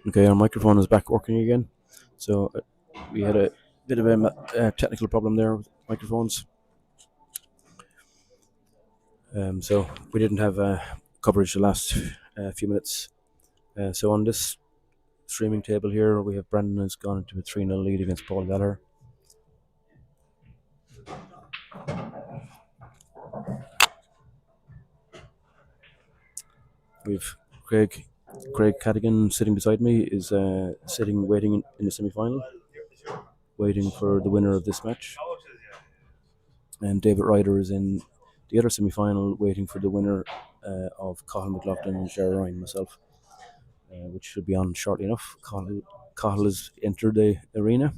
Okay, our microphone is back working again. So we had a bit of a technical problem there with microphones. So we didn't have coverage the last few minutes. So on this streaming table here, we have Brandon has gone into a 3-0 lead against Paul Gallagher. We've Craig Cadigan sitting beside me is sitting waiting in the semi-final, waiting for the winner of this match. And David Ryder is in the other semi-final, waiting for the winner of Cathal McLaughlin and Jerry Ryan, myself, which should be on shortly enough. Cathal has entered the arena.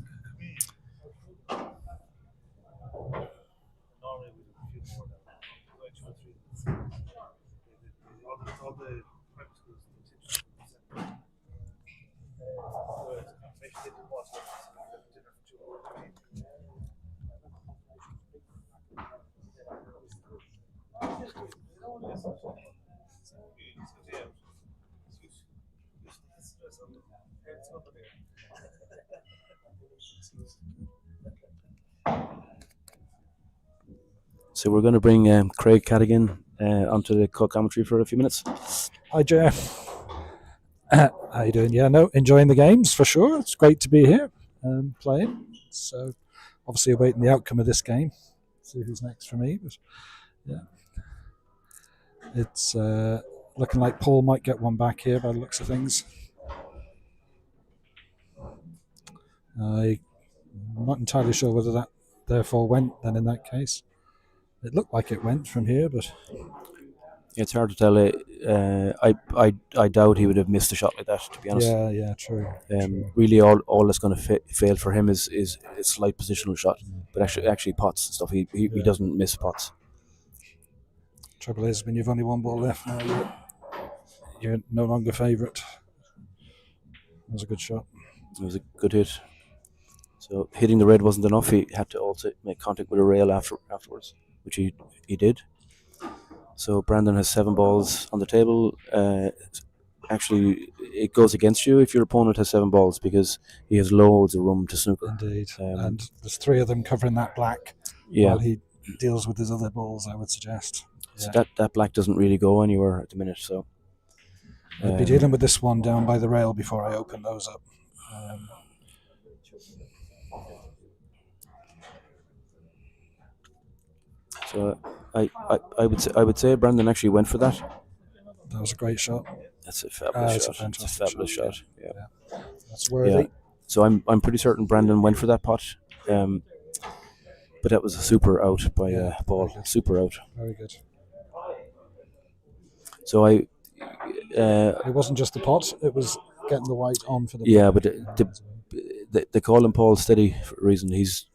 So we're going to bring Craig Cadigan onto the commentary for a few minutes. Hi, Jeff. How you doing? Yeah, no, enjoying the games for sure. It's great to be here playing. So, obviously, awaiting the outcome of this game. See who's next for me. But yeah, it's looking like Paul might get one back here by the looks of things. I'm not entirely sure whether that therefore went then in that case. It looked like it went from here, but it's hard to tell. I doubt he would have missed a shot like that, to be honest. Yeah, true. True. Really, all that's going to fail for him is a slight positional shot, but actually pots and stuff. He doesn't miss pots. Trouble is, when you've only one ball left now, you're no longer favourite. It was a good shot. It was a good hit. So hitting the red wasn't enough. He had to also make contact with a rail afterwards, which he did. So Brandon has 7 balls on the table. Actually, it goes against you if your opponent has 7 balls because he has loads of room to snooker. Indeed. And there's 3 of them covering that black while he deals with his other balls, I would suggest. So that black doesn't really go anywhere at the minute. So I'll be dealing with this one down by the rail before I open those up. So I would say Brandon actually went for that. That was a great shot. That's a fabulous shot. It's a fabulous shot. Yeah. That's worthy. Yeah. So I'm pretty certain Brandon went for that pot. But that was a super out by Paul. Super out. Very good. So it wasn't just the pot; it was getting the white on for the. Yeah, but they call him Paul Steady for a reason. He's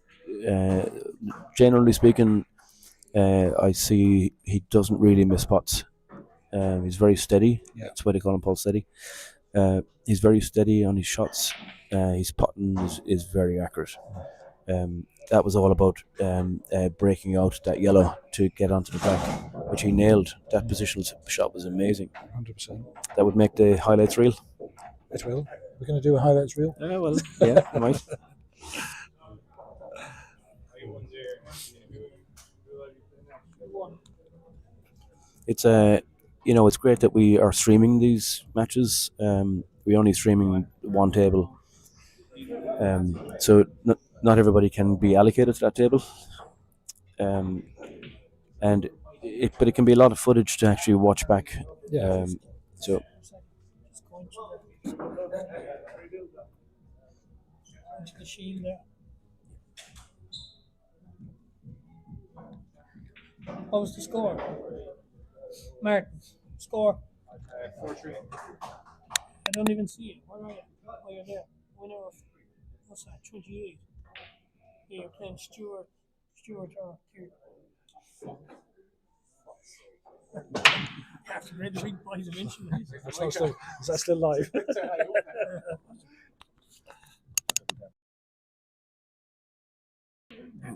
generally speaking, I see he doesn't really miss pots. He's very steady. Yeah. That's why they call him Paul Steady. He's very steady on his shots. His putting is very accurate. That was all about breaking out that yellow to get onto the back, which he nailed. That positional shot was amazing. 100%. That would make the highlights reel. It will. We're going to do a highlights reel. Well, yeah, you might. It's it's great that we are streaming these matches. We're only streaming one table, so not everybody can be allocated to that table. And but it can be a lot of footage to actually watch back. Yeah. So The shield there. What was the score? Martin, score. 4-3. I don't even see it. Where are you? Oh, you're there. Winner of, what's that, 28? Yeah, you're playing Stuart or Kieran. Have to read the big boys eventually. Is that still live?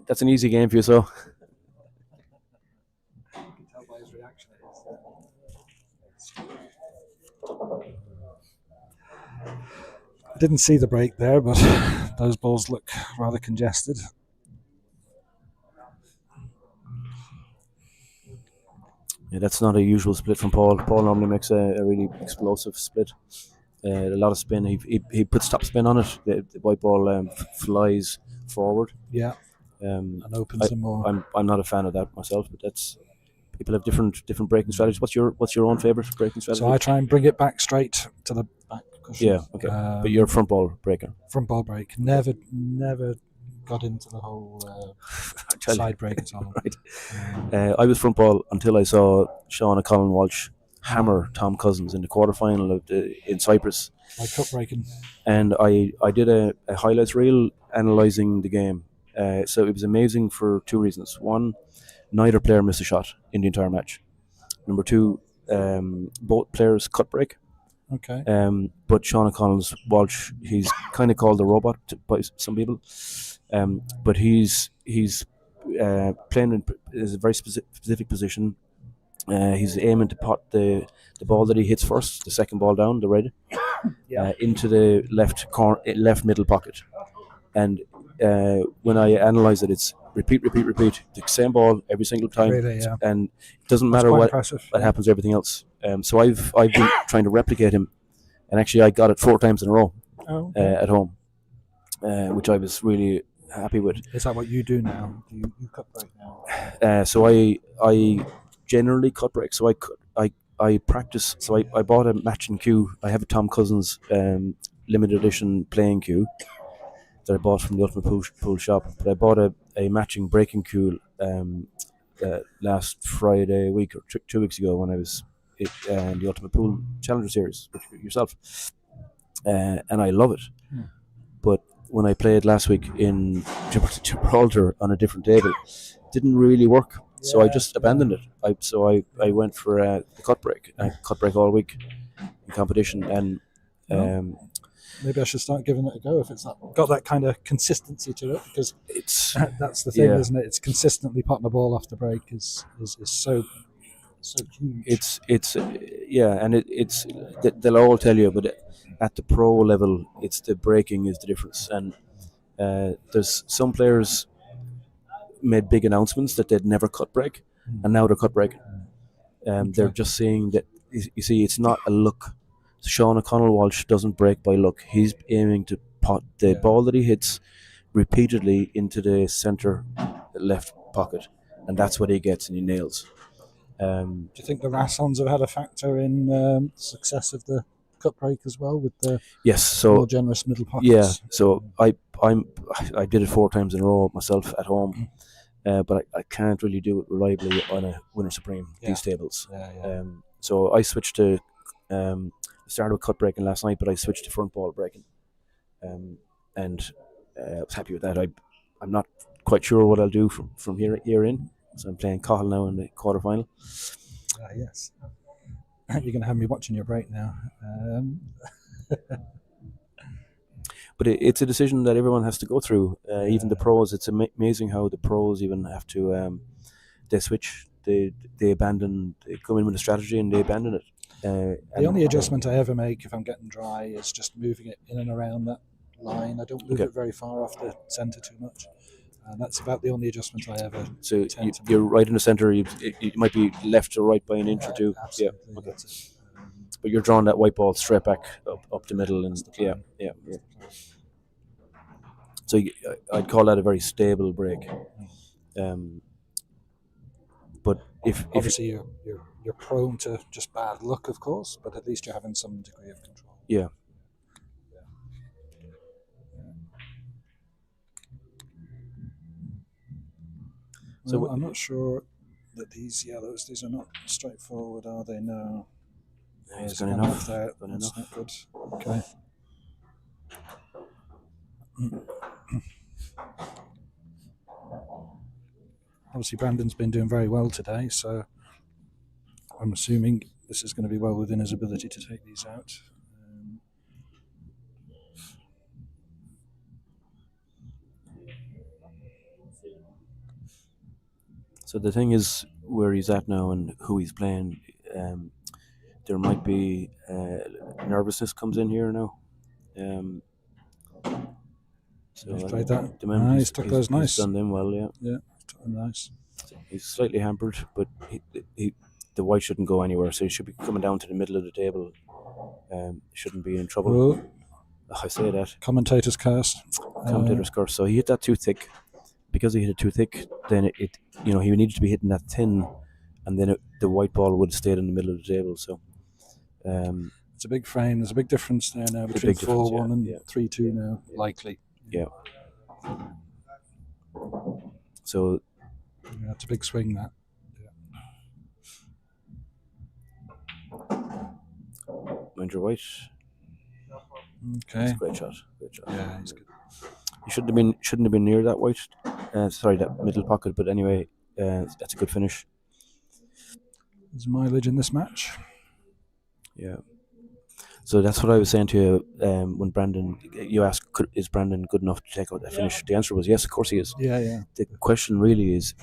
that's an easy game for you. So I didn't see the break there, but those balls look rather congested. yeah, that's not a usual split from Paul. Paul normally makes a really explosive split. A lot of spin. He puts top spin on it. The white ball flies forward. Yeah, And opens them more. I'm not a fan of that myself, but that's people have different breaking strategies. What's your own favorite breaking strategy? So I try and bring it back straight to the back cushion. Yeah, okay. But you're a front ball breaker. Front ball break. Never got into the whole side break at all. Right. I was front ball until I saw Sean Colin Walsh hammer Tom Cousins in the quarterfinal in Cyprus. Like cup breaking. And I did a highlights reel analysing the game. So it was amazing for two reasons. One, neither player missed a shot in the entire match. Number two, both players cut break. Okay. But Sean Collins Walsh, he's kind of called the robot by some people. But he's playing in is a very specific position. He's aiming to pot the ball that he hits first, the second ball down, the red, into the left middle pocket. And when I analyse it, it's repeat, the same ball every single time, Really, yeah. and it doesn't matter what happens to everything else. So I've been trying to replicate him, and actually I got it 4 times in a row at home, which I was really happy with. Is that what you do now? Do you cut break now? So I generally cut break. So I practice. So I bought a matching cue. I have a Tom Cousins limited edition playing cue that I bought from the Ultimate Pool shop. But I bought a matching breaking cue last Friday week or 2 weeks ago when I was in the Ultimate Pool Challenger Series with yourself, and I love it. But when I played last week in Gibraltar on a different table, it didn't really work. So I just abandoned it. I went for the cut break. I cut break all week in competition, and maybe I should start giving it a go if it's not got that kind of consistency to it, because it's that's the thing, isn't it? It's consistently potting the ball off the break is so huge. It's and it's they'll all tell you, but at the pro level, it's the breaking is the difference. And there's some players made big announcements that they'd never cut break, and now they're cut breaking. They're just saying that you see, it's not a look. Sean O'Connell Walsh doesn't break by luck. He's aiming to pot the ball that he hits repeatedly into the centre left pocket, and that's what he gets, and he nails. Do you think the Rassons have had a factor in success of the cut break as well, with the more generous middle pockets? Yeah, so I did it 4 times in a row myself at home, but I can't really do it reliably on a Winner Supreme, these tables. So I switched to started with cut breaking last night, but I switched to front ball breaking, and I was happy with that. I'm not quite sure what I'll do from here in. So I'm playing Cahill now in the quarterfinal. Yes. you're going to have me watching your break now. But it's a decision that everyone has to go through. Even the pros. It's amazing how the pros even have to. They switch. They abandon. They come in with a strategy and they abandon it. The only adjustment I ever make if I'm getting dry is just moving it in and around that line. I don't move it very far off the centre too much. And that's about the only adjustment I ever So tend to you're make. right in the centre. You might be left or right by an inch or two. Absolutely, Yeah. Okay. that's it. But you're drawing that white ball straight back up the middle, and That's the plan. yeah. So I'd call that a very stable break. But if Obviously you're prone to just bad luck, of course, but at least you're having some degree of control. yeah. Well, I'm not sure that these yellows, these are not straightforward, are they? No. He's gone enough. That's not good. Okay. Obviously, Brandon's been doing very well today, so I'm assuming this is going to be well within his ability to take these out. So the thing is, where he's at now and who he's playing, there might be nervousness comes in here now. So He's played that. He's took those nice. He's done them well, yeah. Yeah, took them nice. He's slightly hampered, but the white shouldn't go anywhere, so he should be coming down to the middle of the table. Shouldn't be in trouble. Well, I say that. Commentator's curse. Commentator's curse. So he hit that too thick. Because he hit it too thick, then he needed to be hitting that thin, and then the white ball would have stayed in the middle of the table. So it's a big frame. There's a big difference there now between 4-1 and 3-2 now, likely. Yeah. So it's a big swing, that. Mind your white. Okay. That's a great shot. Yeah, he's good. He shouldn't have been near that white. That middle pocket. But anyway, that's a good finish. There's mileage in this match. Yeah. So that's what I was saying to you when Brandon. You asked, is Brandon good enough to take out that finish? The answer was yes. Of course he is. Yeah. The question really is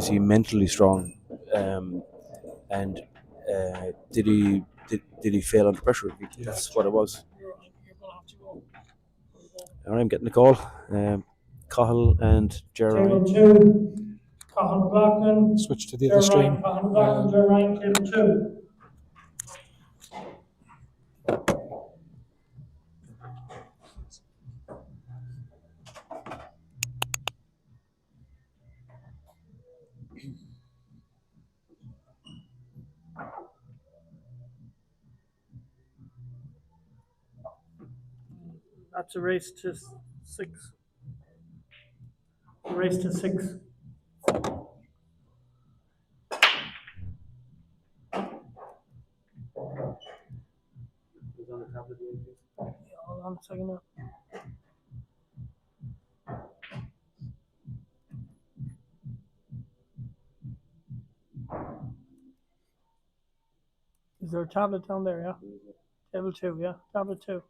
he mentally strong, and did he fail under pressure? That's what it was. All right, I'm getting the call. Cahill and Jeremy. Table 2, Cahill McLaughlin. Switch to the other stream. Cahill McLaughlin, Jeremy, table 2. That's a race to 6. A race to 6. Hold on a second now. Is there a tablet down there, yeah? Table 2, yeah? Tablet 2.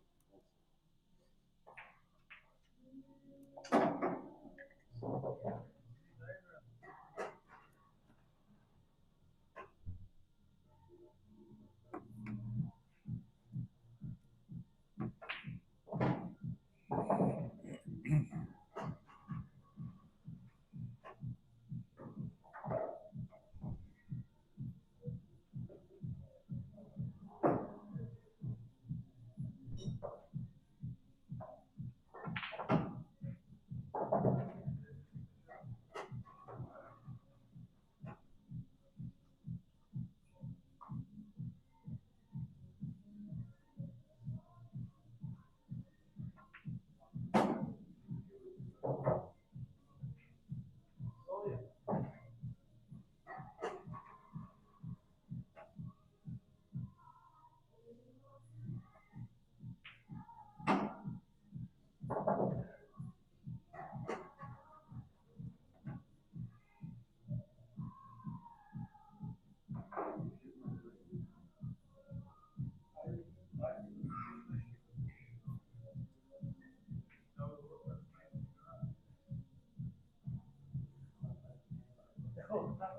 Sure.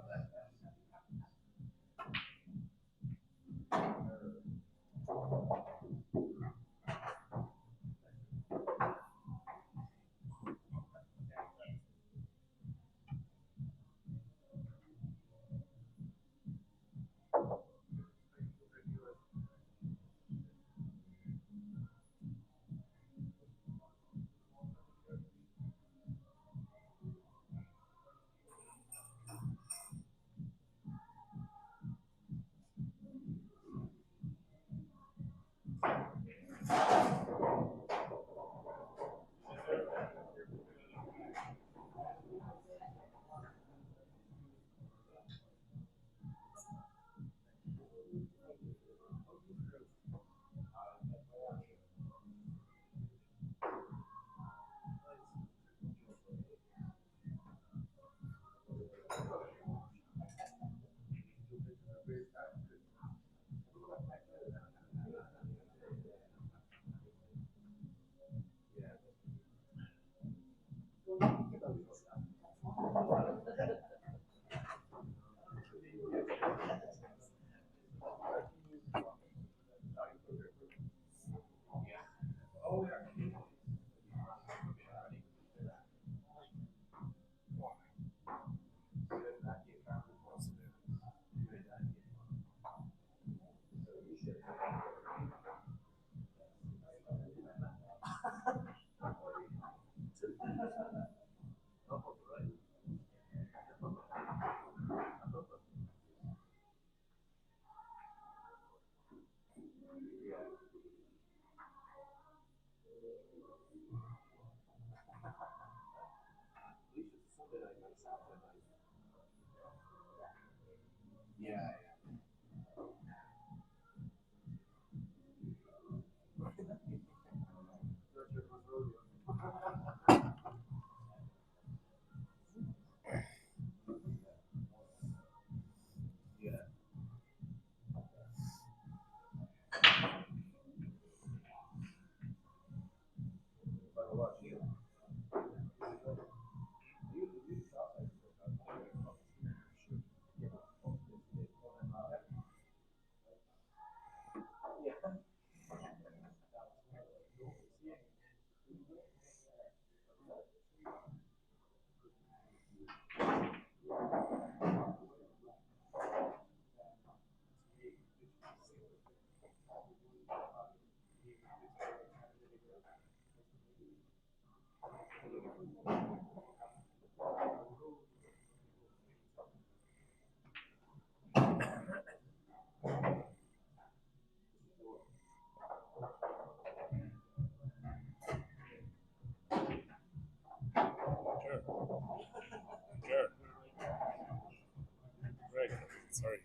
Right. Sorry.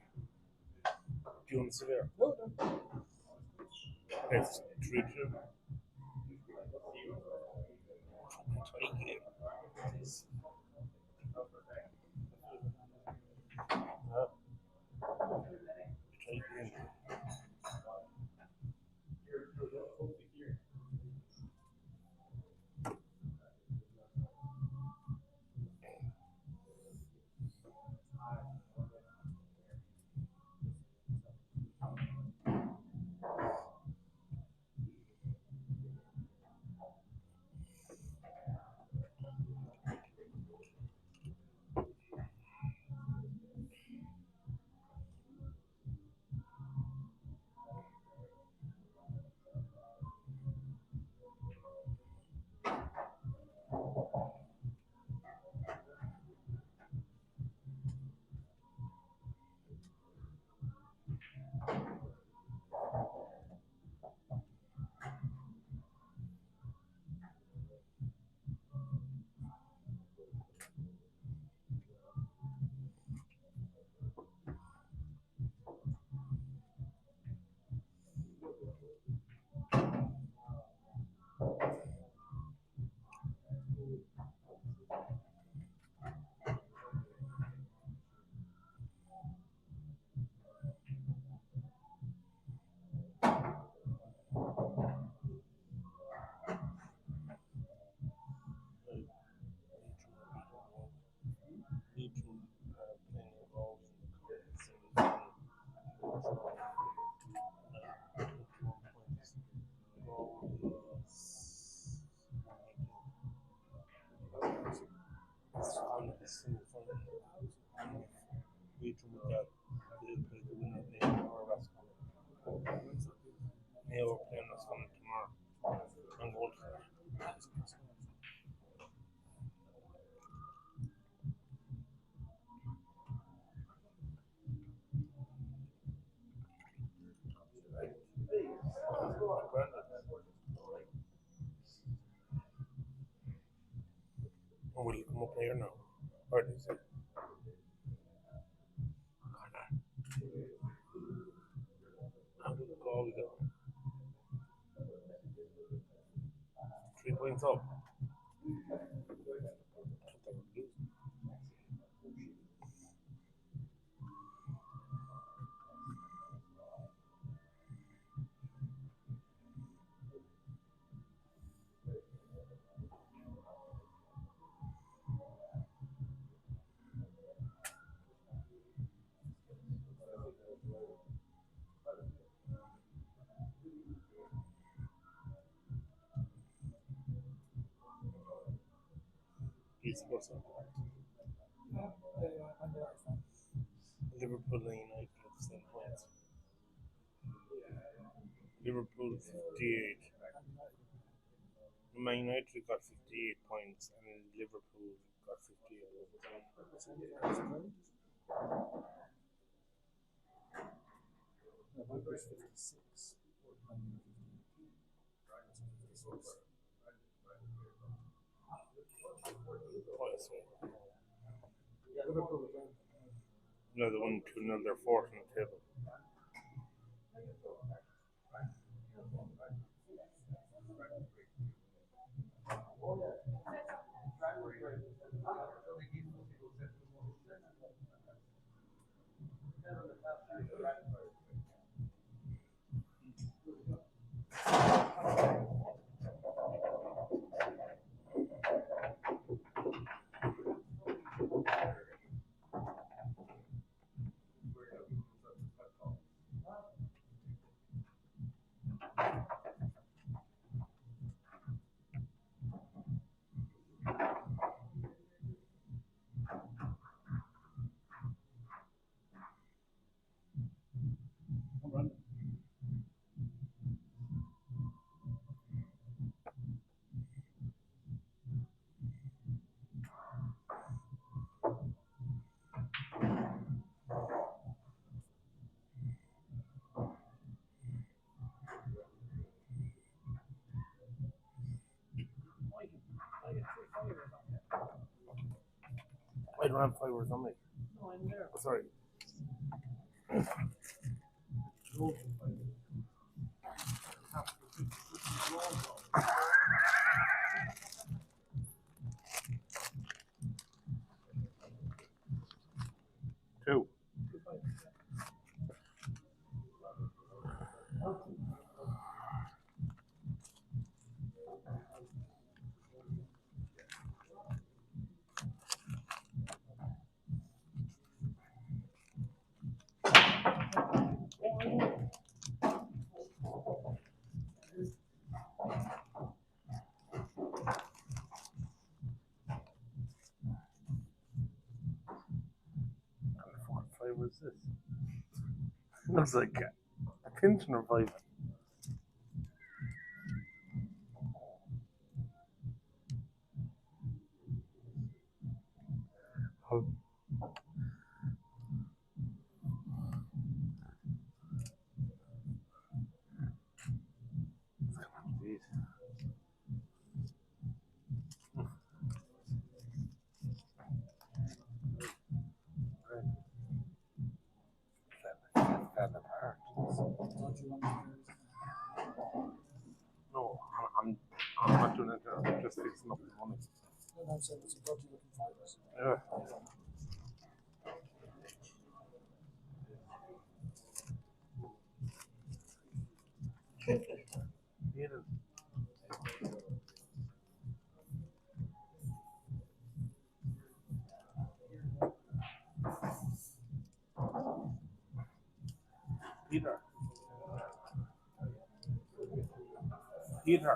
Do you want to sit there? No, no. It's 3-2. semi-final. Each one got the winner of Mayo or Roscommon. Mayo are playing Roscommon tomorrow. I'm going to that. Will you come up here now? Or is it? How did the goal go? 3 points up. East Coast. Liverpool and United have the same points. Liverpool 58. Man United got 58 points and Liverpool got 58. Another 1-2-0, they're fourth on the table. I don't have fibers on me. No, I'm there. Oh, sorry. Two. What fiber is this? It looks like a pensioner fiber. Oh. Jeez. Fell apart. No, I'm not doing it. I'm just fixing up the money. Yeah. Peter. Peter. Peter.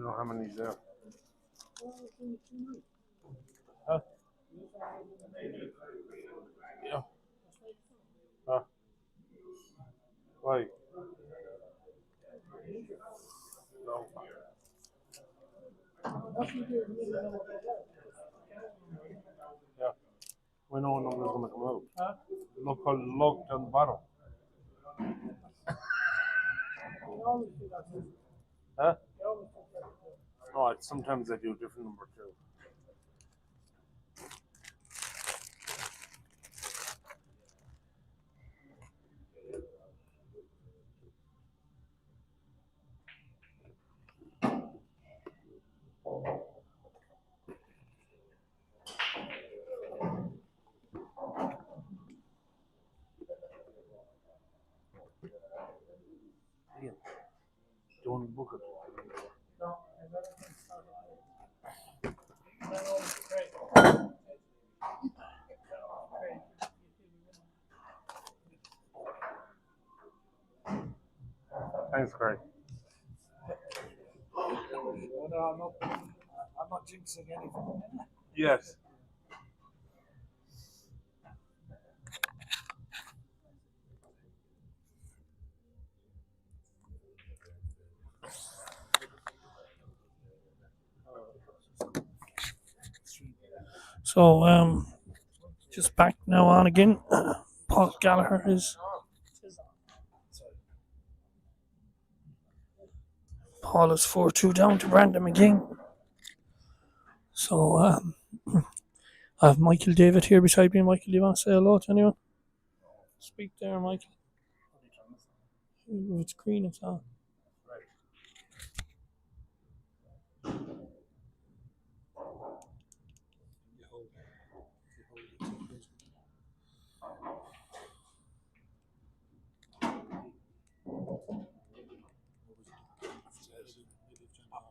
don't know how many's there. Huh? Yeah. Huh? Why? No. Yeah. We know when numbers gonna come out. Huh? Look down the bottom. Huh? No, sometimes I do a different number too. Ian, don't book it. No, Thanks, Craig. No, I'm not jinxing anything. Yes. So, just back now on again. Paul Gallagher is. Paul is 4-2 down to Brandon McGinn. So, I have Michael David here beside me. Michael, do you want to say hello to anyone? Speak there, Michael. If it's green, it's on.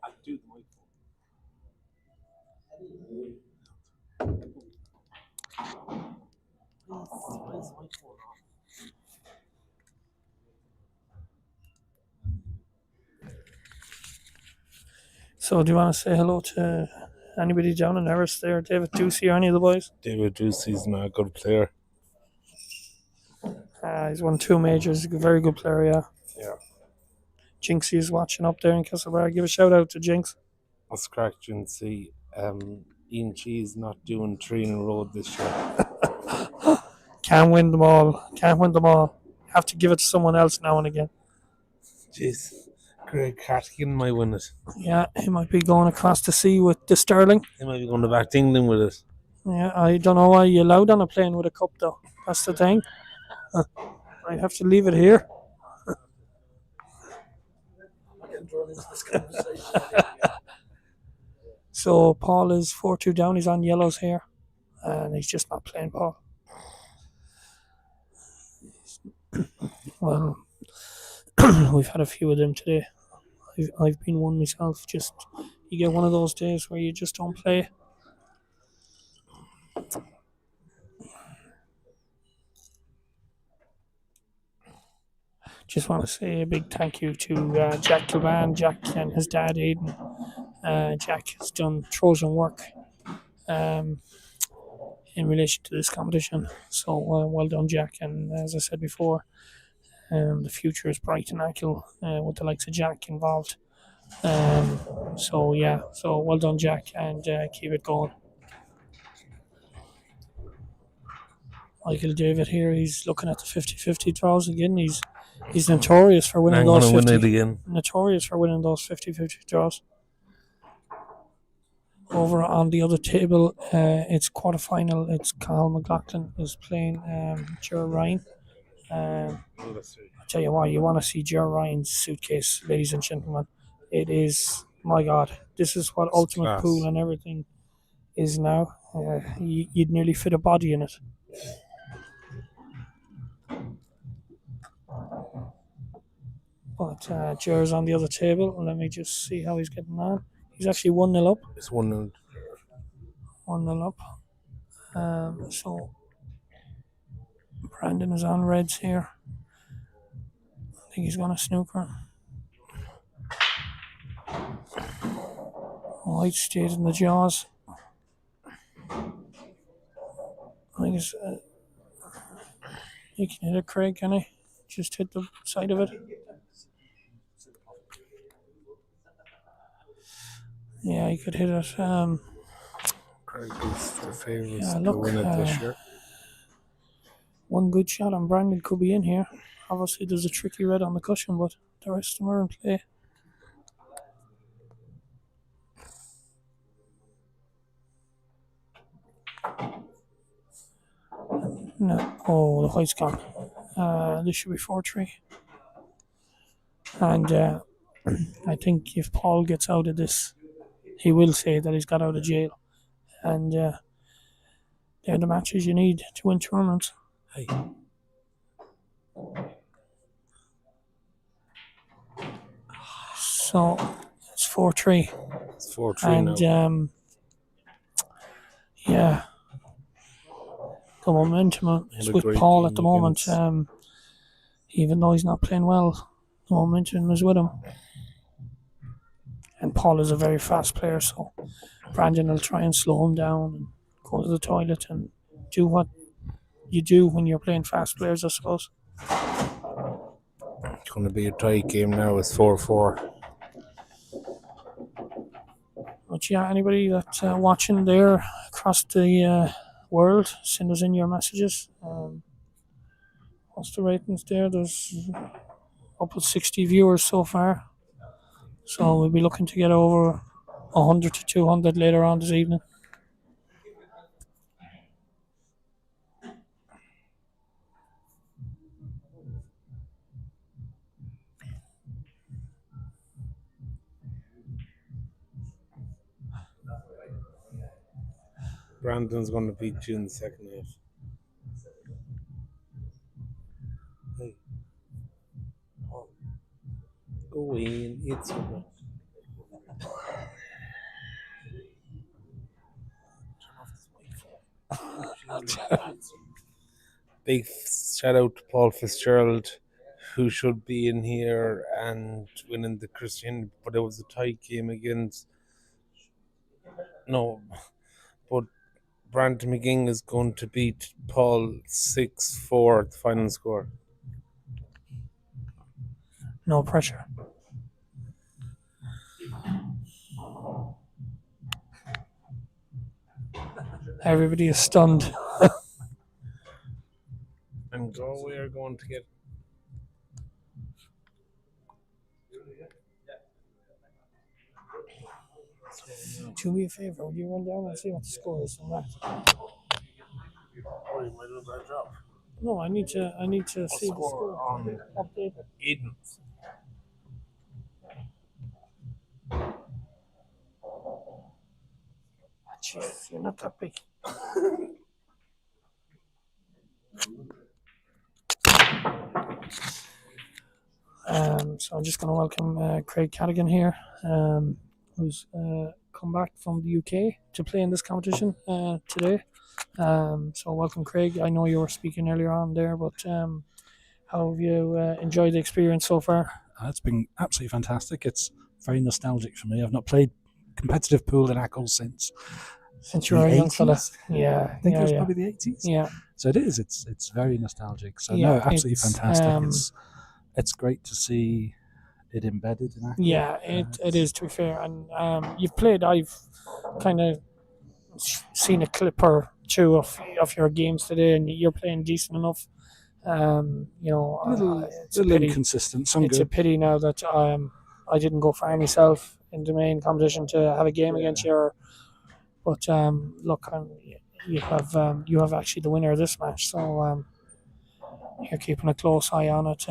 I do the microphone. Where's the microphone off? So, do you want to say hello to anybody down in Everest there? David Ducey or any of the boys? David Ducey's not a good player. He's won 2 majors. He's a very good player, yeah. Yeah. Jinxie is watching up there in Castlebar. Give a shout out to Jinx. What's cracked, Jinxie? Ian Cheese not doing 3 in a row this year. Can't win them all. Can't win them all. Have to give it to someone else now and again. Jeez. Greg Cartigan might win it. Yeah, he might be going across the sea with the Sterling. He might be going back to England with it. Yeah, I don't know why you're allowed on a plane with a cup though. That's the thing. I have to leave it here. So Paul is 4-2 down. He's on yellows here, and he's just not playing Paul. Well, we've had a few of them today. I've been one myself. Just you get one of those days where you just don't play. Just want to say a big thank you to Jack Kilban, Jack and his dad Aidan. Jack has done Trojan work in relation to this competition. So well done, Jack. And as I said before, the future is bright in Achill with the likes of Jack involved. So well done, Jack, and keep it going. Michael David here, he's looking at the 50-50 draws again. He's notorious for winning those 50. Notorious for winning those 50-50 draws. Over on the other table, it's quarterfinal. It's Carl McLaughlin is playing Ger Ryan. I tell you what, you want to see Ger Ryan's suitcase, ladies and gentlemen. It is, my God, this is what Ultimate class. Pool and everything is now. You'd nearly fit a body in it. But Ger's on the other table. Let me just see how he's getting on. He's actually 1-0 up. It's 1-0. 1-0 up. So Brandon is on reds here. I think he's going to snooker. White stayed in the jaws. I guess he can hit it, Craig, can he? Just hit the side of it. Yeah, he could hit it. Craig is the favourite Yeah, to look, win it this year. one good shot on Brandon could be in here. Obviously, there's a tricky red on the cushion, but the rest of them are in play. No. Oh, the white's gone. This should be 4-3. And I think if Paul gets out of this, he will say that he's got out of jail. And they're the matches you need to win tournaments. Hey. So it's 4-3. It's 4-3 now. And yeah, the momentum is a with great Paul game at the moment. against- Even though he's not playing well, the momentum is with him. And Paul is a very fast player, so Brandon will try and slow him down and go to the toilet and do what you do when you're playing fast players, I suppose. It's going to be a tight game now. It's 4-4. But yeah, anybody that's watching there across the world, send us in your messages. What's the ratings there? There's up with 60 viewers so far. So we'll be looking to get over 100 to 200 later on this evening. Brandon's going to beat you in the second half. Hey. Oh. Go in. It's over. Big shout out to Paul Fitzgerald, who should be in here and winning the Christian, but it was a tight game against. No, but Brandon McGing is going to beat Paul 6-4 the final score. No pressure. Everybody is stunned. And Galway are going to get. Do me a favour, would you run down and see what the score is on that? Oh, you might do a bad job. No, I need to see the score. On Update it. Eden. Jeez, you're not that big. So I'm just going to welcome Craig Cadigan here, who's come back from the UK to play in this competition today. So welcome, Craig. I know you were speaking earlier on there, but how have you enjoyed the experience so far? It's been absolutely fantastic. It's very nostalgic for me. I've not played competitive pool in Achill since you were a young 80s. fella. Yeah, I think it was probably the 80s. Yeah. So it is. It's very nostalgic. So Yeah, no, absolutely it's, fantastic. It's great to see it embedded in Achill. Yeah, it is, to be fair. And you've played, I've kind of seen a clip or two of your games today, and you're playing decent enough. You know, it's a little pity. inconsistent. Some It's good. a pity now that I didn't go far myself in the main competition to have a game against you. But look, you have actually the winner of this match, so you're keeping a close eye on it.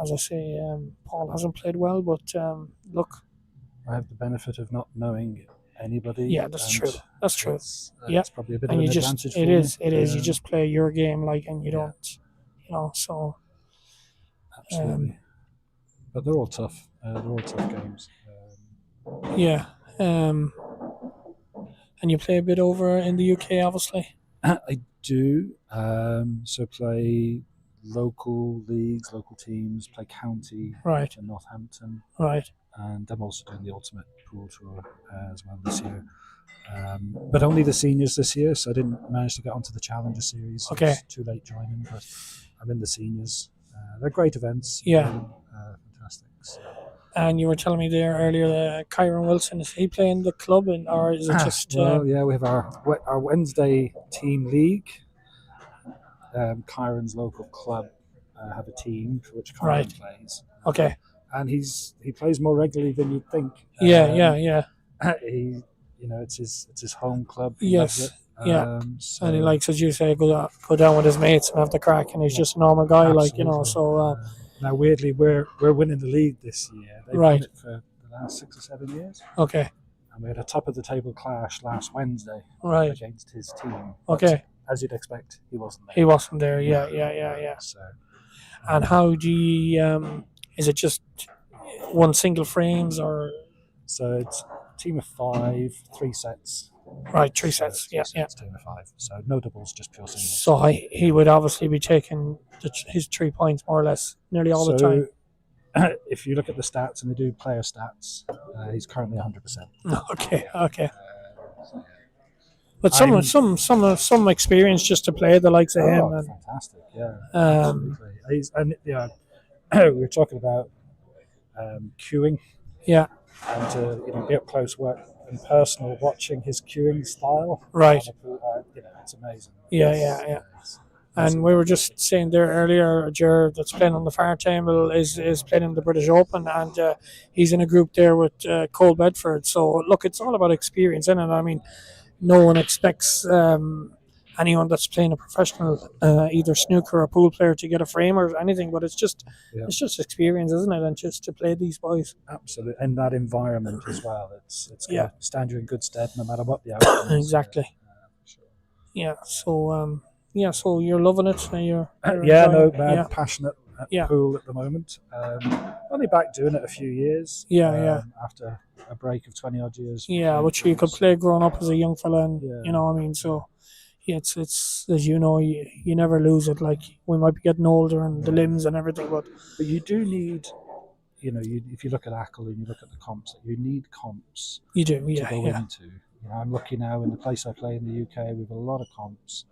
As I say, Paul hasn't played well, but look. I have the benefit of not knowing anybody. Yeah, that's true. That's true. It's probably a bit And of you an just advantage for it me. is. You just play your game, like, and you don't, so. Absolutely. But they're all tough. They're all tough games. Yeah. And you play a bit over in the UK, obviously. I do. So play local leagues, local teams, play county Right. in Northampton. Right. and I'm also doing the Ultimate Pool Tour as well this year. But only the seniors this year, so I didn't manage to get onto the Challenger Series. Okay. It was too late joining, but I'm in the seniors. They're great events. Yeah. Fantastic. So, And you were telling me there earlier that Kyron Wilson, is he playing the club, or is it just? well, yeah, we have our Wednesday team league. Kyron's local club have a team for which Kyron Right. plays. Okay. And he plays more regularly than you'd think. Yeah. He, it's his home club. He Yes, loves it. yeah. So, And he likes, as you say, go down with his mates and have the crack, and he's just a normal guy, absolutely. So now, weirdly, we're winning the league this year. They've Right. won it for the last 6 or 7 years. okay, And we had a top of the table clash last Wednesday right, against his team. But okay. as you'd expect, he wasn't there. He wasn't there. Yeah. So, And how do you? Is it just one single frames or so it's a team of 5, 3 sets. right 3 So sets? three Yeah. sets, team of 5. So no doubles, just pure singles. So he would obviously be taking his 3 points more or less nearly all the time. If you look at the stats and they do player stats, he's currently 100%. Okay. But some experience just to play the likes of him. Oh, And, fantastic! Yeah, absolutely. We were talking about queuing Yeah. and to be up close, work and personal, watching his queuing style. Right. It's amazing. Yeah. And we were just saying there earlier, Ger, that's playing on the far table, is playing in the British Open, and he's in a group there with Cole Bedford. So look, it's all about experience, isn't it? I mean, no one expects anyone that's playing a professional, either snooker or pool player, to get a frame or anything, but it's just experience, isn't it? And just to play these boys. Absolutely, and that environment as well. It's Yeah. going to stand you in good stead no matter what the outcome is. Exactly. Sure. Yeah. So so you're loving it. You're Yeah, enjoying mad it? passionate at Yeah. pool at the moment. Only back doing it a few years. Yeah. After a break of 20 odd years. Yeah, which you could play growing up as a young fella, and Yeah. you know what I mean. So yeah, it's as you know, you never lose it. Like, we might be getting older and the limbs and everything, but But you do need, if you look at Achill and you look at the comps, you need comps you do. to Yeah. go into. I'm lucky now in the place I play in the UK, we have a lot of comps,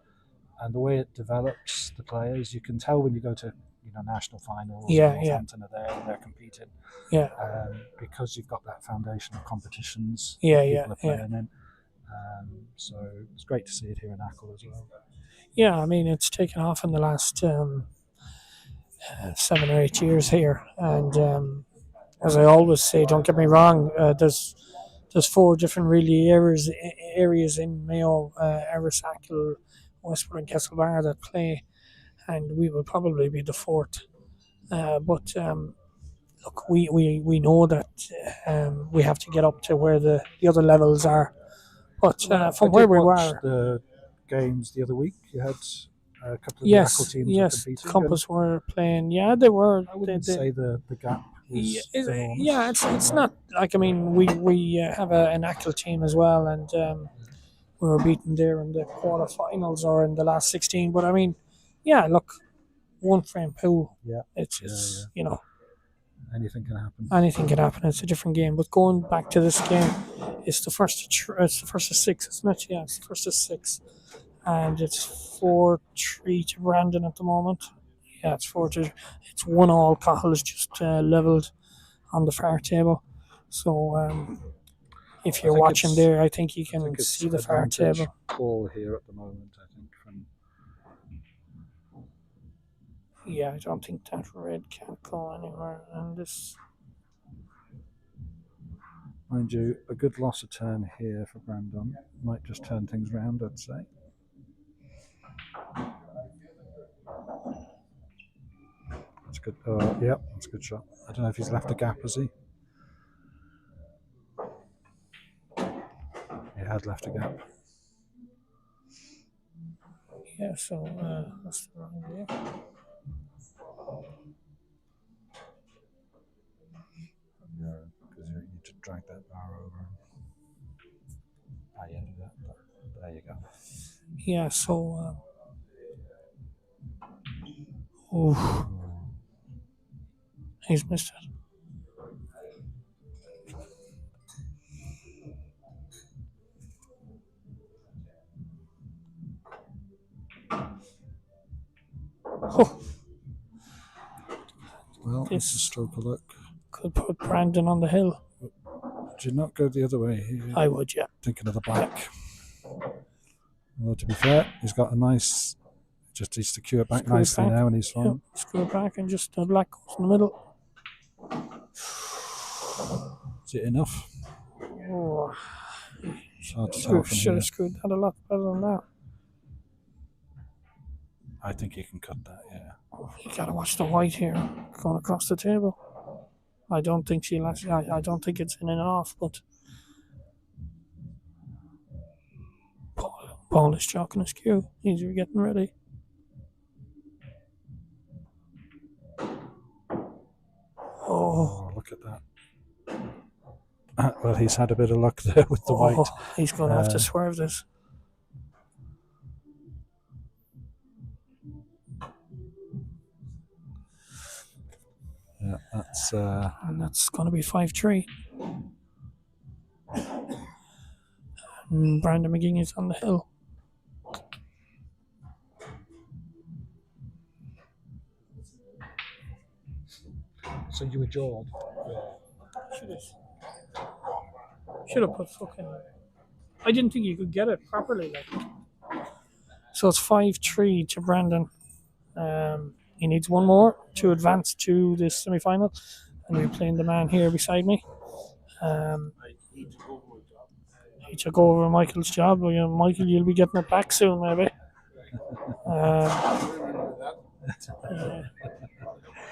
and the way it develops the players, you can tell when you go to national finals. Yeah. Northampton are there and they're competing. Yeah. Because you've got that foundation of competitions. Yeah, people are playing in. So it's great to see it here in Achill as well. Yeah, I mean, it's taken off in the last 7 or 8 years here, and as I always say, don't get me wrong, there's 4 different really areas in Mayo, Erris, Achill, Westport, and Castlebar that play, and we will probably be the 4th. But look, we know that we have to get up to where the other levels are. But from where we were, the games the other week, you had a couple of the Achill teams were competing. Compass were playing. Yeah, they were. I wouldn't say the gap was enormous. It's not like, I mean, we have an Achill team as well, and we were beaten there in the quarterfinals or in the last 16. But I mean, yeah, look, one frame pool. Yeah, it's anything can happen. Anything can happen. It's a different game. But going back to this game, it's the first of 6, isn't it? Yeah, it's the first of 6, and it's 4-3 to Brandon at the moment. Yeah, it's 4-2. It's 1-1. Cahill is just leveled on the far table. So if you're watching there, I think you can see the far table. Call here at the moment, I think. Yeah, I don't think that red can't go anywhere. And this, mind you, a good loss of turn here for Brandon might just turn things round, I'd say. That's good. Yep, that's a good shot. I don't know if he's left a gap, has he? He had left a gap. Yeah, so that's the wrong idea. Because you need to drag that bar over. Yeah, do that. There you go. Yeah, so. He's missed it. Oh, Well, This- it's a stroke of luck. could put Brandon on the hill. Did not go the other way. I would, yeah. Thinking of the black. Well, to be fair, he's got a nice. Just needs to cue it back Screw it nicely back. now, and he's Yeah, fine. screw it back and just the black goes in the middle. Is it enough? Oh, It's hard to tell from should here. have screwed that a lot better than that. I think he can cut that. Yeah. You gotta watch the white here going across the table. I don't think she'll actually. I don't think it's in and off, but Paul is chalking his cue. He's getting ready. Oh, Oh, look at that. Well, he's had a bit of luck there with the white. He's going to have to Uh, swerve this. Yeah, that's. And that's going to be 5-3. And Brandon McGing is on the hill. So you were jawed. Should have put fucking. I didn't think you could get it properly. Like. So it's 5-3 to Brandon. He needs one more to advance to this semi final. And we're playing the man here beside me. He took over Michael's job. Well, Michael, you'll be getting it back soon, maybe.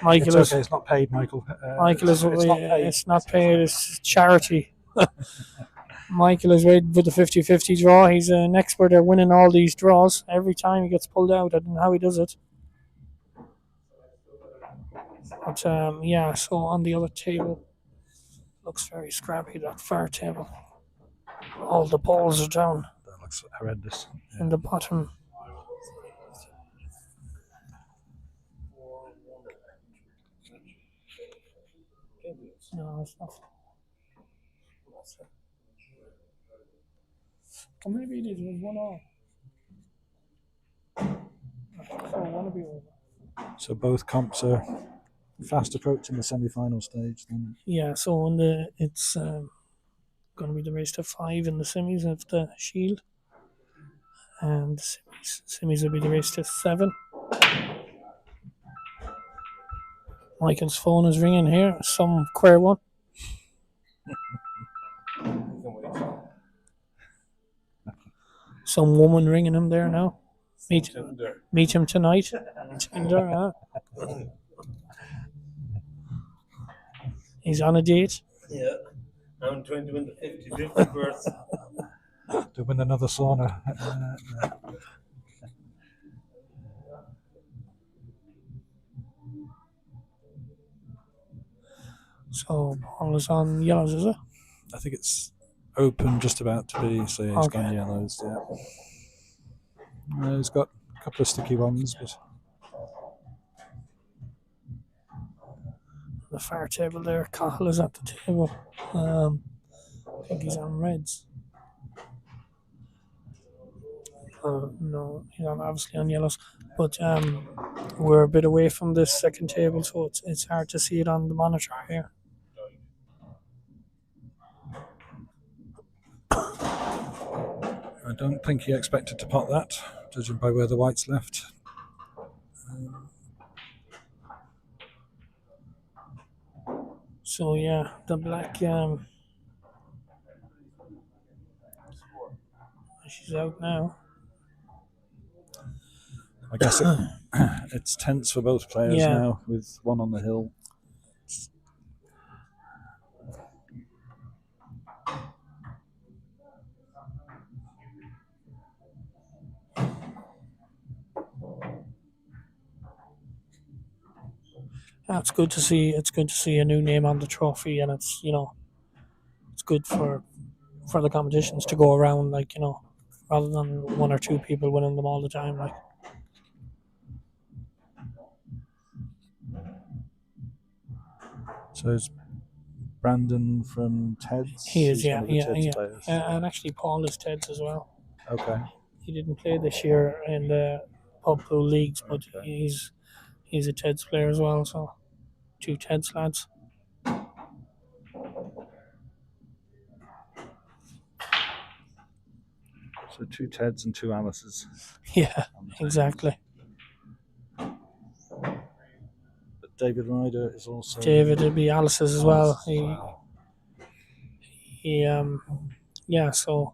Michael It's is. okay. It's not paid, Michael. Michael is. It's not paid. It's not paid. It's charity. Michael is waiting for the 50-50 draw. He's an expert at winning all these draws. Every time he gets pulled out, I don't know how he does it. But yeah, so on the other table, looks very scrappy, that far table. All the balls are down That looks horrendous. in the bottom. No, it's not. Or maybe it is. It was 1-all. So one will be over. So both comps are fast approaching the semi-final stage. Then Yeah, so in the it's going to be the race to 5 in the semis of the Shield, and the semis will be the race to 7. Michael's phone is ringing here. Some queer one. Some woman ringing him there now. Meet him tonight. Tinder, huh? He's on a date. Yeah, I'm trying to win the 50-50 berth. to win another sauna. So Paul is on yellows, is it? I think it's open, just about to be. So yeah, he's Okay. gone yellows. Yeah, he's got a couple of sticky ones, but The far table there. Cahill is at the table. I think he's on reds. No, he's obviously on yellows. But we're a bit away from this second table, so it's hard to see it on the monitor here. I don't think he expected to pot that, judging by where the white's left. So yeah, the black. She's out now. I guess it's tense for both players Yeah. now, with one on the hill. It's good to see. It's good to see a new name on the trophy, and it's it's good for the competitions to go around, like rather than one or two people winning them all the time. Like So is Brandon from Ted's? he is, He's yeah, one of the yeah, Ted's yeah. players. And actually, Paul is Ted's as well. Okay. He didn't play this year in the Pub Blue leagues, but Okay. he's He's a Ted's player as well, so 2 Ted's lads. So 2 Teds and 2 Alices. Yeah, on the table. exactly. But David Ryder is also. David would be Alice's as well. Alice's as well. Yeah, so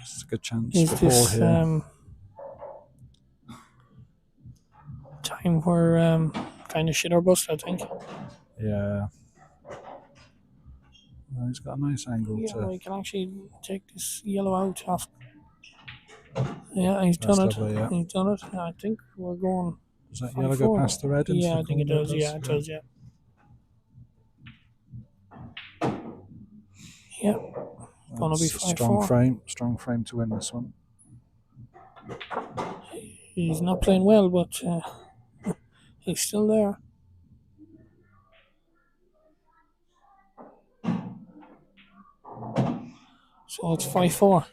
It's a good chance is for Paul this here. time where kind of shit or bust, I think. Yeah. Well, he's got a nice angle Yeah, to. we can actually take this yellow out off. Yeah, he's That's done it. lovely, yeah. He's done it. I think we're going. Does that yellow go 5-4. past the red? Into Yeah, the I think it corner? does. Yeah, it does. Yeah. Yeah, gonna be That's a strong 5-4. strong frame to win this one. He's not playing well, but he's still there. So it's 5-4.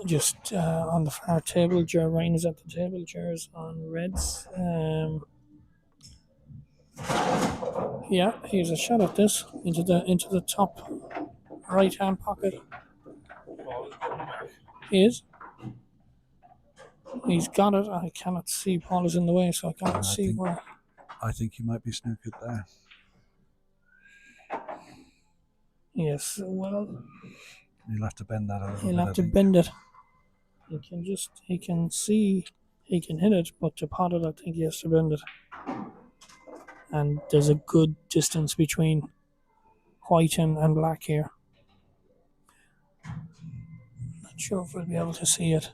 Just on the far table, Jer Ryan is at the table. Jer's on reds. Yeah, here's a shot at this into the top right hand pocket. He is. He's got it. I cannot see. Paul is in the way, so I cannot see where. I think he might be snookered there. Yes, well, He'll have to bend that a little bit. he'll have to bend it. He can see, he can hit it, but to pot it, I think he has to bend it. And there's a good distance between white and black here. Not sure if we'll be able to see it.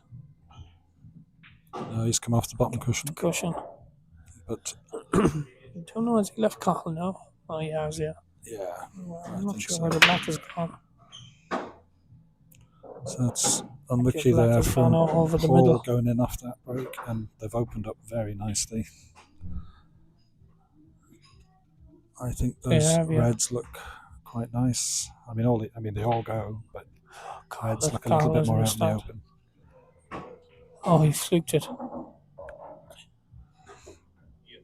No, he's come off the bottom cushion. But I don't know, has he left Cahill now? Oh, he has, yeah. yeah, Well, I I'm not think sure so. where the black has gone. So it's unlucky Black there has from gone over the Paul middle. going in off that break, and they've opened up very nicely. I think those have, yeah. reds look quite nice. I mean, they all go, but reds Let look a little Cahill bit more hasn't out in the stopped. open. Oh, he fluked it. Tell Ian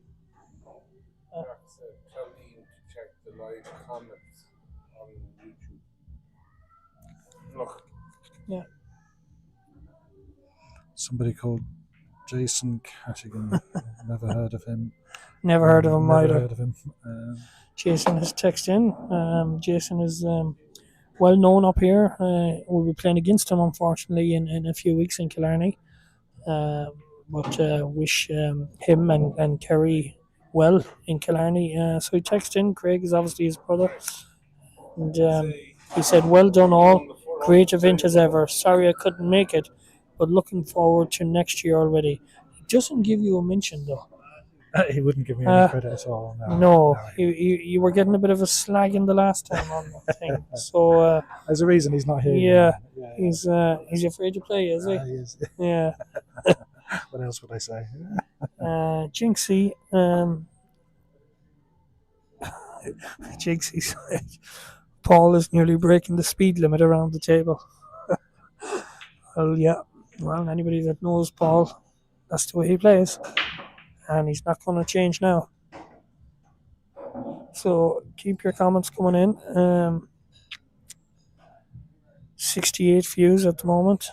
to check the live comments on YouTube. Look. Yeah. Somebody called Jason Cattigan. Never heard of him. Never heard of him Never either. heard of him. Jason has texted in. Jason is well known up here. We'll be playing against him, unfortunately, in a few weeks in Killarney. But wish him and Kerry well in Killarney. So he texted in. Craig is obviously his brother. And he said, well done all. Great event as ever. Sorry I couldn't make it, but looking forward to next year already. He doesn't give you a mention, though. He wouldn't give me any credit at all. No, you were getting a bit of a slag in the last time on the thing. So there's a reason he's not here. yeah. He's afraid to play, is he? He is. Yeah. What else would I say? Jinxie. Jinxie said Paul is nearly breaking the speed limit around the table. Well, yeah. Well, anybody that knows Paul, that's the way he plays. And he's not going to change now. So keep your comments coming in. 68 views at the moment.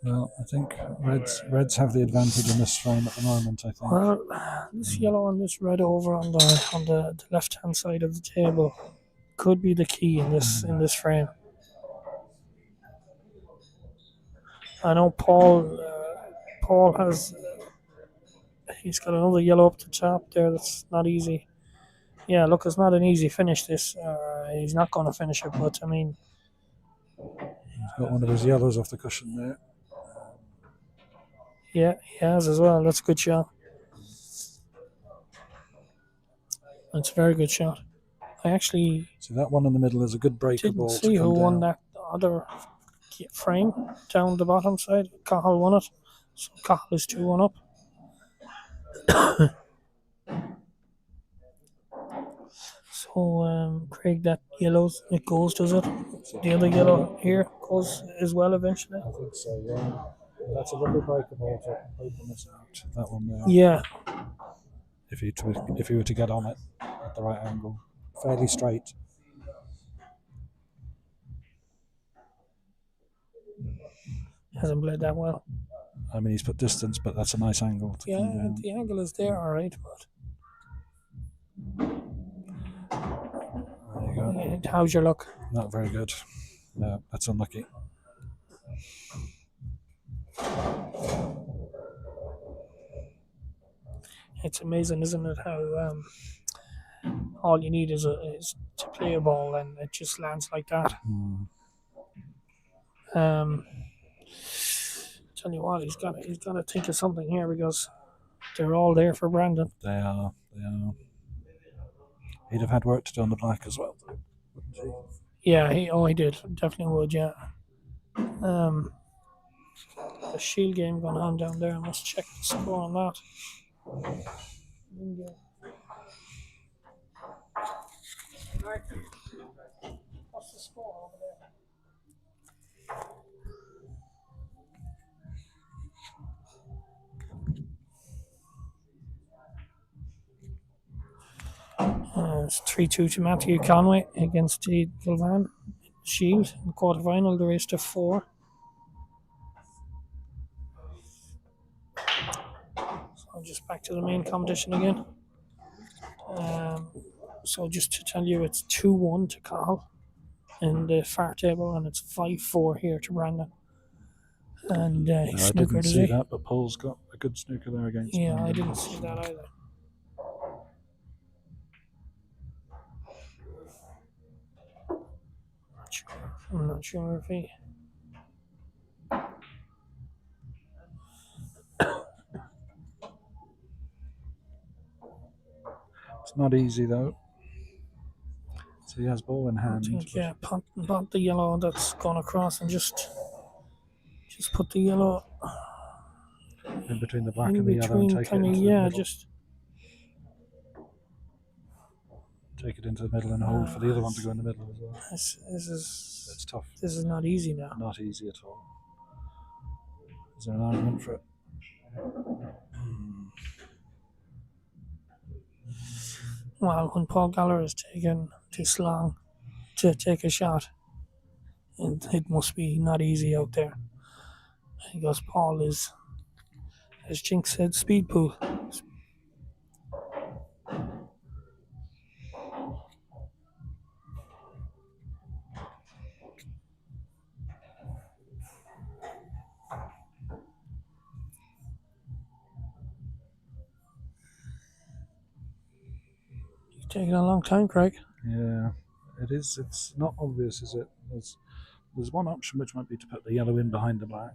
Well, I think Reds have the advantage in this frame at the moment. I think. Well, this yellow and this red over on the left hand side of the table could be the key in this frame. I know Paul has he's got another yellow up the top there. That's not easy. Yeah, look, it's not an easy finish. This he's not going to finish it, but I mean, He's got one of his yellows off the cushion there. yeah, he has as well. That's a good shot. That's a very good shot. I actually See that one in the middle is a good breakable. didn't see who won that other frame down the bottom side. Cahill won it. So Cahill is 2-1 up. So Craig, that yellows, it goes, does it? The other yellow here goes as well eventually. I think so, yeah. That's a lovely breakable to open this out. That one there. Yeah. If you were to get on it at the right angle, fairly straight. Hasn't played that well. I mean, he's put distance, but that's a nice angle to come Yeah, down. the angle is there, all right, but There you go. how's your luck? Not very good. No, that's unlucky. It's amazing, isn't it, how all you need is to play a ball and it just lands like that. Tell you what, he's got to think of something here because they're all there for Brandon. They are. He'd have had work to do on the black as well, though, wouldn't he? Yeah, he did. Definitely would, yeah. The shield game going on down there. I must check the score on that. What's the score over there? It's 3-2 to Matthew Conway against Steve Gilvan. Shield in the quarterfinal, the race to 4. So just back to the main competition again. So just to tell you, it's 2-1 to Cahill in the far table, and it's 5-4 here to Brandon. And he's I snookered, didn't is see he? that, but Paul's got a good snooker there against Yeah, Brandon. I didn't see that either. I'm not sure if he. It's not easy, though. So he has ball in I hand. think, yeah, punt the yellow that's gone across and just put the yellow In between the black in and the yellow and between, take it kind of, into the yeah, middle. just. Take it into the middle and hold for the other one to go in the middle as well. This is It's tough. this is not easy now. Not easy at all. Is there an argument for it? Well, when Paul Galler is taking this long to take a shot, it must be not easy out there. Because Paul is, as Jinx said, speed pool. It's taking a long time, Craig. Yeah, it is. It's not obvious, is it? There's one option which might be to put the yellow in behind the black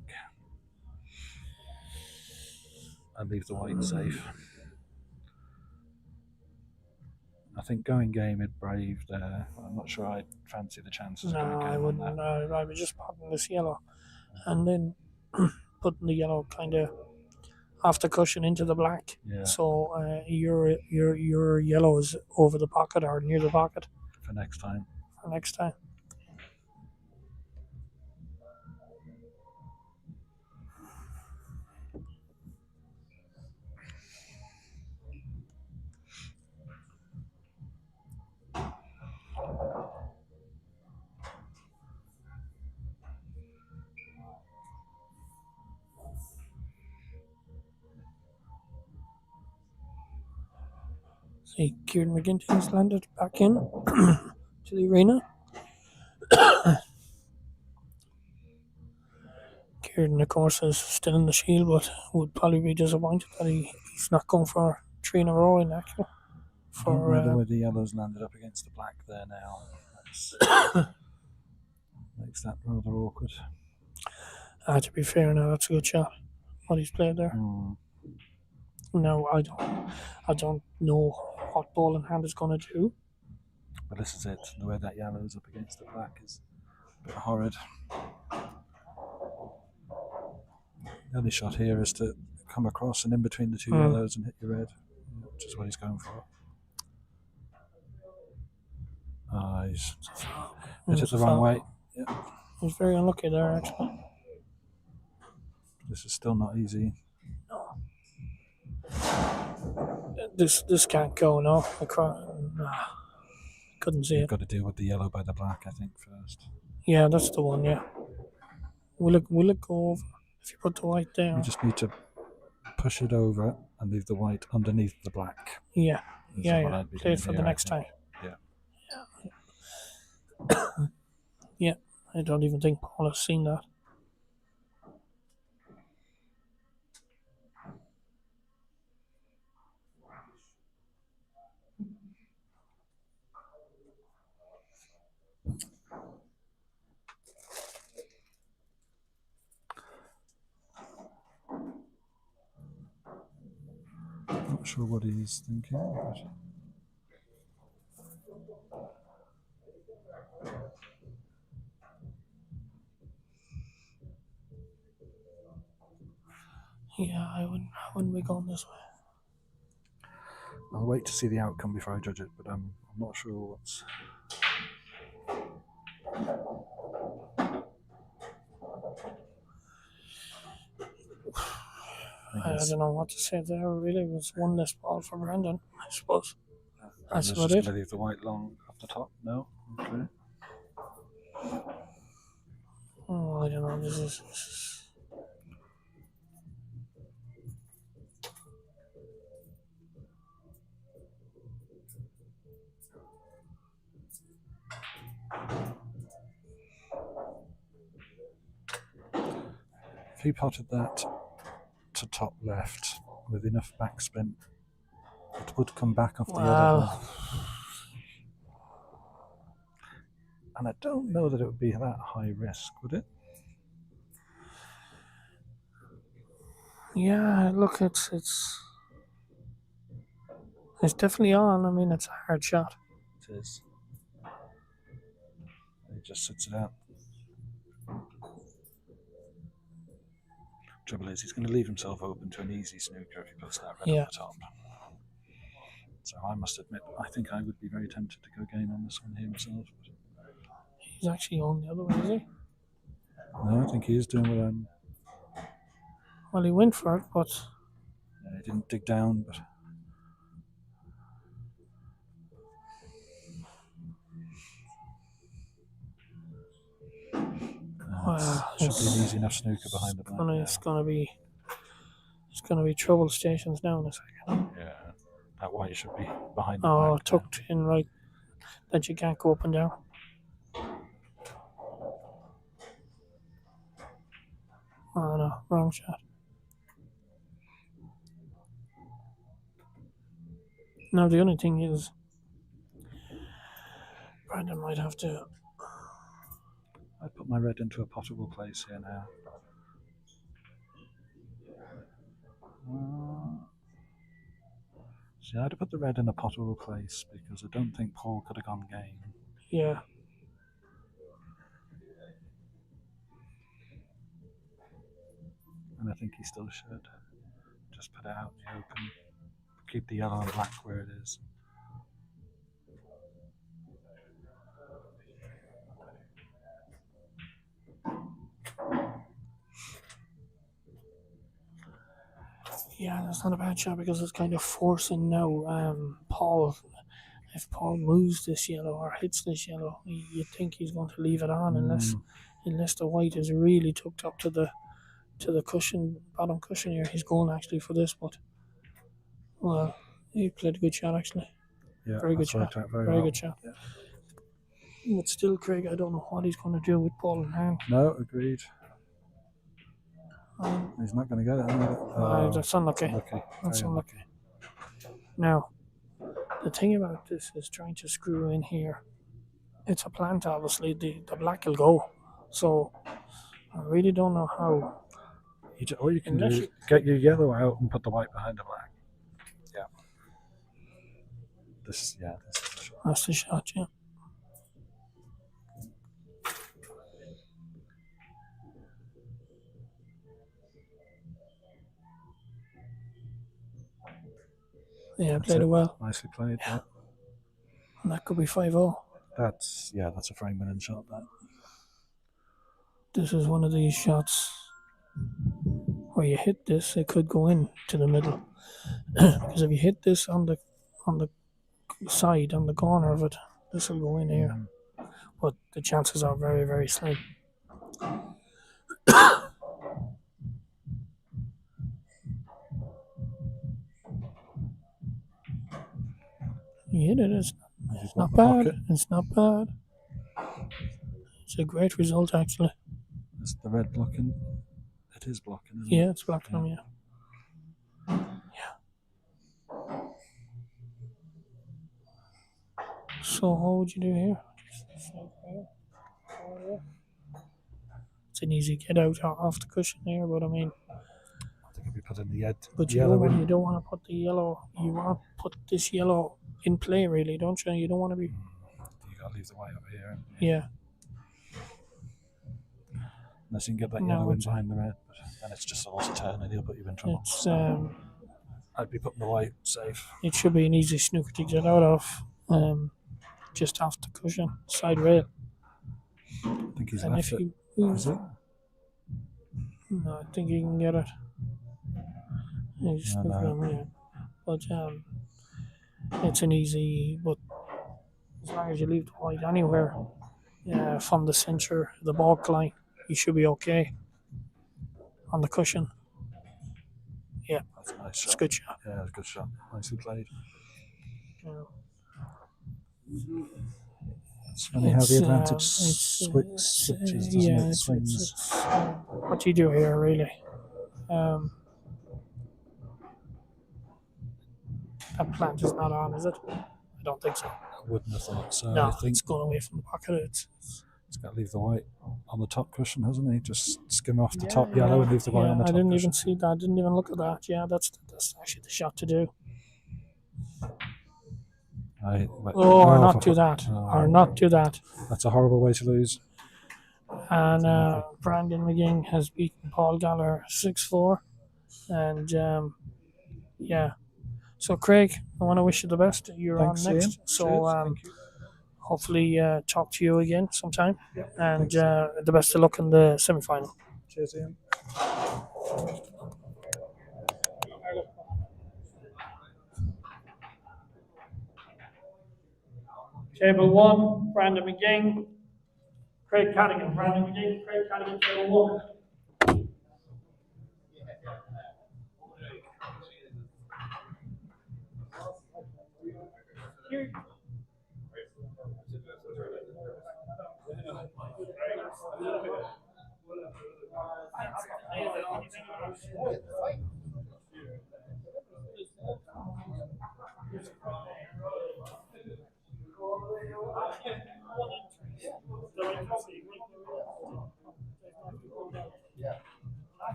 and leave the white safe. I think going game at Brave there. I'm not sure I'd fancy the chances of No, going game I on wouldn't. that. I would just potting this yellow, and then putting the yellow kind of off the cushion into the black. Yeah. So your yellow is over the pocket or near the pocket For next time. for next time. See, Kieran McGinty has landed back in to the arena. Kieran, of course, is still in the Shield, but would probably be disappointed that he's not going for 3 in a row in Achill. I don't know the way the yellows landed up against the black there now. Makes that rather awkward. To be fair, now that's a good shot. What he's played there. No, I don't know what ball in hand is going to do. But this is it. The way that yellow is up against the black is a bit horrid. The only shot here is to come across and in between the two yellows and hit your red, which is what he's going for. He's hit it the wrong way. Yeah. He's very unlucky there, actually. This is still not easy. This can't go, no. Couldn't see You've it. got to deal with the yellow by the black, I think, first. Yeah, that's the one, yeah. Will it go over if you put the white You down? just need to push it over and leave the white underneath the black. Yeah, Is yeah, what yeah. I'd be Play it doing for here, the I next time. think. Yeah. Yeah, I don't even think Paul has seen that. Not sure what he's thinking, but Yeah, I wouldn't be going this way. I'll wait to see the outcome before I judge it, but I'm not sure what's... I don't know what to say there. Really, it was one less ball for Brendan, I suppose. That's just about going it. to leave the white long up the top. No? Okay. Oh, I don't know. This is If he potted that to top left with enough backspin, it would come back off the other one. And I don't know that it would be that high risk, would it? Yeah, look, it's definitely on. I mean, it's a hard shot. It is. He just sits it out. Trouble is, he's going to leave himself open to an easy snooker if he puts that red up the top. So I must admit, I think I would be very tempted to go game on this one here myself. He's actually on the other way, is he? No, I think he is doing what I'm... Well, he went for it, but... Yeah, he didn't dig down, but... Should be an easy enough snooker behind the black. It's gonna be trouble stations now in a second. Yeah, that white should be behind the black. Oh, tucked in right, that you can't go up and down. Oh no, wrong shot. Now the only thing is, Brandon might have to... I put my red into a potable place here now. See, I'd have put the red in a potable place because I don't think Paul could have gone game. Yeah. And I think he still should. Just put it out in the open. Keep the yellow and black where it is. Yeah, that's not a bad shot because it's kind of forcing now Paul. If Paul moves this yellow or hits this yellow, you'd think he's going to leave it on unless the white is really tucked up to the cushion, bottom cushion here. He's going actually for this, but well, he played a good shot actually. Yeah, very good shot. Very good shot. Yeah. But still, Craig, I don't know what he's going to do with Paul in hand. No, agreed. He's not going to get it. That's unlucky. That's unlucky. Now, the thing about this is trying to screw in here. It's a plant, obviously. The black will go. So, I really don't know how. All you can do is get your yellow out and put the white behind the black. Yeah. This is the shot. That's the shot, yeah. Yeah, That's played it well. Nicely played. Yeah. And that could be 5-0. That's a frame winning shot. That. This is one of these shots where you hit this, it could go in to the middle. Because if you hit this on the side, on the corner of it, this will go in here. But the chances are very, very slim. You hit it. It's not bad. It's not bad. It's a great result, actually. Is the red blocking? It is blocking. Isn't Yeah, it? it's blocking them. Yeah. So what would you do here? It's an easy get out off the cushion here, but I mean, I think if you put in the head, but you yellow don't, in. you don't want to put the yellow. You want to put this yellow in play, really, don't you? You don't want to be. You got to leave the white over here. Yeah. Unless you can get that No, yellow in it's- behind the red, but then it's just a loss of turn and he'll put you in trouble. It's I'd be putting the white safe. it should be an easy snooker to get out of. Just off the cushion, side rail. I think he's And left if it. you, Is it? no, I think you can get it. You just No, snooker no. them, yeah. But it's an easy. But as long as you leave the white anywhere from the centre, the baulk line, you should be okay. On the cushion, That's a nice it's shot. a good shot. Yeah, it's a good shot. Nicely played. Yeah. It's funny how the advantage it's- switches, doesn't yeah, it? it's, Swings. it's, what you do here, really. That plant is not on, is it? I don't think so. I wouldn't have thought so. No, I think it's going away from the pocket. he's got to leave the white on the top cushion, hasn't he? Just skim off the top yellow and leave the white on the I top didn't cushion. even see that. I didn't even look at that. Yeah, that's actually the shot to do. Or not do that. Or not do that. That's a horrible way to lose. And Brandon McGing has beaten Paul Galler 6-4. And yeah. So, Craig, I want to wish you the best. You're Thanks, on next. Ian. So, Cheers. Thank you. hopefully, talk to you again sometime. And the best of luck in the semi final. Cheers, Ian. Table 1, Brandon McGing. Craig Cadigan. Brandon McGing, Craig Cadigan, table 1.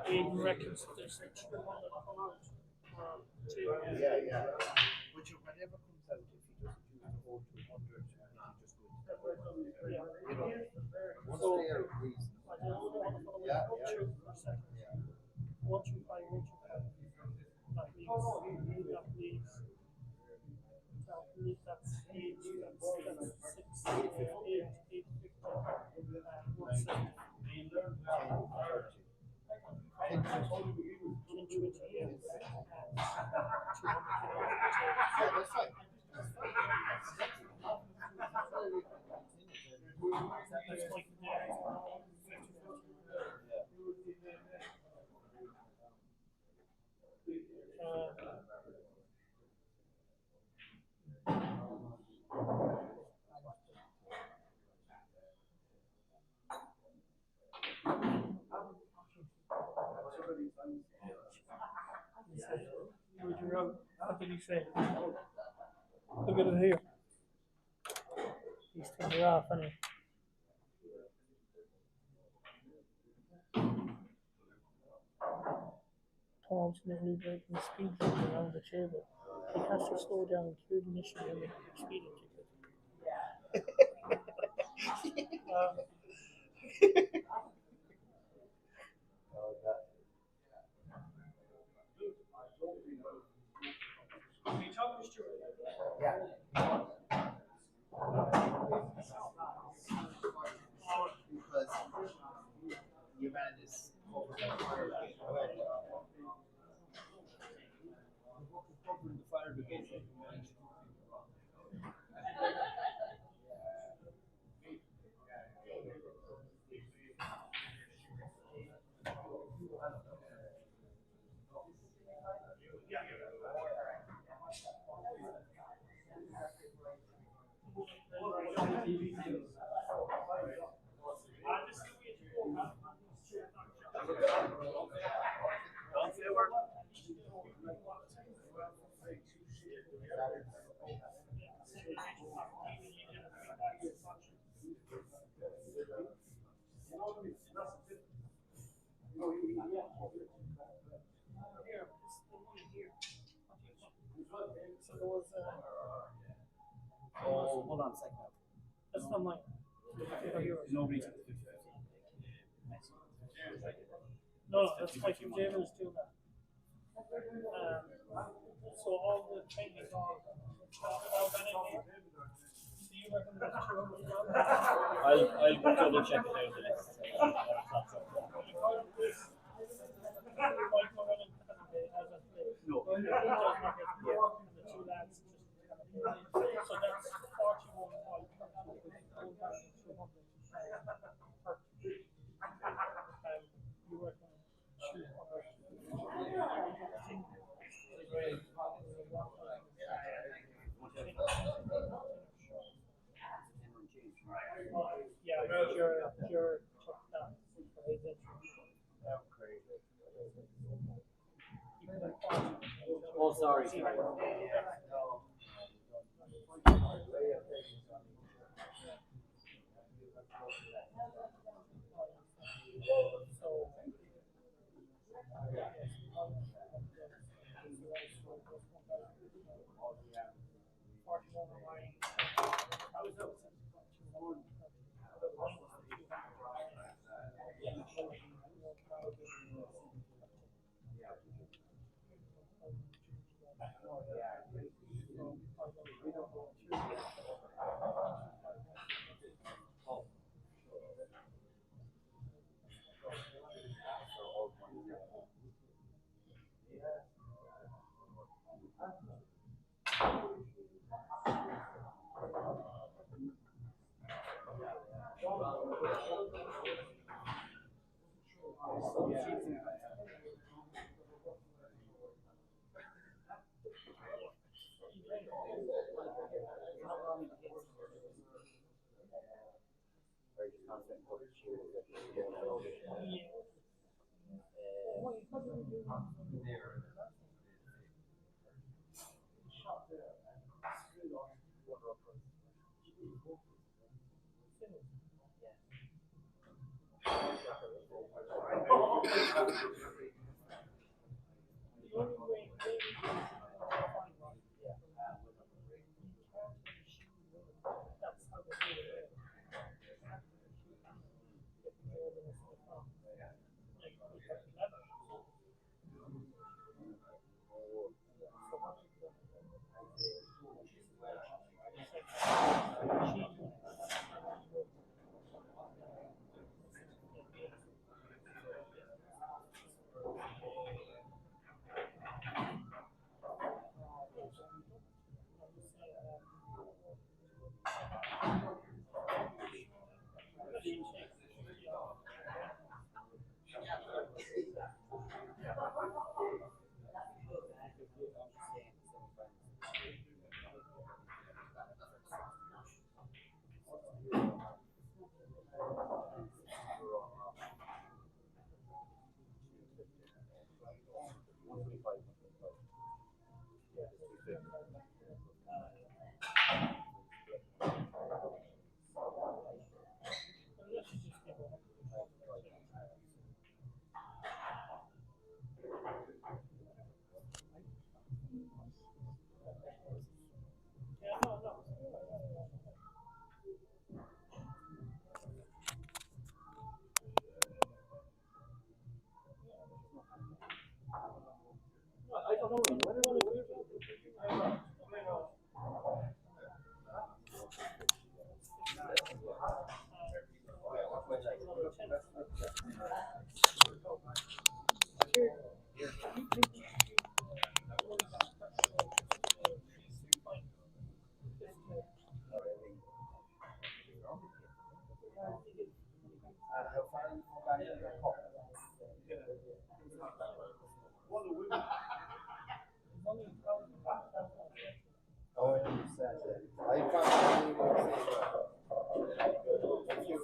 Aiden reckons there's a 200 come out. Yeah. Which whatever comes out, if he doesn't use the whole 200, he just goes. You know, once they are reasonable. Yeah. 125, 125. That leaves. That's 8, that's 6, 8, 8, 170. Yeah, that's right. What did he say? Look at it here. He's taking it off, isn't he? constantly breaking speed limit around the table. He has to slow down, clear the mission, and make a speeding ticket. Because your man is covering the fire brigade. So there was, Oh, hold on a second. that's not mine. Nobody took the 50. No, that's like if David is doing that. So all the training is all organic. So you reckon that's true? I'll double check it out the next time. No. The two lads just. So that's 41 while going back to 200. You reckon shoot yeah, you're took that for his entry. Oh, sorry. How far are you going back in the cup? Oh, I understand. I probably would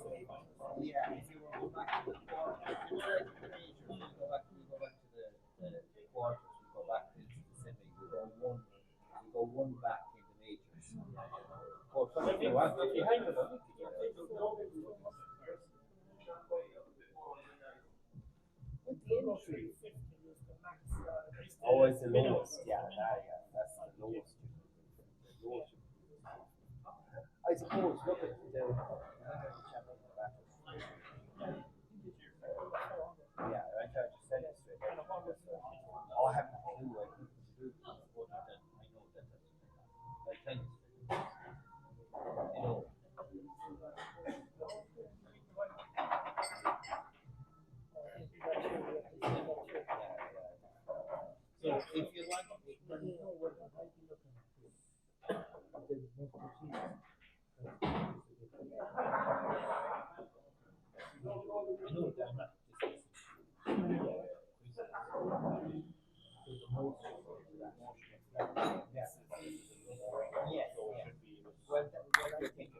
say, yeah, if you were back to the quarters, if you were like the majors, we go back to the quarters, we go back to the semi, we go one back in the majors. But if you want, if you hang it up, with the entry, always the lowest. Yeah, that's the lowest. The lowest. I suppose, look at the champion battle. Yeah, I tried to sell it straight. I have no clue. I couldn't do it other than I know that that's like tennis. You know. So if you like, you know what I might be looking at. There's multiple teams. I know that I'm not Yes. Well, I think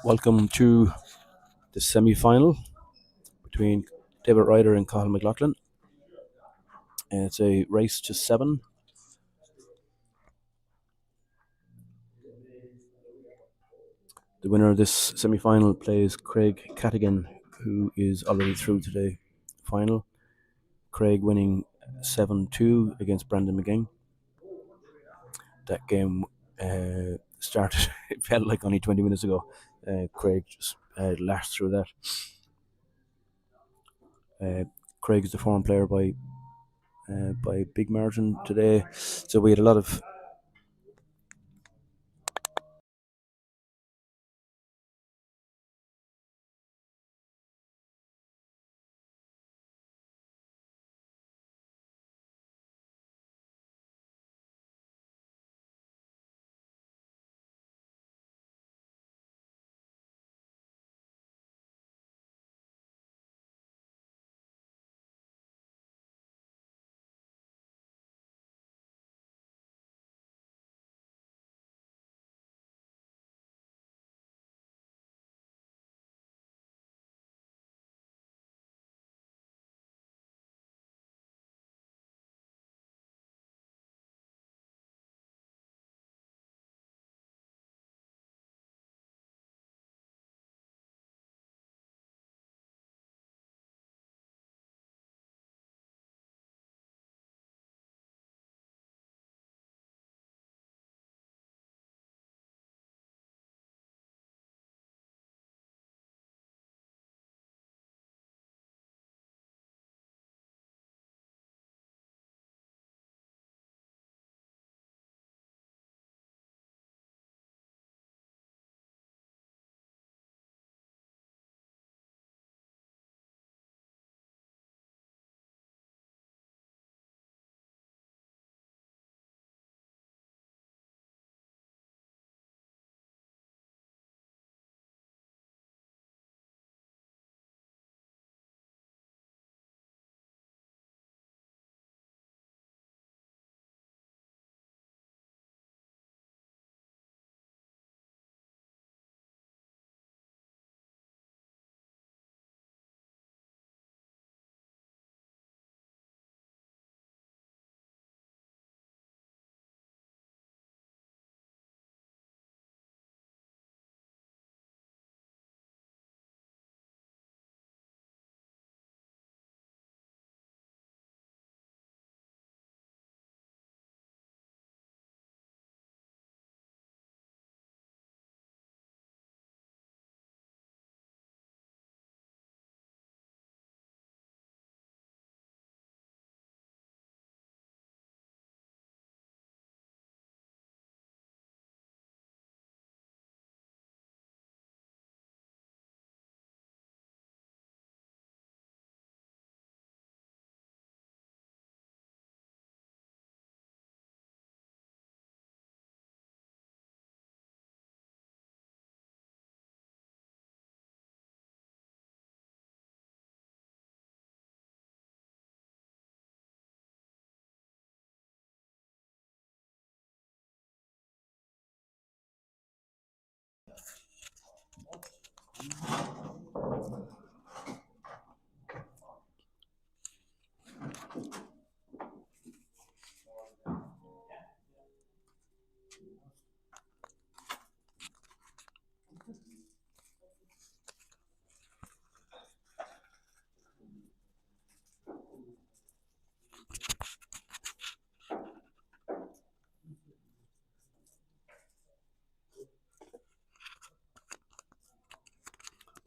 Welcome to the semi-final between David Ryder and Cathal McLaughlin. And it's a race to 7. The winner of this semi-final plays Craig Cattigan, who is already through to the final. Craig winning 7-2 against Brandon McGing. That game started, it felt like only 20 minutes ago. Craig just lashed through that. Craig is the foreign player by big margin today. So we had a lot of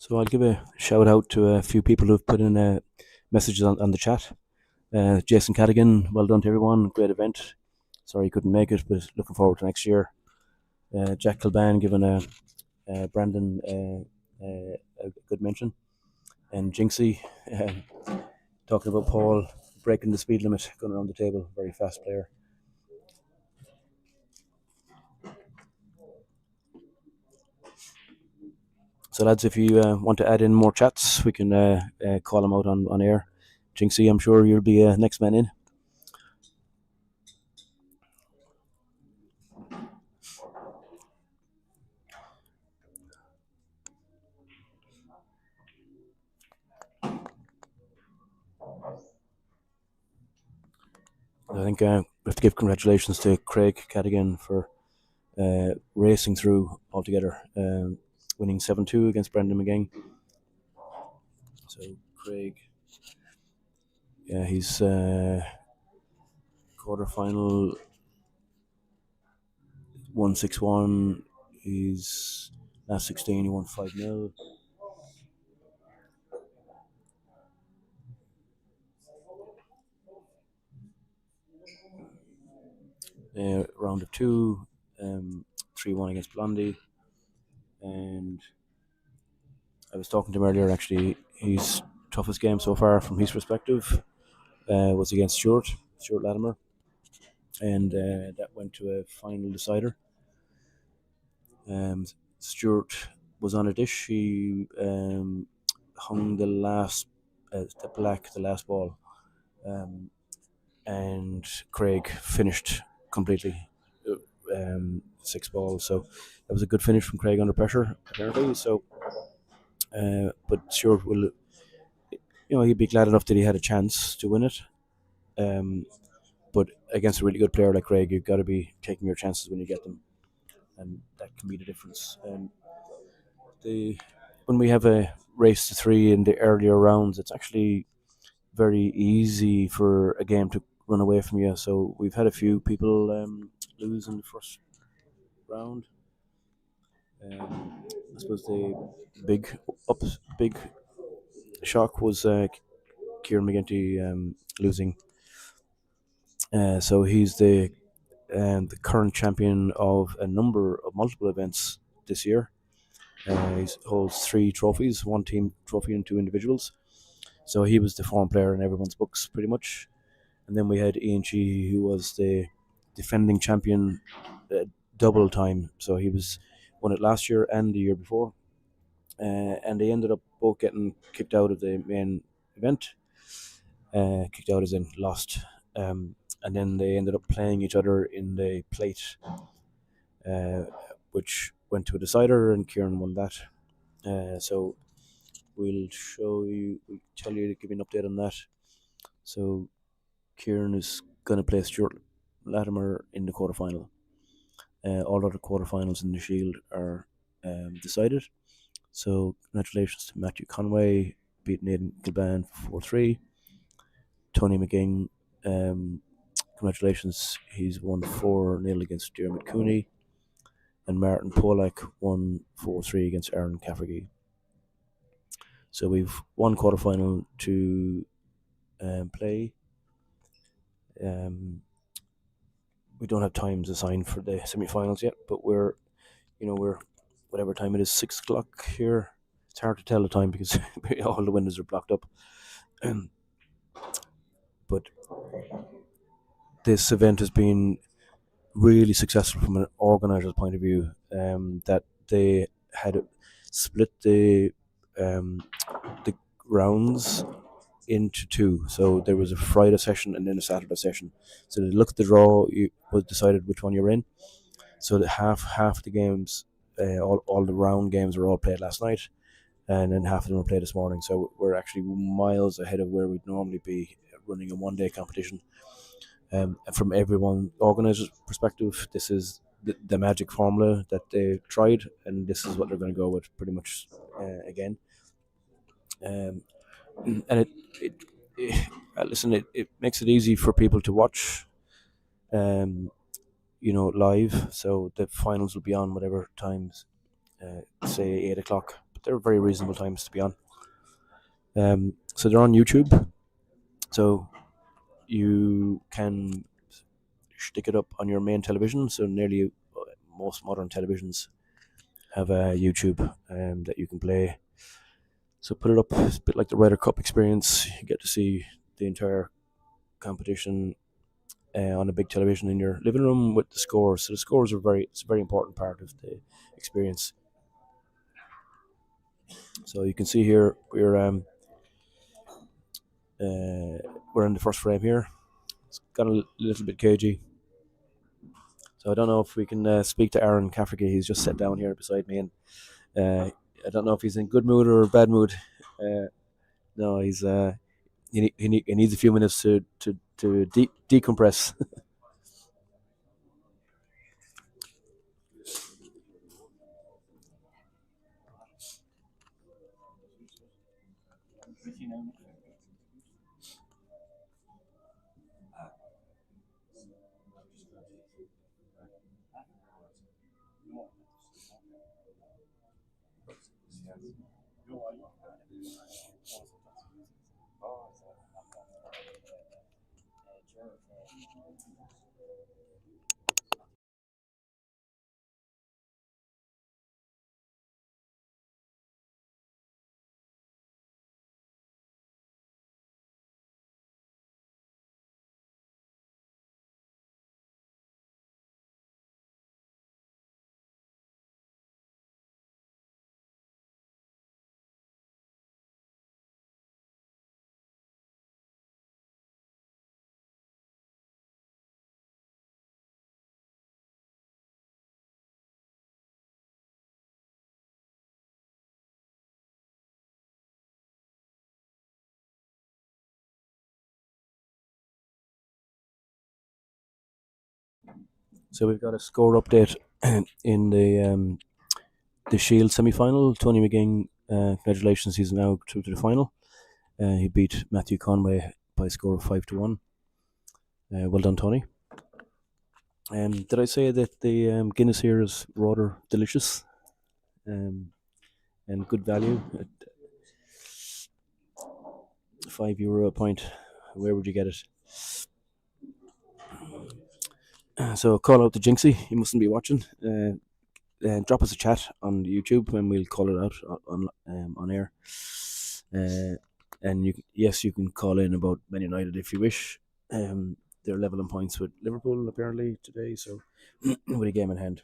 So I'll give a shout out to a few people who've put in messages on the chat. Jason Cadigan, well done to everyone. Great event. Sorry you couldn't make it, but looking forward to next year. Jack Kilban giving Brandon a good mention. And Jinxie talking about Paul breaking the speed limit, going around the table. Very fast player. So lads, if you want to add in more chats, we can call them out on air. Jinxie, I'm sure you'll be next man in. I think we have to give congratulations to Craig Cadigan for racing through altogether, winning 7-2 against Brendan McGing. So Craig, yeah, he's quarterfinal 1-6-1. He's last 16. He won 5-0. Round of two, 3-1 against Blondie, and I was talking to him earlier. Actually, his toughest game so far, from his perspective, was against Stuart Latimer, and that went to a final decider. Stuart was on a dish. He hung the last the last ball, and Craig finished completely, 6 balls. So that was a good finish from Craig under pressure, apparently. So, but Stuart will, he'd be glad enough that he had a chance to win it. But against a really good player like Craig, you've got to be taking your chances when you get them, and that can be the difference. When we have a race to 3 in the earlier rounds, it's actually very easy for a game to run away from you. So we've had a few people lose in the first round. I suppose the big shock was Kieran McGinty losing. So he's the current champion of multiple events this year. He holds 3 trophies, 1 team trophy and 2 individuals. So he was the form player in everyone's books, pretty much. And then we had Ian Sheehy, who was the defending champion double time. So he won it last year and the year before. And they ended up both getting kicked out of the main event. Kicked out as in lost. And then they ended up playing each other in the plate, which went to a decider, and Kieran won that. So we'll tell you, give you an update on that. So Kieran is going to play Stuart Latimer in the quarterfinal. All other quarterfinals in the Shield are decided. So congratulations to Matthew Conway, beating Aidan Gilban 4-3. Tony McGing, congratulations, he's won 4-0 against Dermot Cooney. And Martin Polak won 4-3 against Aaron Caffergy. So we've one quarterfinal to play. We don't have times assigned for the semi-finals yet, but we're whatever time it is, 6 o'clock here. It's hard to tell the time because all the windows are blocked up. But this event has been really successful from an organiser's point of view. That they had split the rounds into 2. So there was a Friday session and then a Saturday session. So they looked at the draw, was decided which one you're in. So that half the games, all the round games were all played last night, and then half of them were played this morning. So we're actually miles ahead of where we'd normally be running a one-day competition. And from everyone organiser's perspective, this is the magic formula that they tried, and this is what they're going to go with pretty much again. And it makes it easy for people to watch, live. So the finals will be on whatever times, say 8 o'clock, but they're very reasonable times to be on. So they're on YouTube, so you can stick it up on your main television. So nearly most modern televisions have a YouTube that you can play. So put it up. It's a bit like the Ryder Cup experience. You get to see the entire competition on a big television in your living room with the scores. So the scores are it's a very important part of the experience. So you can see here we're in the first frame here. It's got a little bit cagey. So I don't know if we can speak to Aaron Cafferty. He's just sat down here beside me, and I don't know if he's in good mood or bad mood. No, he's he needs a few minutes to to decompress. So we've got a score update in the Shield semi-final. Tony McGing, congratulations, he's now through to the final. He beat Matthew Conway by a score of 5-1. Well done, Tony. Did I say that the Guinness here is rather delicious and good value at €5 a pint? Where would you get it? So call out to Jinxie. He mustn't be watching. Drop us a chat on YouTube and we'll call it out on air. And you can call in about Man United if you wish. They're level in points with Liverpool apparently today, so with a game in hand.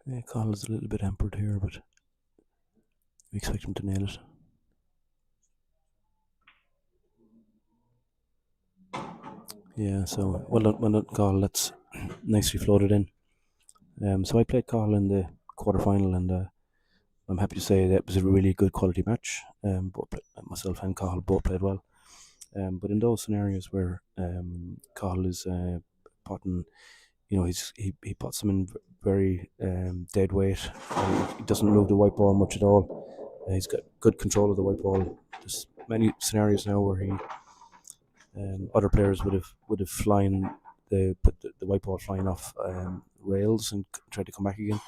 Yeah, Carl is a little bit hampered here, but we expect him to nail it. Yeah, so well done, Carl. That's nicely floated in. So I played Carl in the quarterfinal, and I'm happy to say that was a really good quality match. Myself and Carl both played well. But in those scenarios where Carl is potting, he puts them in very dead weight. He doesn't move the white ball much at all. He's got good control of the white ball. There's many scenarios now where he other players would have flying put the white ball flying off rails and tried to come back again,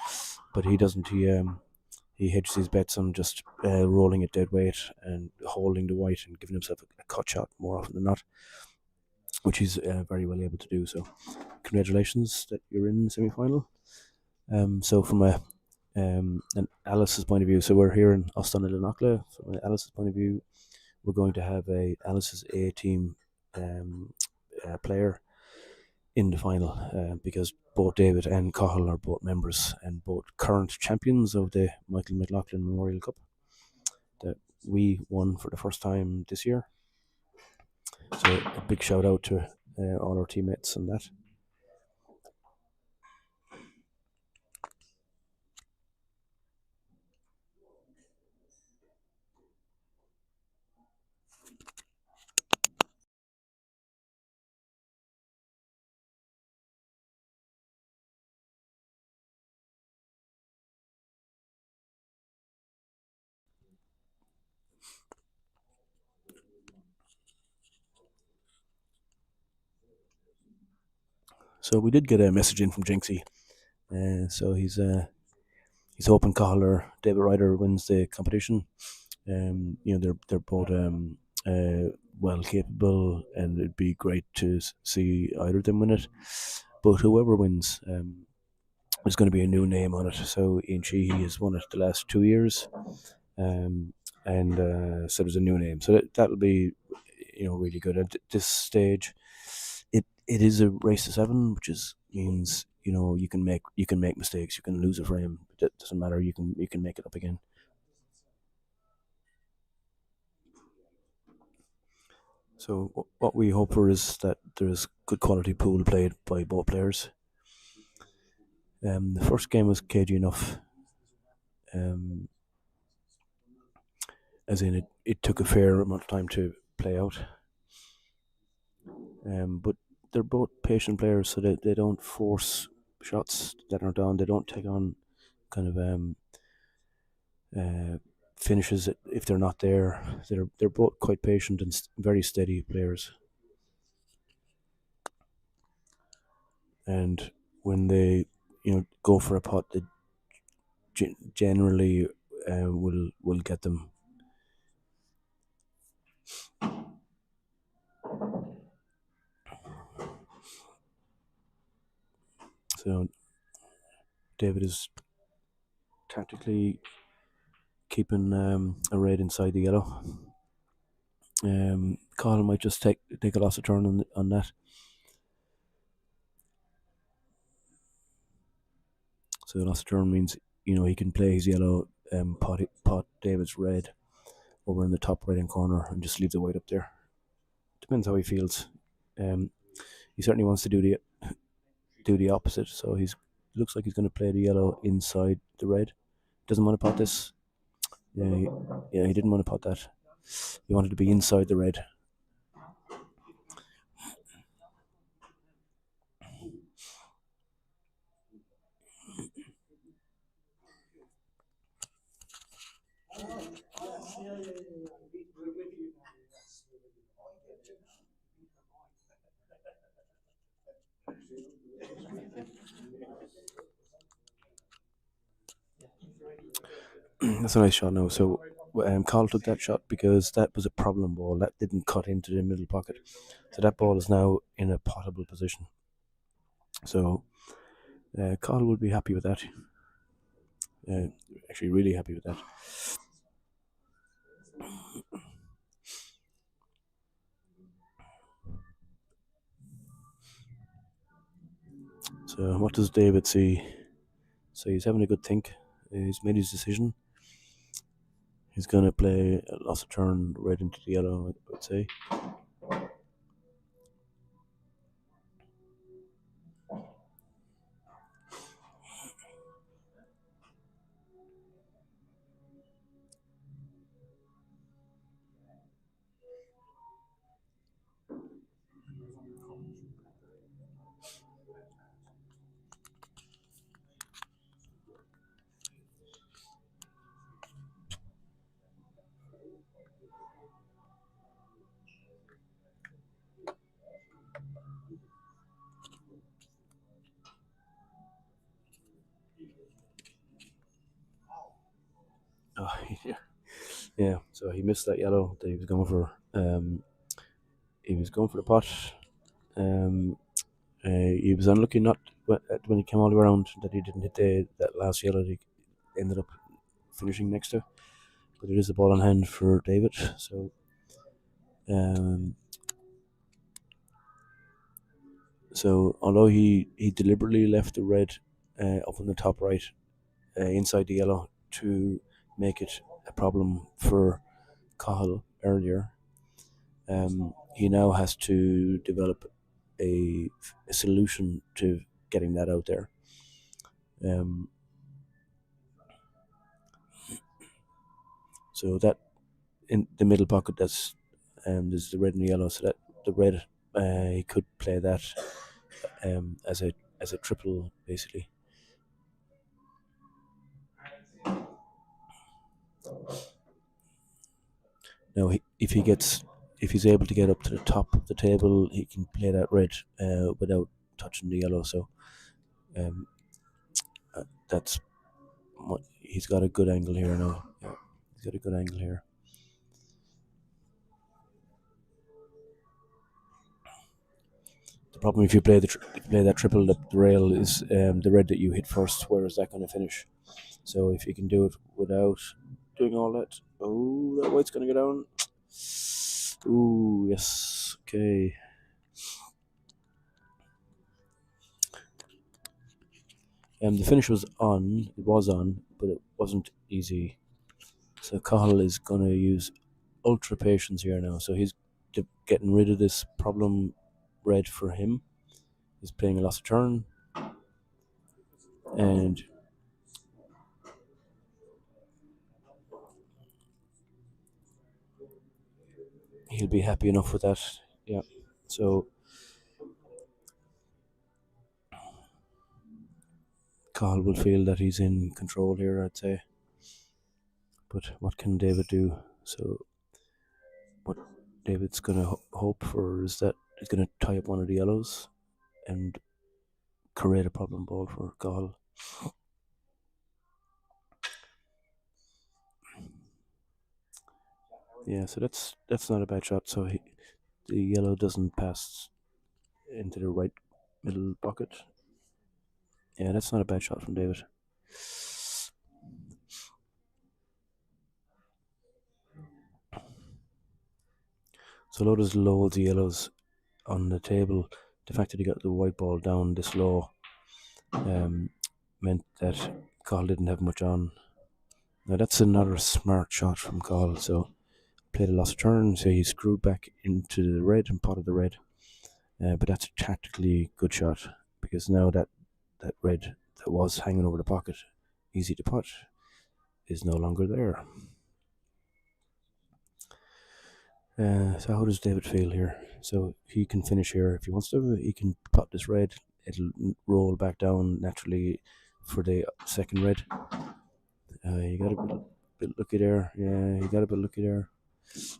but he doesn't. He hedges his bets on just rolling at dead weight and holding the white and giving himself a cut shot more often than not, which he's very well able to do. So, congratulations that you're in the semi-final. So from an Alice's point of view, so we're here in Oston and Lanakla. From an Alice's point of view, we're going to have a Alice's A team player in the final because both David and Cahill are both members and both current champions of the Michael McLaughlin Memorial Cup that we won for the first time this year. So a big shout out to all our teammates and that. So we did get a message in from Jinxie. So he's hoping Cahill or David Ryder wins the competition. They're both well capable, and it'd be great to see either of them win it. But whoever wins, there's going to be a new name on it. So Ian Sheehy has won it the last 2 years, and so there's a new name. So that'll be really good at this stage. It is a race to 7, which means you can make mistakes, you can lose a frame. It doesn't matter. You can make it up again. So what we hope for is that there is good quality pool played by both players. The first game was cagey enough, as in it took a fair amount of time to play out. But they're both patient players, so they don't force shots that aren't on. They don't take on kind of finishes if they're not there. They're both quite patient and very steady players. And when they go for a pot, they generally will get them. So David is tactically keeping a red inside the yellow. Colin might just take a loss of turn on that. So loss of turn means he can play his yellow, pot David's red over in the top right hand corner and just leave the white up there. Depends how he feels. He certainly wants to do the opposite. So looks like he's going to play the yellow inside the red. Doesn't want to pot this. Yeah, he didn't want to pot that. He wanted to be inside the red. That's a nice shot now. So Carl took that shot because that was a problem ball that didn't cut into the middle pocket. So that ball is now in a potable position. So Carl will be happy with that. Actually, really happy with that. So what does David see? So he's having a good think. He's made his decision. He's going to play a loss of turn right into the yellow, I would say. Oh, yeah. So he missed that yellow that he was going for. He was going for the pot. He was unlucky not when he came all the way around that he didn't hit that last yellow that he ended up finishing next to. But it is the ball on hand for David. So although he deliberately left the red up on the top right inside the yellow to make it a problem for Cahill earlier, he now has to develop a solution to getting that out there. So that in the middle pocket, there's the red and the yellow. So that the red, he could play that as a triple, basically. Now, if he's able to get up to the top of the table, he can play that red without touching the yellow. So that's he's got a good angle here now. Yeah, he's got a good angle here. The problem if you play that triple up the rail is the red that you hit first. Where is that going to finish? So if you can do it without doing all that, that white's going to go down. Ooh, yes, okay. The finish was on. It was on, but it wasn't easy. So Cahill is going to use ultra patience here now. So he's getting rid of this problem red for him. He's playing a lost turn, and he'll be happy enough with that. Yeah. So Cahill will feel that he's in control here, I'd say. But what can David do? So what David's going to hope for is that he's going to tie up one of the yellows and create a problem ball for Cahill. Yeah, so that's not a bad shot. So the yellow doesn't pass into the right middle pocket. Yeah, that's not a bad shot from David. So Lotus loads the yellows on the table. The fact that he got the white ball down this low meant that Cahill didn't have much on. Now that's another smart shot from Cahill. So played a lost turn, so he screwed back into the red and potted the red. But that's a tactically good shot because now that red that was hanging over the pocket, easy to pot, is no longer there. So how does David feel here? So he can finish here if he wants to. He can pot this red. It'll roll back down naturally for the second red. You got a bit lucky there. Yeah, you got a bit lucky there.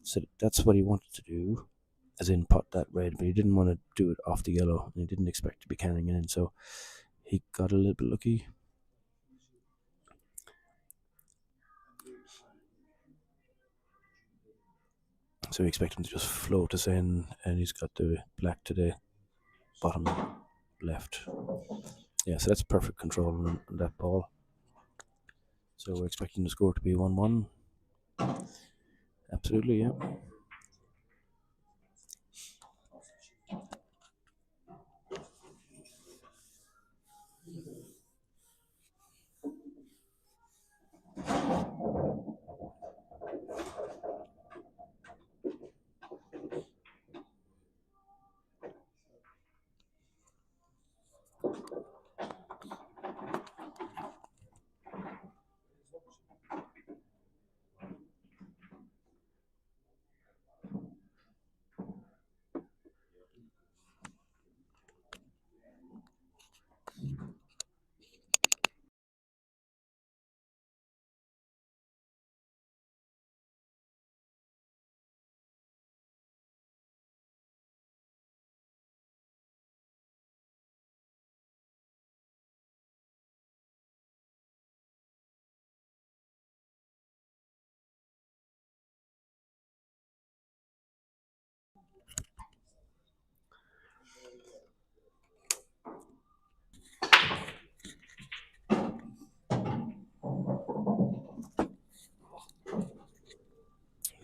So that's what he wanted to do, as in pot that red, but he didn't want to do it off the yellow, and he didn't expect to be canning in. So he got a little bit lucky. So we expect him to just float us in, and he's got the black to the bottom left. Yeah, so that's perfect control on that ball. So we're expecting the score to be 1-1. Absolutely, yeah.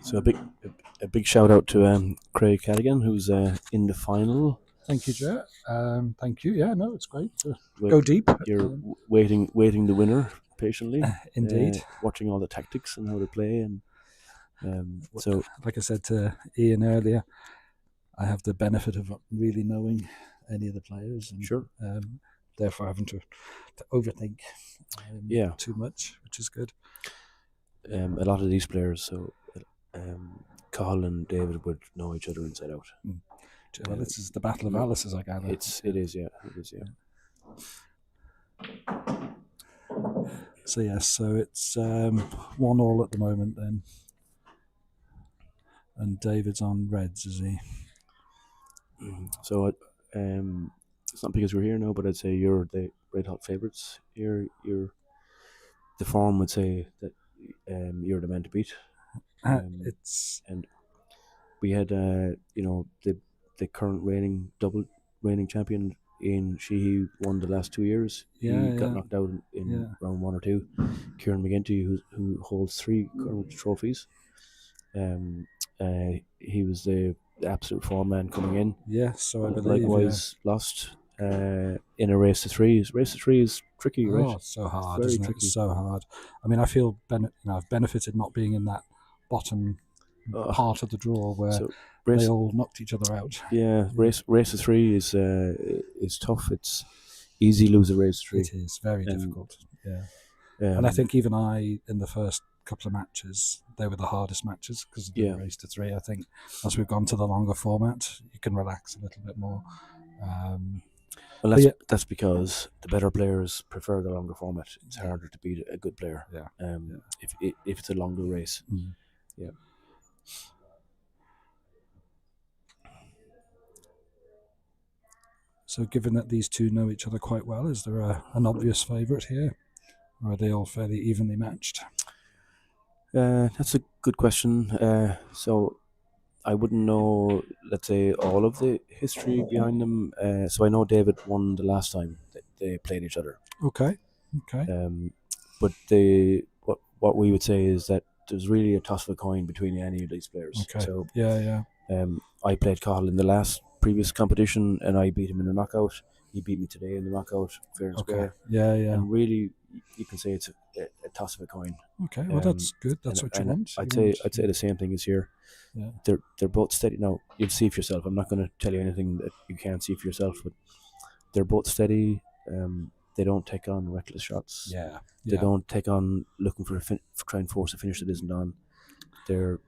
So a big shout out to Craig Cadigan, who's in the final. Thank you, Joe. Thank you. Yeah, no, it's great to go deep. You're waiting the winner patiently. Indeed. Watching all the tactics and how they play, and so like I said to Ian earlier, I have the benefit of not really knowing any of the players, and sure, therefore having to overthink too much, which is good. A lot of these players, so Cahill and David would know each other inside out. Well, this is the Battle of Alice, as I gather. It is, yeah. So yes, so it's 1-1 at the moment then, and David's on reds, is he? So it's not because we're here now, but I'd say you're the red hot favourites. You're the form would say that you're the man to beat. It's And we had the current double reigning champion in Sheehy won the last 2 years. He got knocked out in round 1 or 2. Kieran McGinty, who holds 3 current trophies. He was the absolute form man coming in. so I believe. Likewise, lost in a race to 3. Race to 3 is tricky, right? Oh, so hard, Very isn't tricky. it? So hard. I mean, I feel I've benefited not being in that bottom part of the draw where they all knocked each other out. Yeah, race to 3 is tough. It's easy lose a race to 3. It is very difficult. Yeah, and I think even in the first couple of matches, they were the hardest matches because of the race to 3. I think as we've gone to the longer format, you can relax a little bit more. Well, that's because the better players prefer the longer format. It's harder to beat a good player. If it's a longer race. Yeah. So, given that these two know each other quite well, is there an obvious favourite here, or are they all fairly evenly matched? That's a good question. So, I wouldn't know, let's say, all of the history behind them. So I know David won the last time that they played each other. Okay. But what we would say is that there's really a toss of a coin between any of these players. Okay. So I played Cahill in the previous competition, and I beat him in the knockout. He beat me today in the knockout, fair and square. And really, you can say it's a toss of a coin. Okay, well that's good. That's what you want. I'd say the same thing is here. Yeah. They're both steady. Now you'll see for yourself. I'm not going to tell you anything that you can't see for yourself, but they're both steady. They don't take on reckless shots. They don't take on looking for try and force a finish that isn't on. They're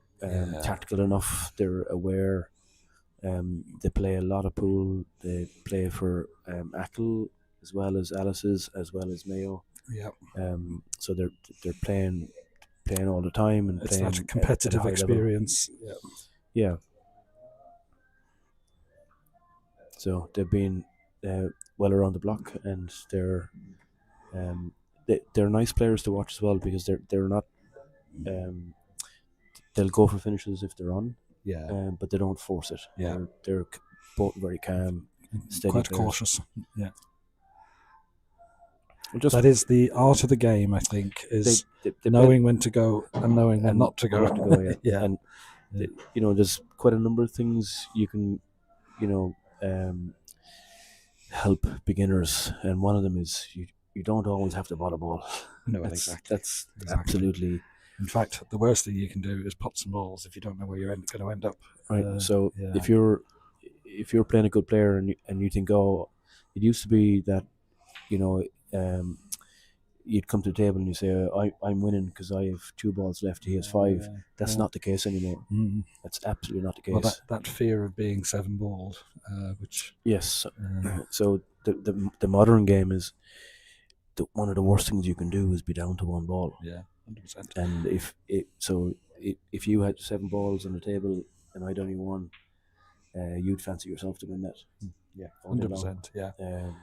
tactical enough. They're aware. They play a lot of pool. They play for Achill as well as Alice's as well as Mayo. So they're playing all the time and it's playing that competitive at a high experience. Yeah. So they've been well around the block, and they're nice players to watch as well because they're not. They'll go for finishes if they're on. But they don't force it. They're both very calm, steady, quite players. cautious. That is the art of the game, I think, is they knowing when to go and knowing when not to go. And there's quite a number of things you can, help beginners, and one of them is you don't always have to bot a ball. No, That's absolutely. In fact, the worst thing you can do is pot some balls if you don't know where you're going to end up. Right. So if you're playing a good player and you think, oh, it used to be that, you'd come to the table and you say, I'm winning because I have 2 balls left. He has 5. That's not the case anymore. That's absolutely not the case. Well, that fear of being 7 balled, which yes. So the modern game is one of the worst things you can do is be down to 1 ball. 100%. And if you had 7 balls on the table and I'd only 1, you'd fancy yourself to win that. 100%.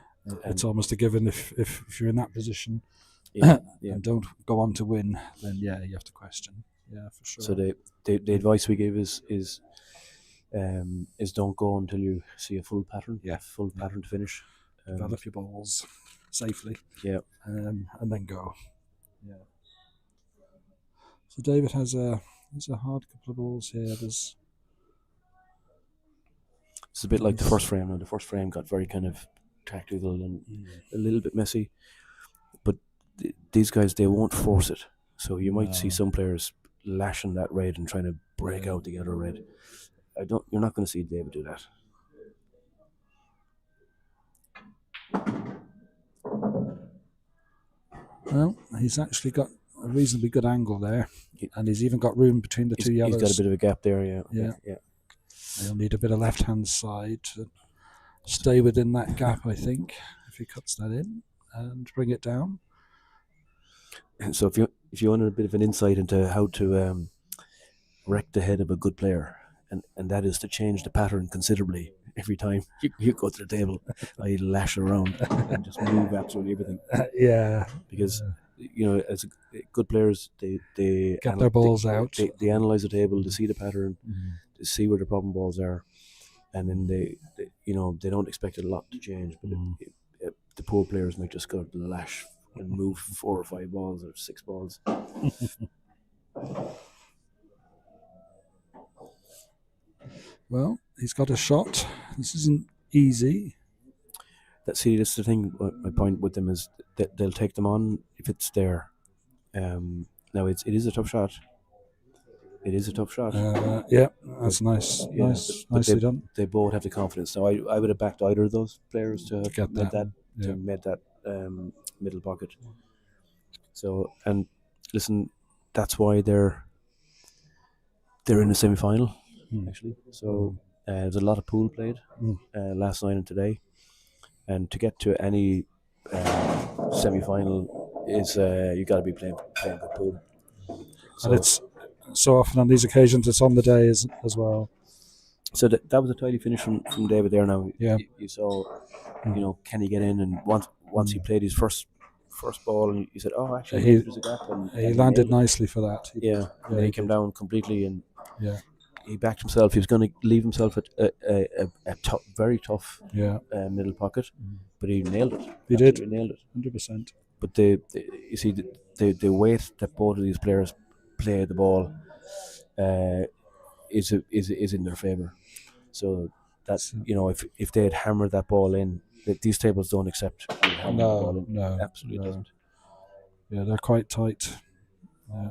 It's almost a given if you're in that position and don't go on to win, then you have to question. For sure. So the advice we give is don't go until you see a full pattern. Full pattern to finish. Develop your balls safely. And then go. So David has a hard couple of balls here. It's a bit like the first frame. Now the first frame got very kind of tactical and a little bit messy, but these guys, they won't force it. So you might see some players lashing that red and trying to break out the other red. You're not going to see David do that. Well, he's actually got a reasonably good angle there, and he's even got room between the two yellows. He's got a bit of a gap there, yeah. He'll need a bit of left-hand side to stay within that gap, I think, if he cuts that in and bring it down. So if you want a bit of an insight into how to wreck the head of a good player, and that is to change the pattern considerably, every time you go to the table, I lash around and just move absolutely everything Yeah, because as good players, they get their balls out. They analyze the table to see the pattern, Mm. to see where the problem balls are, and then they don't expect a lot to change, but the poor players might just go to the lash and move 4 or 5 balls or 6 balls. Well, he's got a shot. This isn't easy. That's the thing. My point with them is that they'll take them on if it's there. Now it is a tough shot. It is a tough shot. Yeah, that's nice. Yeah, but Nicely done. They both have the confidence. Now I would have backed either of those players to get made that. to made that middle pocket. So, and listen, that's why they're in the semi final actually. So there's a lot of pool played last night and today, and to get to any semi final is you got to be playing good pool. So, And it's so often on these occasions it's on the day as well. So that was a tidy finish from David there. Now you saw, can he get in? And once he played his first ball, and he said, "Oh, actually, there's a gap." And he landed nicely for that. And then he came down completely, and he backed himself. He was going to leave himself at a very tough middle pocket, but he nailed it. He did. Nailed it, 100%. But you see the weight that both of these players play the ball is in their favour. So that's if they had hammered that ball in, these tables don't accept hammering the ball in. No, absolutely doesn't. Yeah, they're quite tight. Yeah.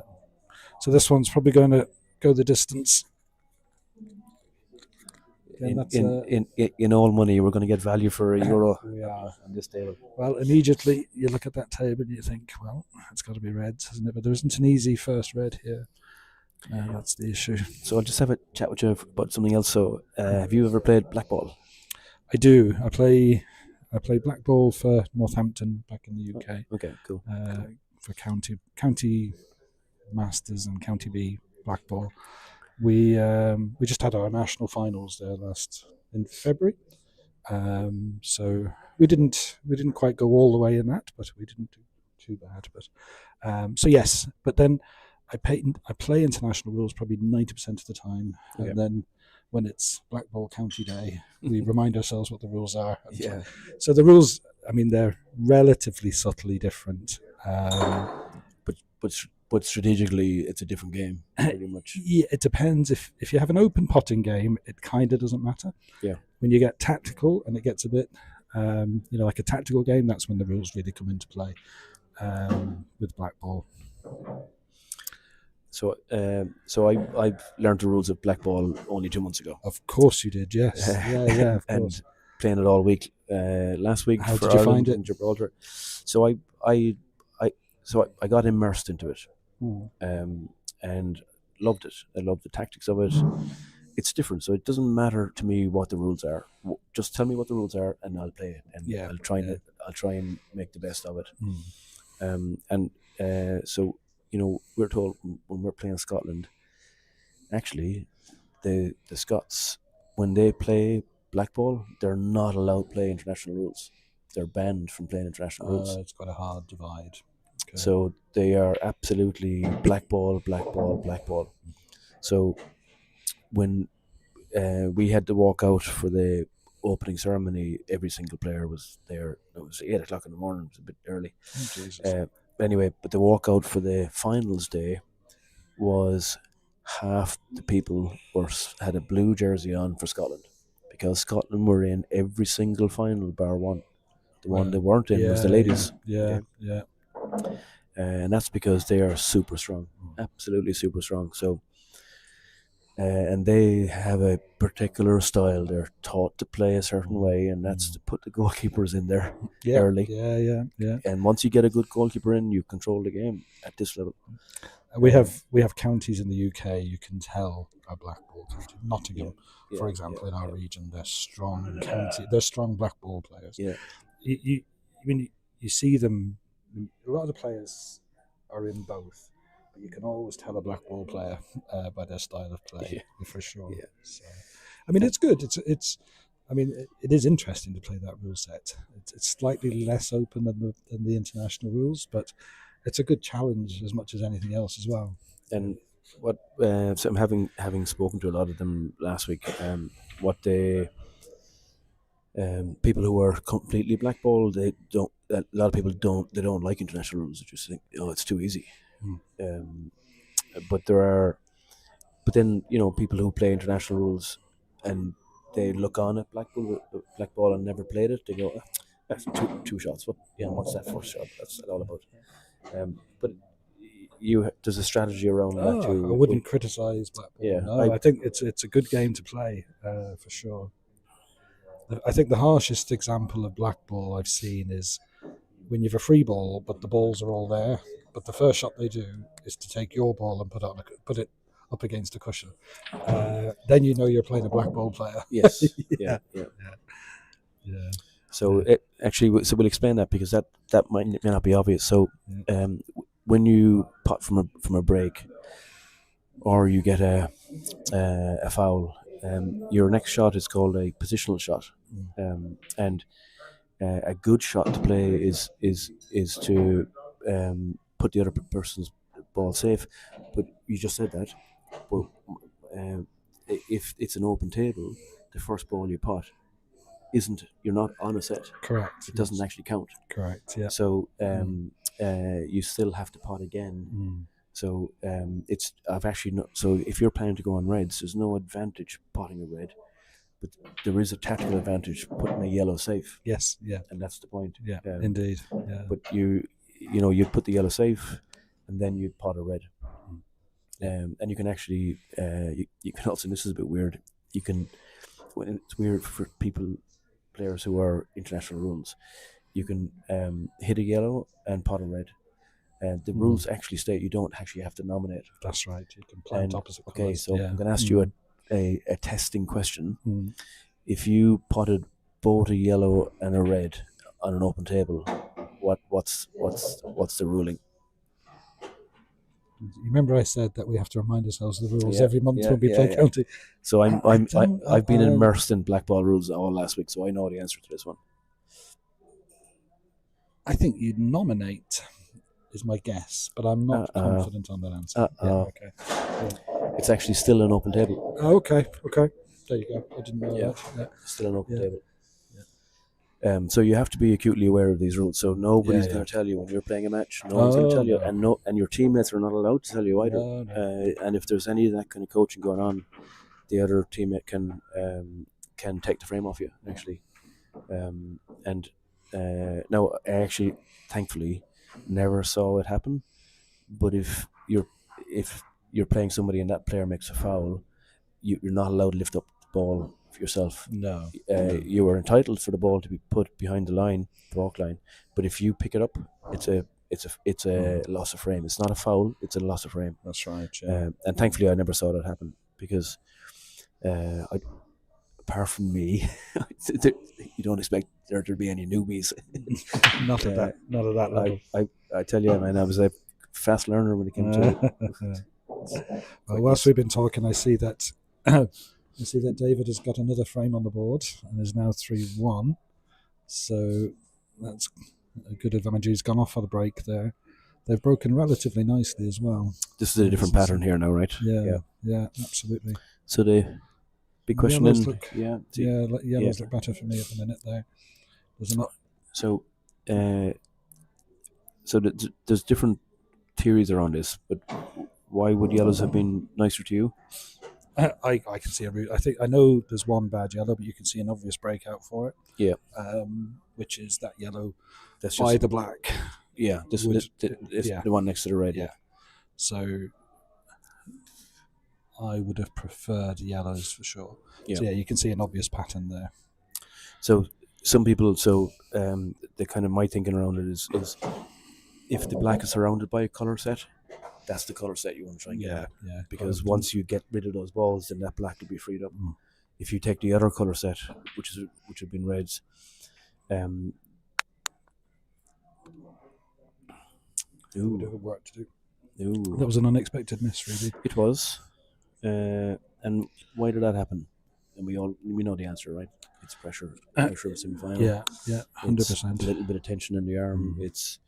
So this one's probably going to go the distance. In all money, we're going to get value for €1 we are on this table. Well, immediately you look at that table and you think, well, it's got to be reds, hasn't it? But there isn't an easy first red here. That's the issue. So I'll just have a chat with you about something else. So, have you ever played blackball? I do. I play blackball for Northampton back in the UK. Okay, cool. For county masters and county B blackball. We just had our national finals there in February. So we didn't quite go all the way in that, but we didn't do too bad. But so yes, but then I play international rules probably 90% of the time, and then when it's Blackball County Day, we remind ourselves what the rules are. Yeah. So the rules, I mean, they're relatively subtly different. But strategically, it's a different game, pretty much. Yeah, it depends. If you have an open potting game, it kind of doesn't matter. Yeah. When you get tactical and it gets a bit, like a tactical game, that's when the rules really come into play with blackball. So I've learned the rules of blackball only 2 months ago. Of course you did, yes. Yeah, of and course. Playing it all week last week. How for did you Ireland find it? in Gibraltar. So I got immersed into it, and loved it. I love the tactics of it. It's different, so it doesn't matter to me what the rules are. Just tell me what the rules are, and I'll play it, and I'll try and make the best of it. So we're told when we're playing Scotland, actually, the Scots, when they play blackball, they're not allowed to play international rules. They're banned from playing international rules. It's quite a hard divide. Okay. So they are absolutely blackball. So when we had to walk out for the opening ceremony, every single player was there. It was 8 o'clock in the morning. It was a bit early. Oh, Jesus. Anyway, but the walkout for the finals day was half the people had a blue jersey on for Scotland, because Scotland were in every single final bar one. The one they weren't in was the ladies. Yeah. And that's because they are super strong, absolutely super strong. So, and they have a particular style. They're taught to play a certain way, and that's to put the goalkeepers in there early. Yeah. And once you get a good goalkeeper in, you control the game at this level. We have counties in the UK. You can tell a blackball county. Nottingham, for example, in our region, they're strong county. They're strong blackball players. Yeah. You see them. A lot of the players are in both, but you can always tell a blackball player by their style of play, for sure. Yeah. So, I mean, it's good. It's I mean, it is interesting to play that rule set. It's slightly less open than the international rules, but it's a good challenge as much as anything else as well. And what so I'm having spoken to a lot of them last week, what they people who are completely blackballed, they don't. A lot of people don't like international rules. They just think, oh, it's too easy. But then people who play international rules and they look on at blackball and never played it. They go, that's two shots. What's that first shot? That's all about. But there's a strategy around that too. I wouldn't criticise blackball. Yeah, no, I think it's a good game to play for sure. I think the harshest example of blackball I've seen is when you have a free ball, but the balls are all there. But the first shot they do is to take your ball and put it up against a cushion. Then you know you're playing a blackball player. Yes. Yeah. So we'll explain that because that may not be obvious. So when you pot from a break, or you get a foul, your next shot is called a positional shot, and a good shot to play is to put the other person's ball safe. But you just said that. But if it's an open table, the first ball you pot you're not on a set. Correct. It doesn't actually count. Correct. Yeah. So you still have to pot again. So I've actually not. So if you're planning to go on reds, there's no advantage potting a red, but there is a tactical advantage putting a yellow safe. Yes. Yeah. And that's the point. Yeah. Indeed. Yeah. But you'd put the yellow safe, and then you'd pot a red. And you can actually you can also, and this is a bit weird. It's weird for players who are international rules. You can hit a yellow and pot a red. The rules actually state you don't actually have to nominate. That's right. You can plant opposite colours. Okay, so I'm going to ask you a testing question. If you potted both a yellow and a red on an open table, what's the ruling? You remember I said that we have to remind ourselves of the rules every month when we play county. So I've been immersed in blackball rules all last week, so I know the answer to this one. I think you'd nominate is my guess, but I'm not confident on that answer. Okay. It's actually still an open table. Okay. There you go. I didn't know that. Yeah. Still an open table. So you have to be acutely aware of these rules. So nobody's going to tell you when you're playing a match. No one's going to tell you, and your teammates are not allowed to tell you either. No. And if there's any of that kind of coaching going on, the other teammate can take the frame off you actually. Now I actually, thankfully, never saw it happen. But if you're playing somebody and that player makes a foul, you're not allowed to lift up the ball for yourself. No. You are entitled for the ball to be put behind the walk line. But if you pick it up, it's a loss of frame. It's not a foul. It's a loss of frame. That's right. Yeah. And thankfully, I never saw that happen because, apart from me, you don't expect there to be any newbies. Not at that level. I tell you, man, I was a fast learner when it came to it. Well, whilst we've been talking, I see that David has got another frame on the board and is now 3-1. So that's a good advantage. He's gone off for the break there. They've broken relatively nicely as well. This is a different pattern here now, right? Yeah, absolutely. So the big question Yellows then, yellows look better for me at the minute there. There's not. So there's different theories around this, but why would yellows have been nicer to you? I can see a route. I know there's one bad yellow, but you can see an obvious breakout for it. Yeah. Which is that yellow That's by just the black. Yeah. The one next to the red. Yeah. So I would have preferred yellows for sure. Yeah. So you can see an obvious pattern there. So some people, the kind of my thinking around it is if the black is surrounded by a colour set, that's the colour set you want to try and get. Yeah. Because once you get rid of those balls, then that black will be freed up. If you take the other colour set, which have been reds, Would have work to do. Ooh. That was an unexpected miss, really. It was. And why did that happen? and we know the answer, right? It's pressure of semi-final. Yeah, It's 100%. a little bit of tension in the arm. It's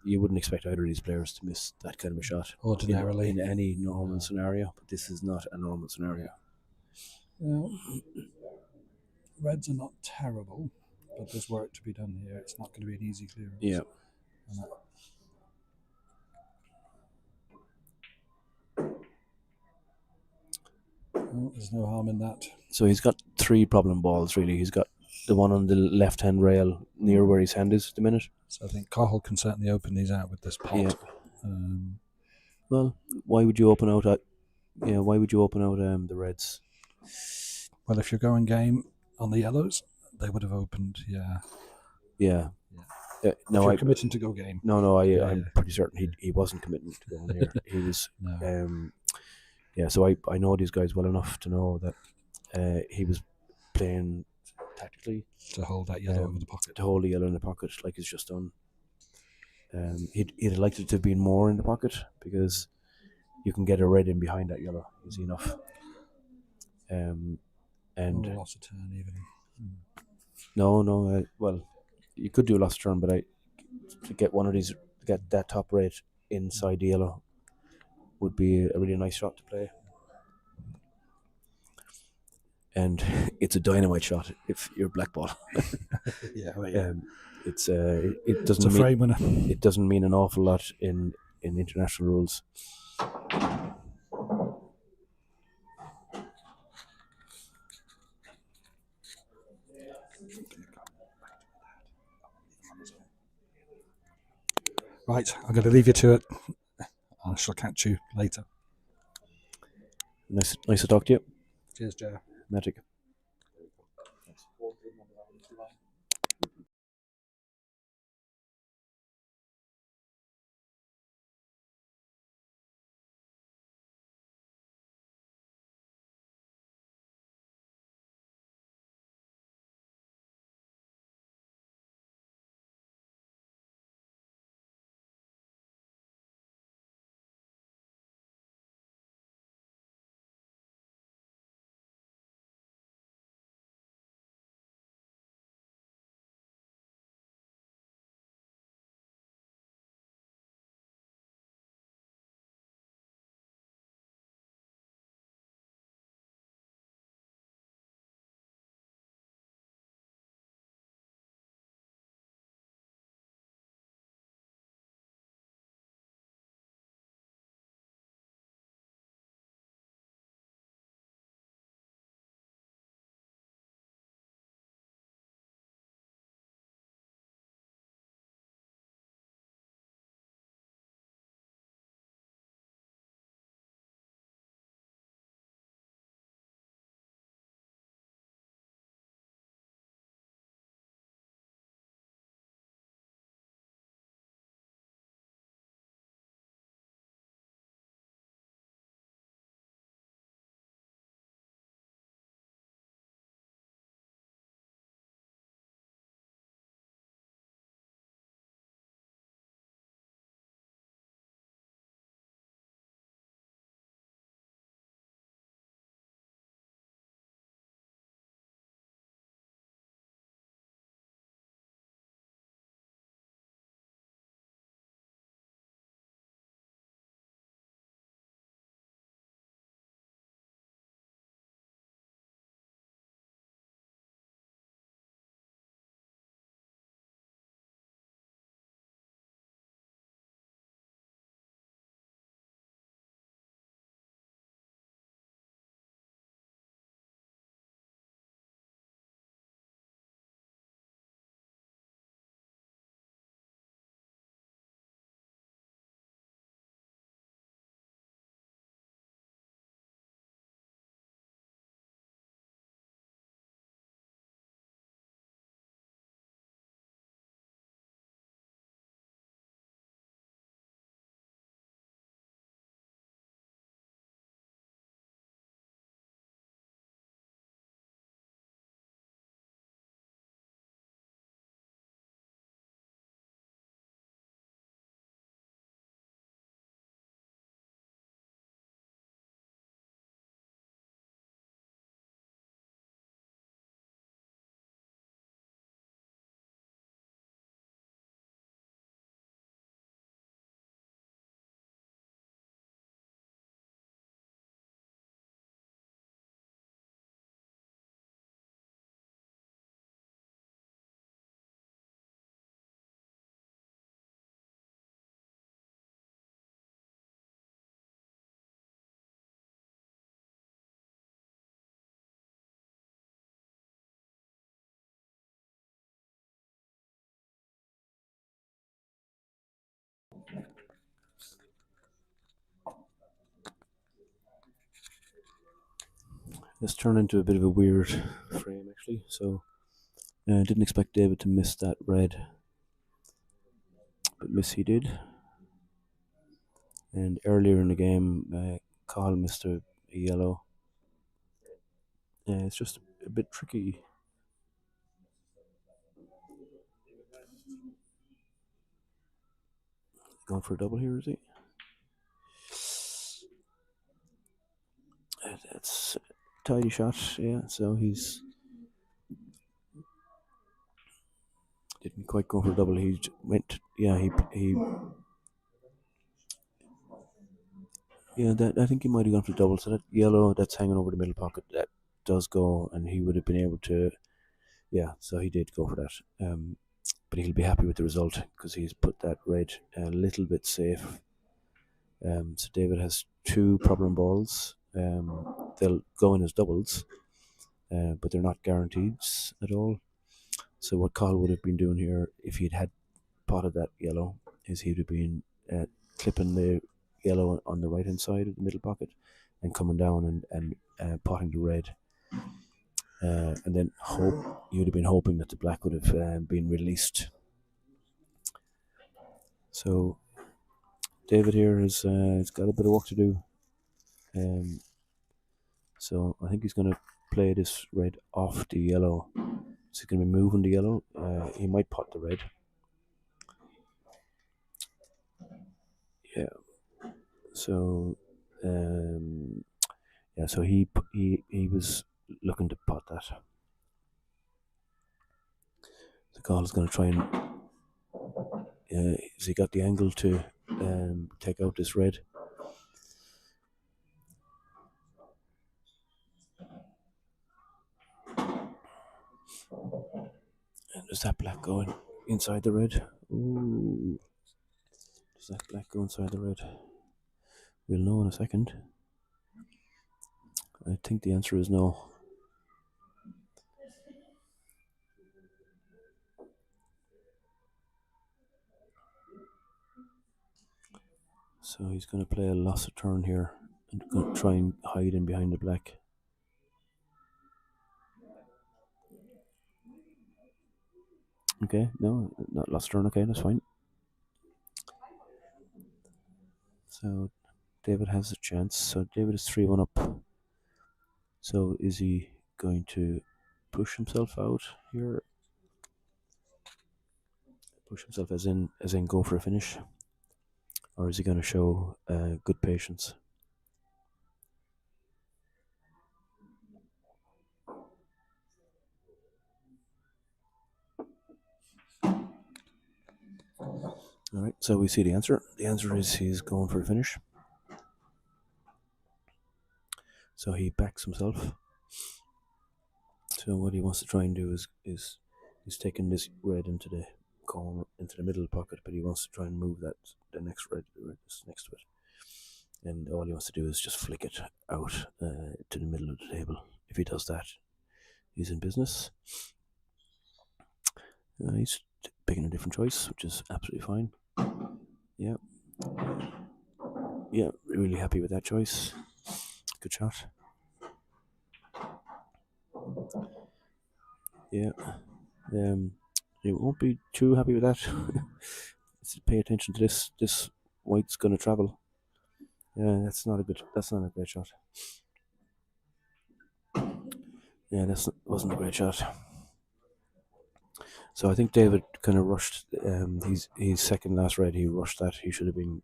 you wouldn't expect either of these players to miss that kind of a shot Ordinarily. in any normal scenario, but this is not a normal scenario. Well, Reds are not terrible, but there's work to be done here. It's not going to be an easy clearance. Yeah. Well, there's no harm in that. So he's got 3 problem balls, really. He's got the one on the left-hand rail near where his hand is at the minute. So I think Cahill can certainly open these out with this pot. Yeah. Well, why would you open out the Reds? Well, if you're going game on the yellows, they would have opened, yeah. Yeah. If you're committing to go game. No, I'm pretty certain he wasn't committing to going here. He was. No. So I know these guys well enough to know that he was playing tactically to hold that yellow over the pocket. To hold the yellow in the pocket, like he's just done. He'd have liked it to have been more in the pocket because you can get a red in behind that yellow easy enough. And loss of turn even. No. Well, you could do a lost turn, but to get one of these, get that top red inside the yellow would be a really nice shot to play. And it's a dynamite shot if you're black ball. It doesn't it's a frame winner. It doesn't mean an awful lot in international rules. Right, I'm going to leave you to it. I shall catch you later. Nice to talk to you. Cheers, Joe. Magic. This turned into a bit of a weird frame actually. So I didn't expect David to miss that red, but miss he did. And earlier in the game, Carl missed a yellow. It's just a bit tricky. Going for a double here, is he? That's a tidy shot, yeah. So he's didn't quite go for a double. He went, yeah. He yeah. That I think he might have gone for a double. So that yellow that's hanging over the middle pocket that does go, and he would have been able to, yeah. So he did go for that. But he'll be happy with the result because he's put that red a little bit safe. So David has two problem balls. They'll go in as doubles, but they're not guaranteed at all. So what Carl would have been doing here, if he'd had potted that yellow, is he'd have been clipping the yellow on the right hand side of the middle pocket, and coming down and potting the red. And then you'd have been hoping that the black would have been released. So David here has got a bit of work to do. So I think he's going to play this red off the yellow. So he's going to be moving the yellow. He might pot the red. Yeah. So, yeah. So he was looking to pot that. The Carl is going to try and. Has he got the angle to take out this red? And does that black go inside the red? Ooh. Does that black go inside the red? We'll know in a second. I think the answer is no. So he's going to play a loss of turn here and going to try and hide in behind the black. Okay, no, not lost turn. Okay, that's fine. So David has a chance. So David is 3-1 up. So is he going to push himself out here? Push himself as in go for a finish? Or is he going to show good patience? Alright, so we see the answer. The answer is he's going for a finish. So he backs himself. So what he wants to try and do is he's taking this red into the corner, into the middle pocket, but he wants to try and move the next red that's next to it. And all he wants to do is just flick it out to the middle of the table. If he does that, he's in business. He's picking a different choice, which is absolutely fine. Yeah. Yeah, really happy with that choice. Good shot. Yeah. You won't be too happy with that. Pay attention to this. This white's going to travel. Yeah, that's not a great shot. Yeah, wasn't a great shot. So I think David kind of rushed. His second last red. He rushed that. He should have been.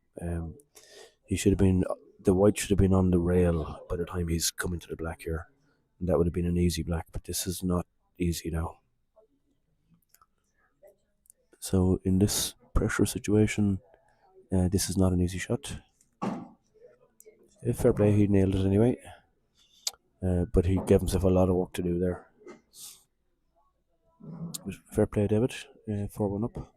The white should have been on the rail by the time he's coming to the black here, and that would have been an easy black. But this is not easy now. So in this pressure situation, this is not an easy shot. Fair play, he nailed it anyway. But he gave himself a lot of work to do there. Fair play, David. 4-1 up.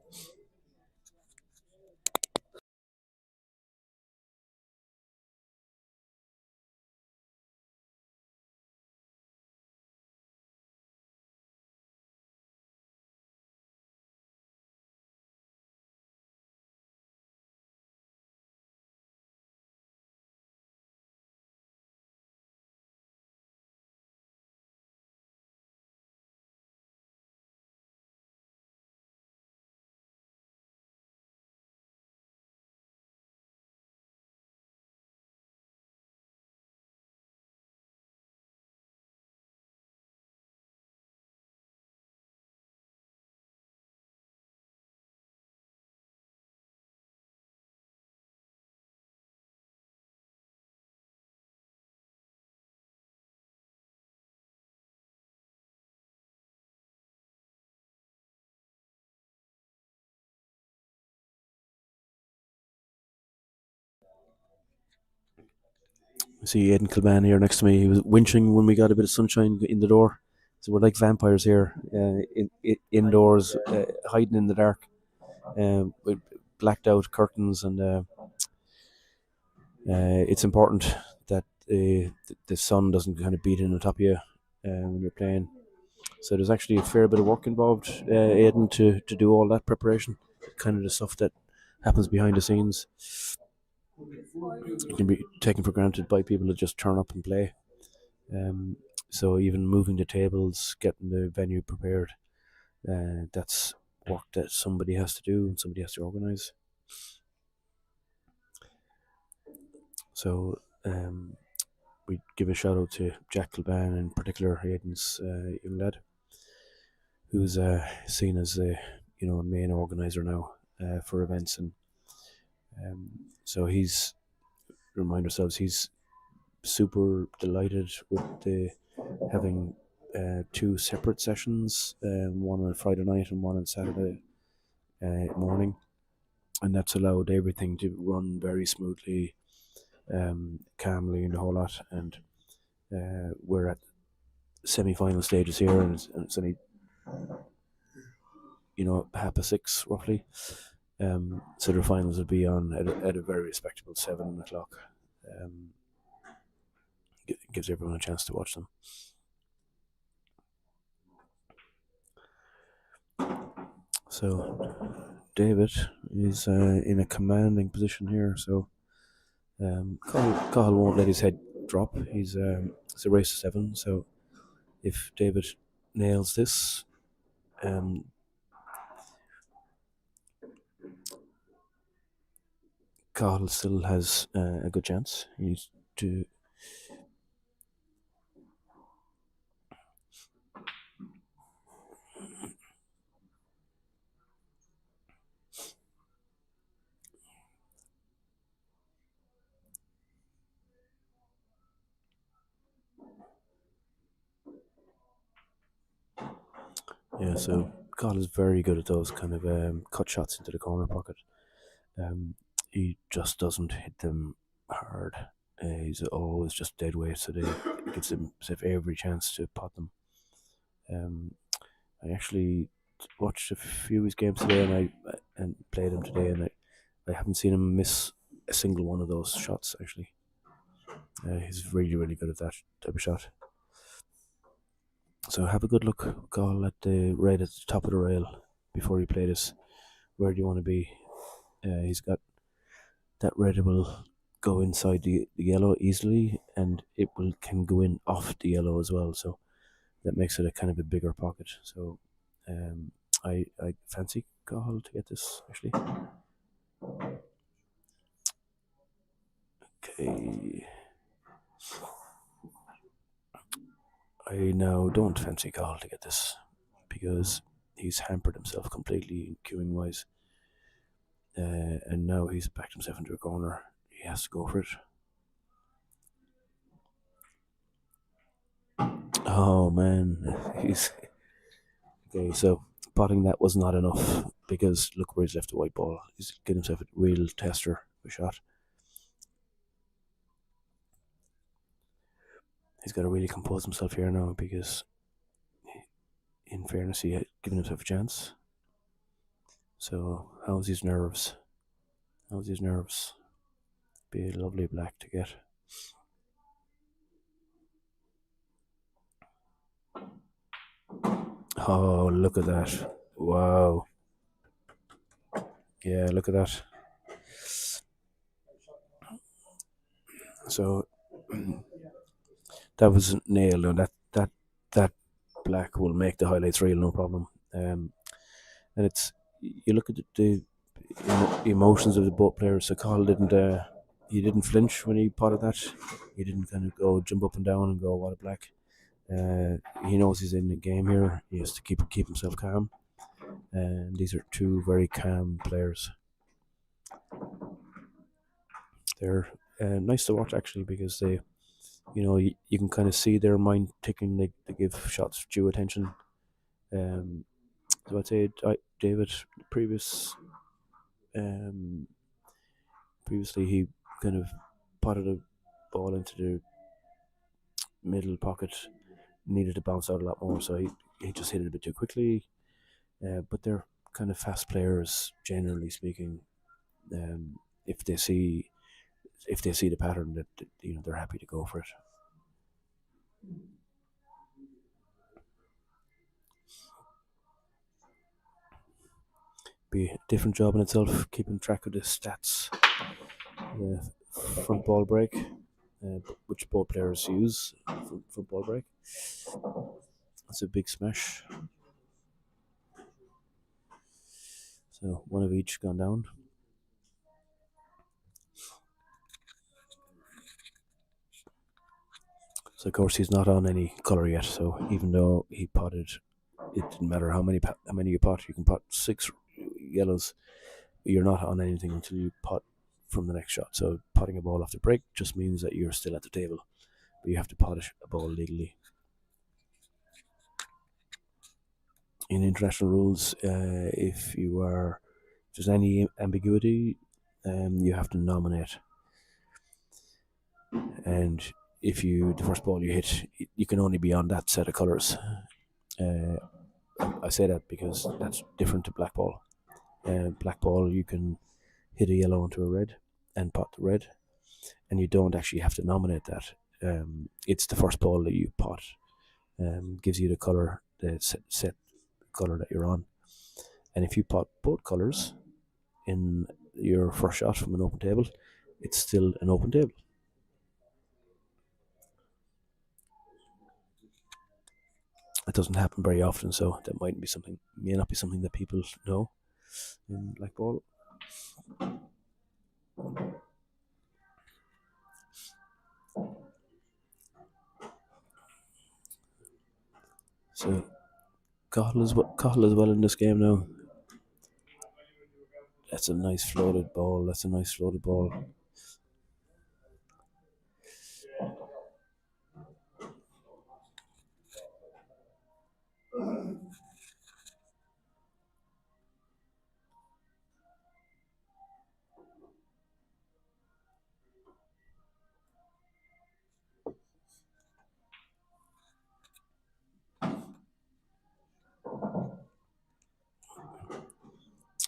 See Aidan Kilban here next to me. He was winching when we got a bit of sunshine in the door. So we're like vampires here, indoors, hiding in the dark, with blacked out curtains, and it's important that the sun doesn't kind of beat in on top of you when you're playing. So there's actually a fair bit of work involved, Aidan, to do all that preparation, kind of the stuff that happens behind the scenes. It can be taken for granted by people that just turn up and play. So even moving the tables, getting the venue prepared, that's work that somebody has to do and somebody has to organise. So we give a shout out to Jack Kilban, in particular, Aidan's young lad, who's seen as a main organizer now for events, and so remind ourselves he's super delighted with having two separate sessions, one on Friday night and one on Saturday morning, and that's allowed everything to run very smoothly, calmly, and the whole lot. And we're at semi-final stages here, and it's only 6:30 roughly. So the finals will be on at a very respectable 7:00. Gives everyone a chance to watch them. So David is in a commanding position here. So Cahill won't let his head drop. It's a race to 7. So if David nails this, Cahill still has a good chance. He needs to. Yeah, so Cahill is very good at those kind of cut shots into the corner pocket. He just doesn't hit them hard. He's always just dead weight, so it gives himself every chance to pot them. I actually watched a few of his games today, and played him today, and I haven't seen him miss a single one of those shots. Actually, he's really, really good at that type of shot. So have a good look, Cahill, right at the top of the rail before you play this. Where do you want to be? He's got that red will go inside the yellow easily, and it can go in off the yellow as well. So that makes it a kind of a bigger pocket. So I fancy Cahill to get this actually. Okay. I now don't fancy Cahill to get this because he's hampered himself completely queuing wise. And now he's backed himself into a corner. He has to go for it. Oh man, he's okay. So potting that was not enough because look where he's left the white ball. He's getting himself a real tester of a shot. He's got to really compose himself here now because, in fairness, he had given himself a chance. So how's his nerves? Be a lovely black to get. Oh, look at that. Wow. Yeah, look at that. So that was nailed, and that black will make the highlights reel, no problem. And it's, you look at the emotions of the both players. So Cahill he didn't flinch when he potted that. He didn't kind of go jump up and down and go, what a black. He knows he's in the game here. He has to keep himself calm. And these are two very calm players. They're nice to watch actually because they, you can kind of see their mind ticking. They give shots due attention. So I'd say David previously he kind of potted ball into the middle pocket, needed to bounce out a lot more, so he just hit it a bit too quickly. But they're kind of fast players, generally speaking. If they see the pattern, that they're happy to go for it. Be a different job in itself, keeping track of the stats. The front ball break, which both players use. Front ball break. That's a big smash. So one of each gone down. So of course he's not on any colour yet. So even though he potted, it didn't matter how many you pot. You can pot 6 yellows. You're not on anything until you pot from the next shot. So potting a ball off the break just means that you're still at the table, but you have to pot a ball legally. In international rules, if there's any ambiguity, you have to nominate. And if the first ball you hit, you can only be on that set of colours. I say that because that's different to black ball. Black ball, you can hit a yellow into a red and pot the red, and you don't actually have to nominate that. It's the first ball that you pot, gives you the colour, the set colour that you're on. And if you pot both colours in your first shot from an open table, it's still an open table. It doesn't happen very often, so that may not be something that people know in black ball. So Cahill as well in this game now. That's a nice floated ball.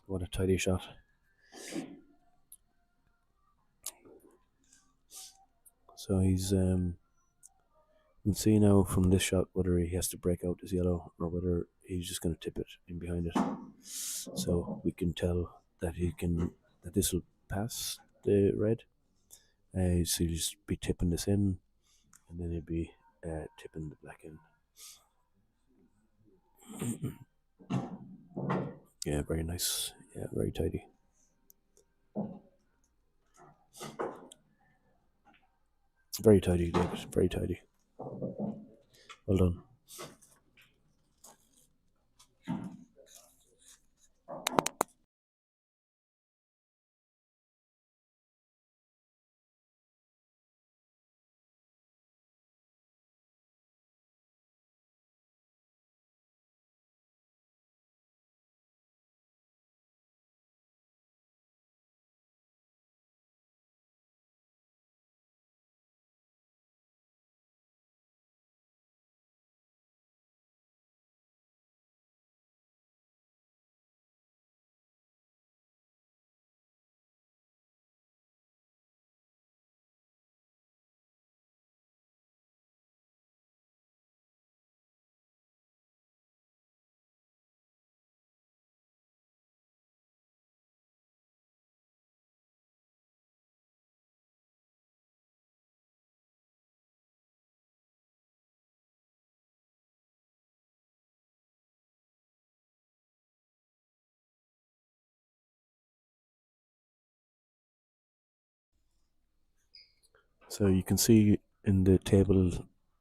What a tidy shot. So he's we'll see now from this shot whether he has to break out his yellow or whether he's just going to tip it in behind it. So we can tell that this will pass the red. So he'll just be tipping this in, and then he'll be tipping the black in. Yeah, very nice. Yeah, very tidy. Very tidy, David. Very tidy. Well done. So you can see in the table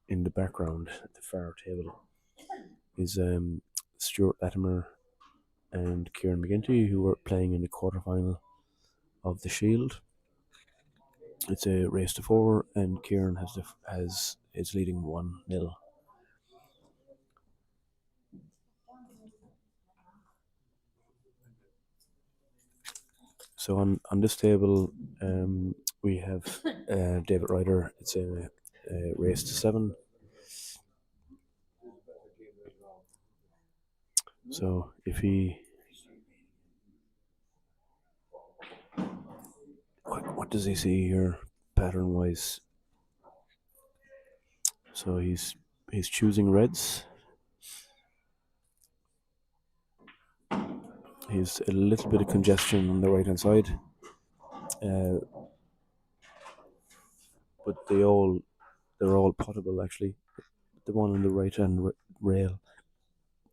in the background, the far table, is Stuart Latimer and Kieran McGinty, who were playing in the quarterfinal of the Shield. It's a race to 4, and Kieran is leading 1-0. So on this table, we have David Ryder. It's a race to 7. So if he, what does he see here, pattern wise? So he's choosing reds. He's a little bit of congestion on the right hand side, but they're all potable actually. The one on the right hand rail,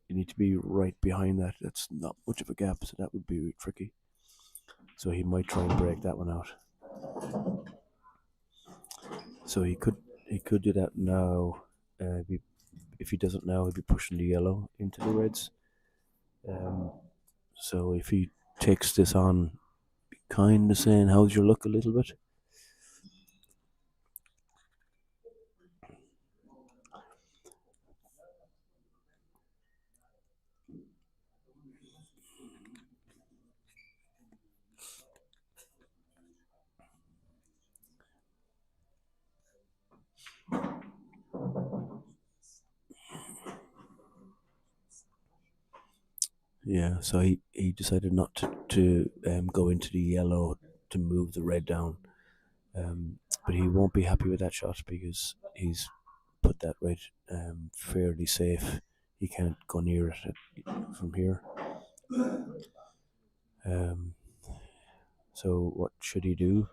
you need to be right behind that. That's not much of a gap, so that would be tricky. So he might try and break that one out. So he could do that now. If he doesn't now, he'd be pushing the yellow into the reds. So if he takes this on, kind of saying, "How's your luck?" a little bit. Yeah, so he decided not to go into the yellow to move the red down. But he won't be happy with that shot because he's put that red fairly safe. He can't go near it from here. So what should he do?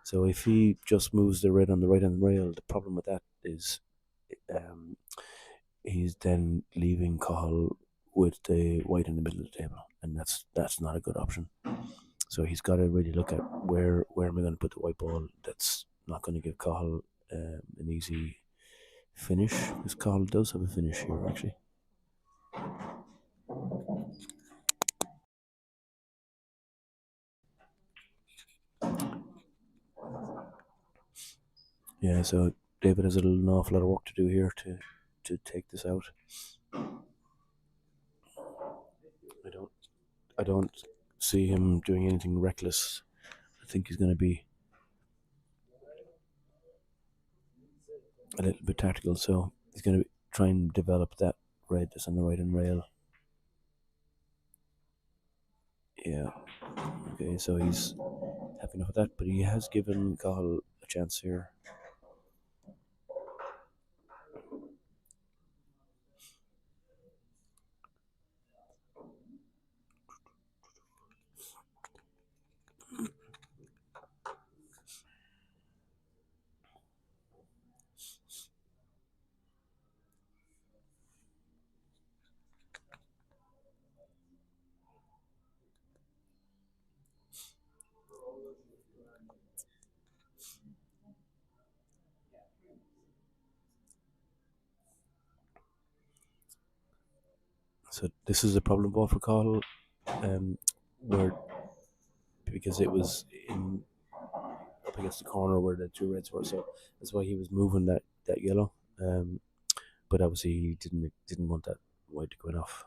So if he just moves the red on the right hand rail, the problem with that is he's then leaving Cahill with the white in the middle of the table, and that's not a good option. So he's got to really look at where am I going to put the white ball that's not going to give Cahill an easy finish, because Cahill does have a finish here actually. Yeah, so David has an awful lot of work to do here to take this out. I don't see him doing anything reckless. I think he's going to be a little bit tactical, so he's going to try and develop that red that's on the right hand rail. Yeah. Okay, so he's happy enough with that, but he has given Cahill a chance here. So this is a problem ball for Cahill, where because it was in up against the corner where the two reds were, so that's why he was moving that yellow. But obviously he didn't want that white to go enough.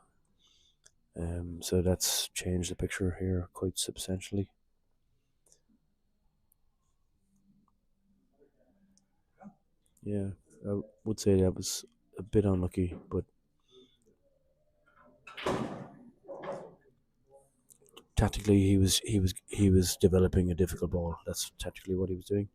So that's changed the picture here quite substantially. Yeah, I would say that was a bit unlucky, but tactically he was developing a difficult ball. That's tactically what he was doing.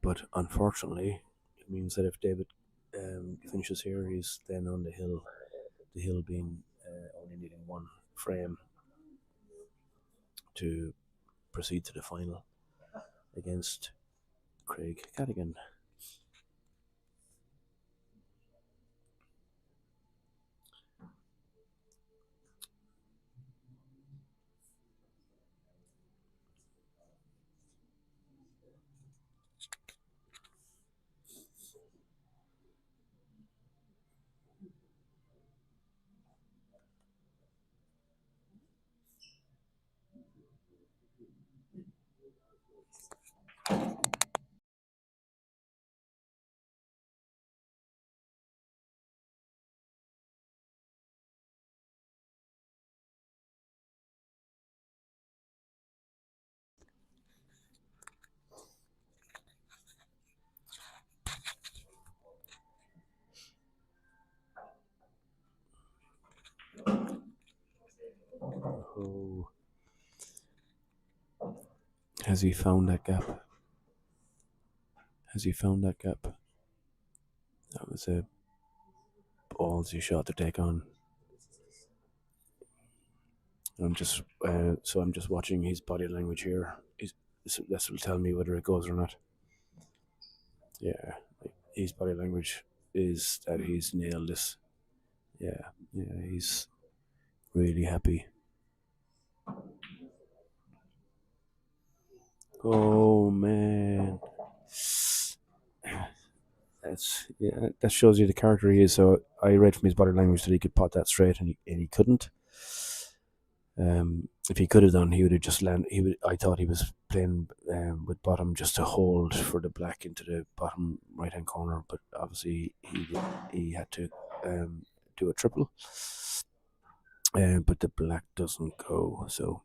But unfortunately, it means that if David finishes here, he's then on the hill. The hill being only needing one frame to proceed to the final against Craig Cadigan. Oh. Has he found that gap? Has he found that gap? That was a ballsy shot to take on. I'm just watching his body language here. This will tell me whether it goes or not. Yeah, his body language is that he's nailed this. Yeah, he's really happy. Oh man, that shows you the character he is. So I read from his body language that he could pot that straight, and he couldn't. If he could have done, he would have just landed. I thought he was playing with bottom just to hold for the black into the bottom right hand corner, but obviously he had to do a triple. But the black doesn't go, so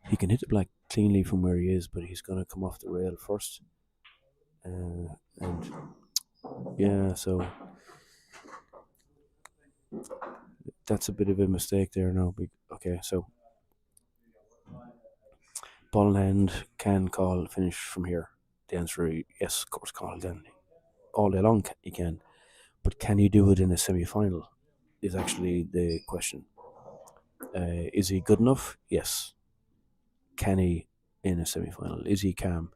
he can hit the black cleanly from where he is, but he's going to come off the rail first. And yeah, so that's a bit of a mistake there now. Okay, so ball in hand, can Call finish from here? The answer is yes, of course, Call then. All day long he can. But can he do it in a semi-final is actually the question. Is he good enough? Yes. Can he in a semi-final? Is he calm?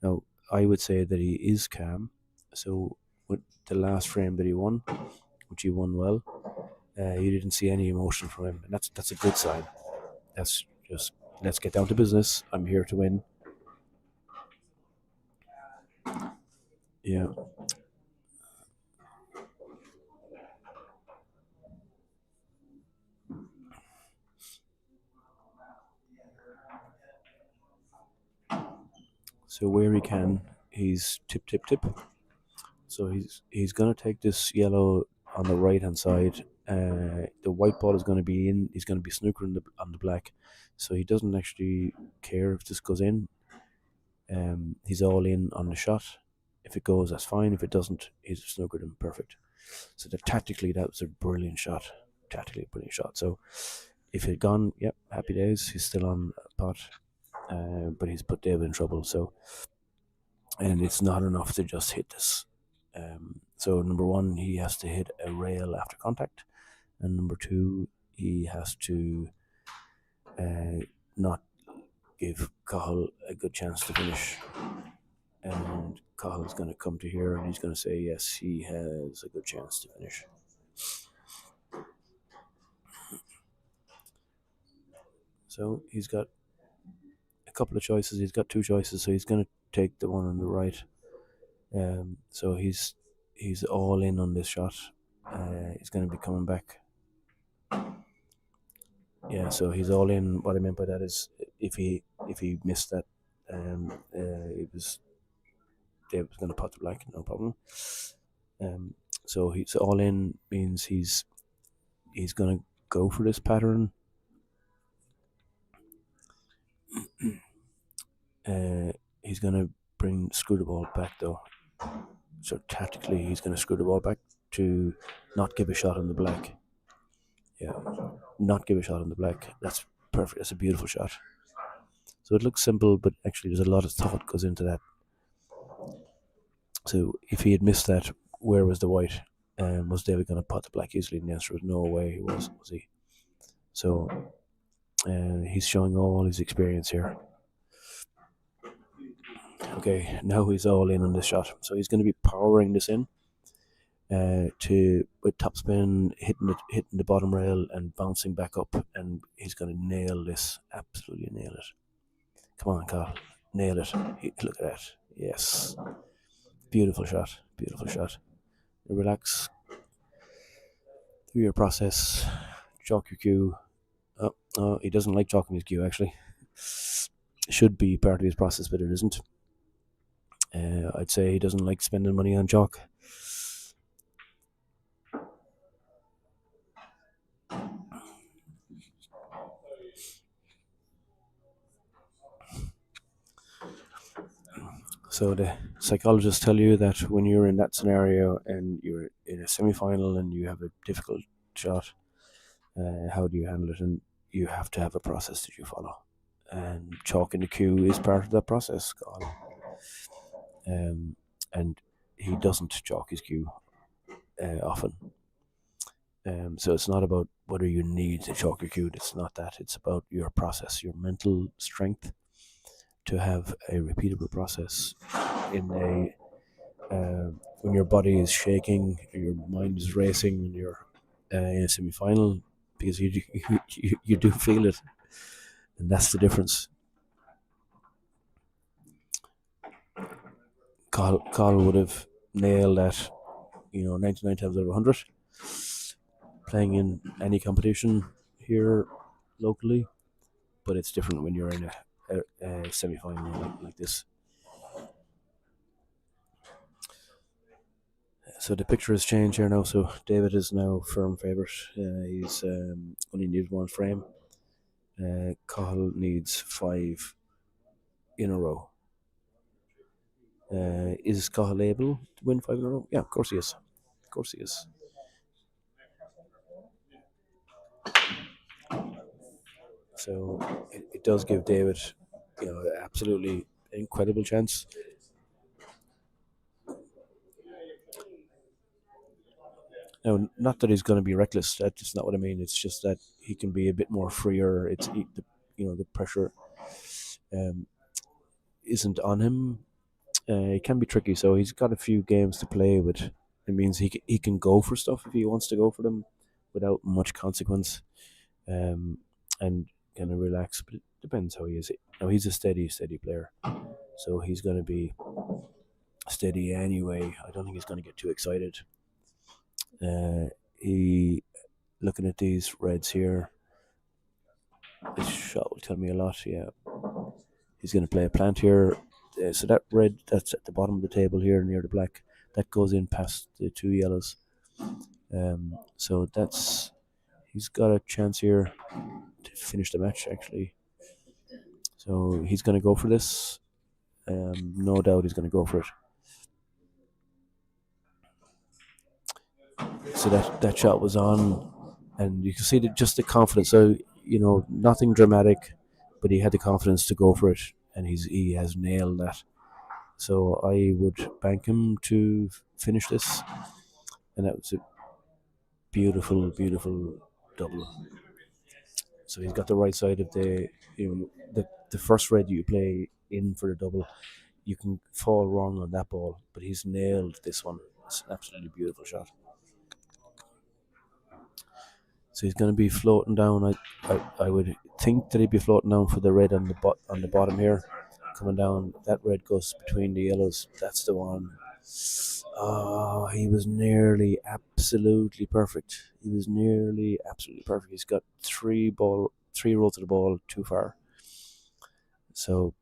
Now, I would say that he is calm. So with the last frame that he won, which he won well, you didn't see any emotion from him, and that's a good sign. That's just, let's get down to business. I'm here to win. Yeah. So where he can, he's tip, tip, tip. So he's gonna take this yellow on the right hand side. The white ball is going to be in. He's going to be snookering on the black, so he doesn't actually care if this goes in. He's all in on the shot. If it goes, that's fine. If it doesn't, he's snookered him perfect. So tactically, that was a brilliant shot. Tactically, a brilliant shot. So if it had gone, yep, happy days. He's still on pot, but he's put David in trouble. So, and it's not enough to just hit this. So number one, he has to hit a rail after contact, and number two, he has to not give Cahill a good chance to finish. And Cahill's going to come to here, and he's going to say yes, he has a good chance to finish. So he's got a couple of choices. He's got two choices, so he's going to take the one on the right. So he's all in on this shot. He's going to be coming back. Yeah, so he's all in. What I meant by that is if he missed that, it was Dave was going to pot the black, no problem. So he's all in means he's going to go for this pattern. He's going to screw the ball back though. So tactically, he's going to screw the ball back to not give a shot on the black. Yeah, not give a shot on the black. That's perfect. That's a beautiful shot. So it looks simple, but actually there's a lot of thought goes into that. So if he had missed that, where was the white? Was David going to pot the black easily? And the answer was no way. He was he? So he's showing all his experience here. Okay, now he's all in on this shot. So he's going to be powering this in with topspin, hitting the bottom rail and bouncing back up, and he's going to nail this. Absolutely nail it. Come on, Carl, nail it. Look at that. Yes, beautiful shot. Beautiful shot. Relax. Do your process. Chalk your cue. Oh, he doesn't like chalking his cue. Actually, it should be part of his process, but it isn't. I'd say he doesn't like spending money on chalk. So the psychologists tell you that when you're in that scenario and you're in a semi-final and you have a difficult shot, how do you handle it? And you have to have a process that you follow, and chalking the cue is part of that process. And he doesn't chalk his cue often. So it's not about whether you need to chalk your cue. It's not that. It's about your process, your mental strength to have a repeatable process in a when your body is shaking, your mind is racing when you're in a semi-final, because you do feel it, and that's the difference. Carl would have nailed that, 99 times out of 100, playing in any competition here locally, but it's different when you're in a semi-final like this. So the picture has changed here now. So David is now firm favourite. He's only needs one frame. Cahill needs 5 in a row. Is Cahill able to win 5 in a row? Yeah, of course he is. Of course he is. So it does give David, absolutely incredible chance. Now, not that he's going to be reckless. That's not what I mean. It's just that he can be a bit more freer. The pressure isn't on him. It can be tricky. So he's got a few games to play with. It means he can go for stuff if he wants to go for them without much consequence, and kind of relax. But it depends how he is. Now he's a steady player, so he's going to be steady anyway. I don't think he's going to get too excited. He looking at these reds here. This shot will tell me a lot. Yeah, he's going to play a plant here. So that red that's at the bottom of the table here near the black, that goes in past the 2 yellows. So he's got a chance here to finish the match actually. So he's going to go for this. No doubt he's going to go for it. So that shot was on, and you can see just the confidence. So nothing dramatic, but he had the confidence to go for it, and he has nailed that. So I would bank him to finish this, and that was a beautiful, beautiful double. So he's got the right side of the first red you play in for the double. You can fall wrong on that ball, but he's nailed this one. It's an absolutely beautiful shot. So he's going to be floating down. I would think that he'd be floating down for the red on the bottom here, coming down. That red goes between the yellows. That's the one. Oh, he was nearly absolutely perfect. He's got 3 rolls of the ball too far. So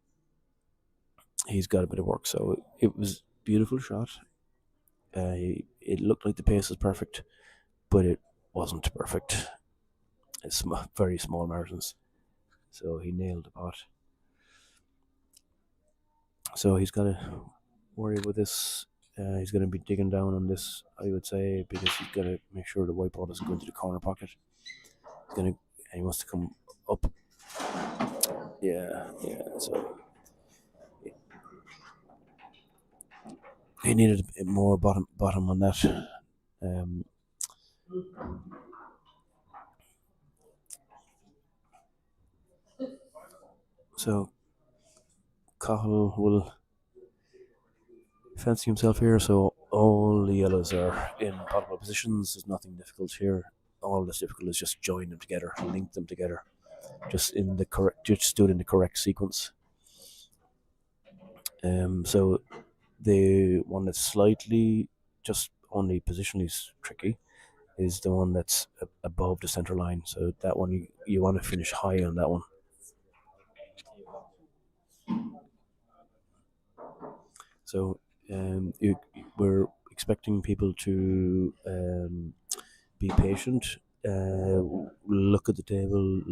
he's got a bit of work. So it was a beautiful shot. It looked like the pace was perfect, but it wasn't perfect. It's very small margins. So he nailed the pot. So he's got to worry about this. He's going to be digging down on this, I would say, because he's got to make sure the white ball doesn't go into the corner pocket. He wants to come up. Yeah. So he needed a bit more bottom on that. So Cahill will fancy himself here. So all the yellows are in optimal positions. There's nothing difficult here. All that's difficult is just join them together, link them together, just do it in the correct sequence. So the one that's slightly just only positionally tricky is the one that's above the center line. So that one you want to finish high on that one. So we're expecting people to be patient. Look at the table.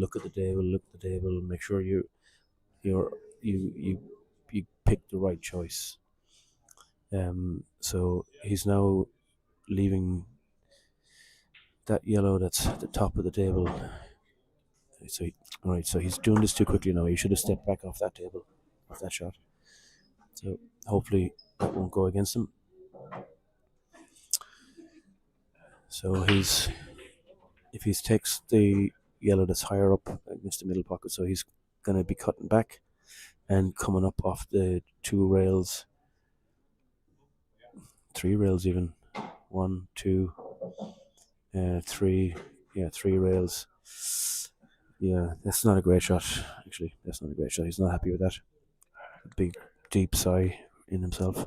Make sure you pick the right choice. So he's now leaving that yellow that's at the top of the table So he's doing this too quickly now. He should have stepped back off that table, off that shot. So hopefully that won't go against him. So if he takes the yellow that's higher up against the middle pocket, so he's going to be cutting back and coming up off the 2 rails, 3 rails even, 1, 2, 3, 3 rails. Yeah, that's not a great shot. Actually, that's not a great shot. He's not happy with that. A big deep sigh in himself.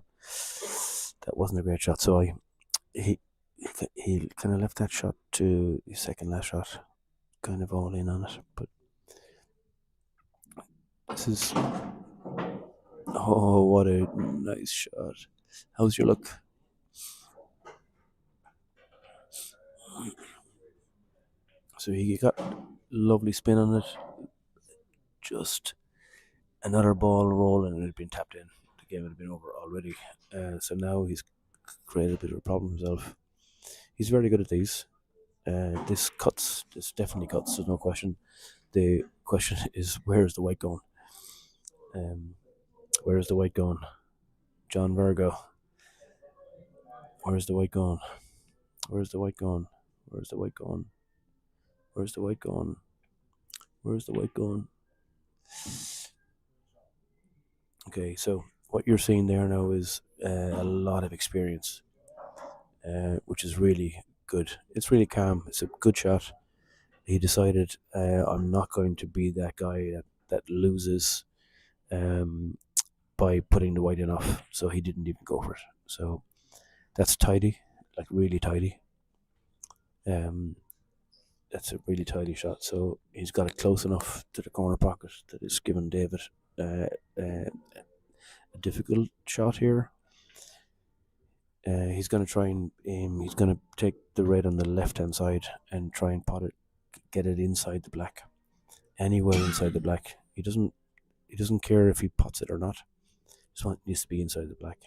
That wasn't a great shot. So he kind of left that shot to his second last shot, kind of all in on it. But this is what a nice shot. How's your luck? So he got lovely spin on it. Just another ball roll and it had been tapped in. The game had been over already. So now he's created a bit of a problem himself. He's very good at these. This definitely cuts, there's no question. The question is, where's the white going? Where's the white going? John Virgo. Where's the white going? Where's the white going? Where's the white going? Where's the white going? Where's the white going? Okay, so what you're seeing there now is a lot of experience, which is really good. It's really calm. It's a good shot. He decided, I'm not going to be that guy that loses by putting the white in off. So he didn't even go for it. So that's tidy, like really tidy. That's a really tidy shot. So he's got it close enough to the corner pocket that it's given David a difficult shot here. He's going to try and he's going to take the red on the left hand side and try and pot it, get it inside the black, anywhere inside the black. He doesn't care if he pots it or not. Just needs to be inside the black.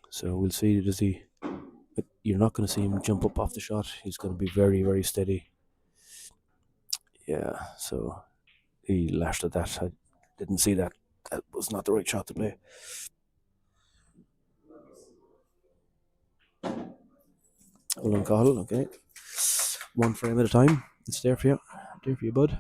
So we'll see. Does he? You're not going to see him jump up off the shot. He's going to be very, very steady. Yeah. So he lashed at that. I didn't see that. That was not the right shot to play. Hold on, Cahill. Okay. 1 frame at a time. It's there for you. There for you, bud.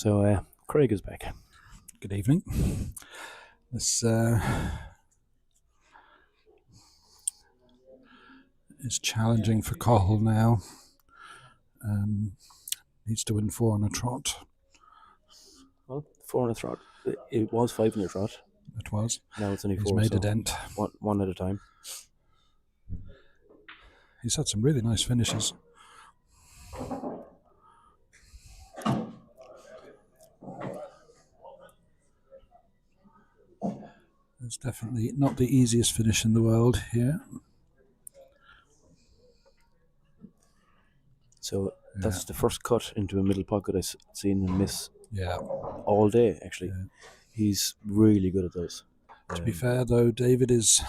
So Craig is back. Good evening. This is challenging for Cahill now. Needs to win 4 on a trot. Well, 4 on a trot. It was 5 on a trot. It was. Now it's only He's 4. made so a dent. one at a time. He's had some really nice finishes. It's definitely not the easiest finish in the world here. So that's the first cut into a middle pocket I've seen him miss Yeah. all day, actually. Yeah. He's really good at those. To be fair, though, David is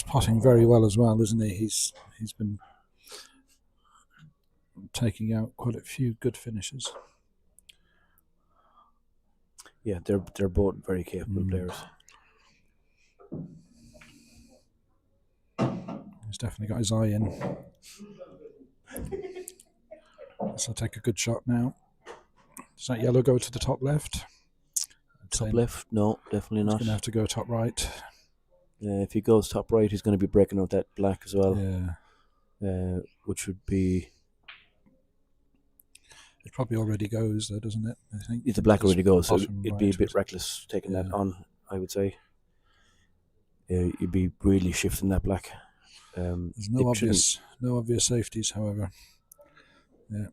potting very well as well, isn't he? He's been taking out quite a few good finishes. Yeah, they're both very capable players. He's definitely got his eye in. So take a good shot now. Does that yellow go to the top left? Top left? No, definitely He's not. going to have to go top right. If he goes top right, he's going to be breaking out that black as well. Yeah. Which would be... It probably already goes, though, doesn't it? I think The black already goes, so it'd be a right bit reckless taking that Yeah. on, I would say. You'd be really shifting that black. There's no obvious safeties, however. Yeah.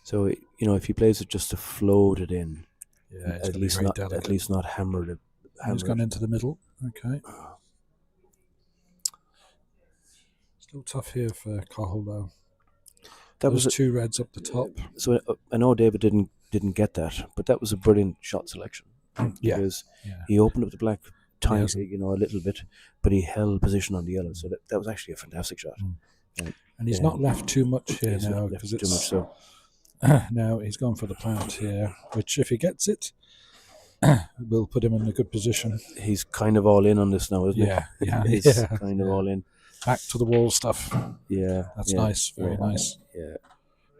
So if he plays it just to float it in, Yeah, it's at gonna be least very not delicate. at least not hammered it. He's gone into the middle. Okay. Still tough here for Cahill, though. That Those was 2 reds up the top. So I know David didn't get that, but that was a brilliant shot selection. Yeah. Because Yeah. he opened up the black tiny, Yes. a little bit, but he held position on the yellow, so that was actually a fantastic shot. And he's Yeah. not left too much here He's now not left because too it's much. So now he's gone for the plant here, which if he gets it, will put him in a good position. he's kind of all in on this now, isn't Yeah, he? yeah, He's yeah, kind of yeah. all in. Back to the wall stuff. Yeah, That's yeah, nice, very yeah, nice. Yeah.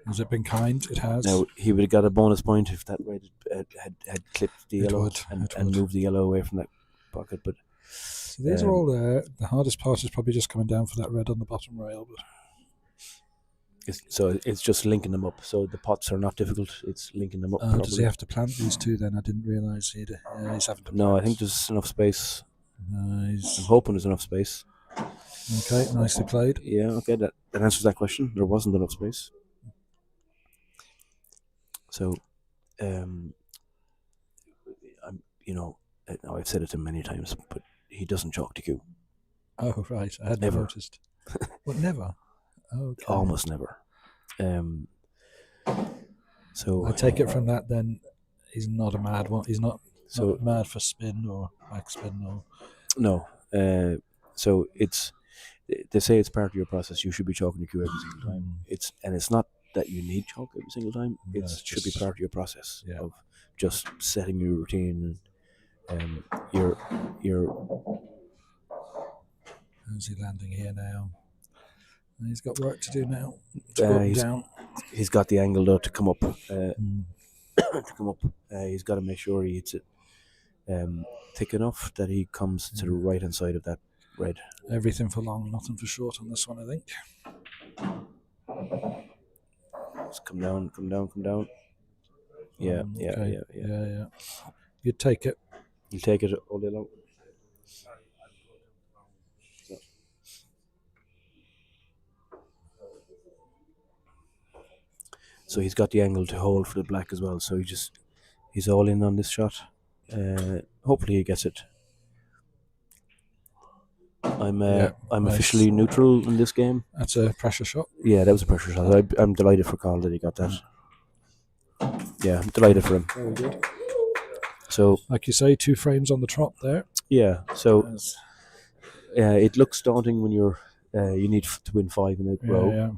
Has it been kind? It has. Now he would have got a bonus point if that red had clipped the It yellow would, and it would. moved the yellow away from that pocket, but. So these are all there. The hardest part is probably just coming down for that red on the bottom rail. But It's just linking them up. So the pots are not difficult. It's linking them up. does he have to plant these 2 then? I didn't realise he's having to plant. No, I think there's enough space. Nice. I'm hoping there's enough space. Okay, nicely played. Yeah, okay, that answers that question. There wasn't enough space. So, I've said it to him many times, but he doesn't chalk to cue. Oh, right. I hadn't Never. noticed. What, never? Okay. Almost never. So I take it from that then he's not a mad one. He's not So- mad for spin or backspin or... no. So they say it's part of your process. You should be chalking to cue every single time. It's not that you need chalk every single time. No, It it's should be just- part of your process Yeah. of just setting your routine and your How's he landing here now? He's got work to do now. To go up and he's- down. he's got the angle though to come up. Mm. To come up, he's got to make sure he hits it thick enough that he comes to the right hand side of that red. Everything for long, nothing for short on this one, I think. Just come down, come down, come down. Yeah, yeah, Okay. yeah. Yeah. You'd take it. You take it all day long. So he's got the angle to hold for the black as well. So he's all in on this shot. Hopefully he gets it. I'm Yeah, nice. officially neutral in this game. That's a pressure shot. Yeah, that was a pressure shot. I'm delighted for Carl that he got that. Yeah, I'm delighted for him. Very good. So Like you say, 2 frames on the trot there. yeah, so Yes. it looks daunting when you need to win 5 in a row. Yeah,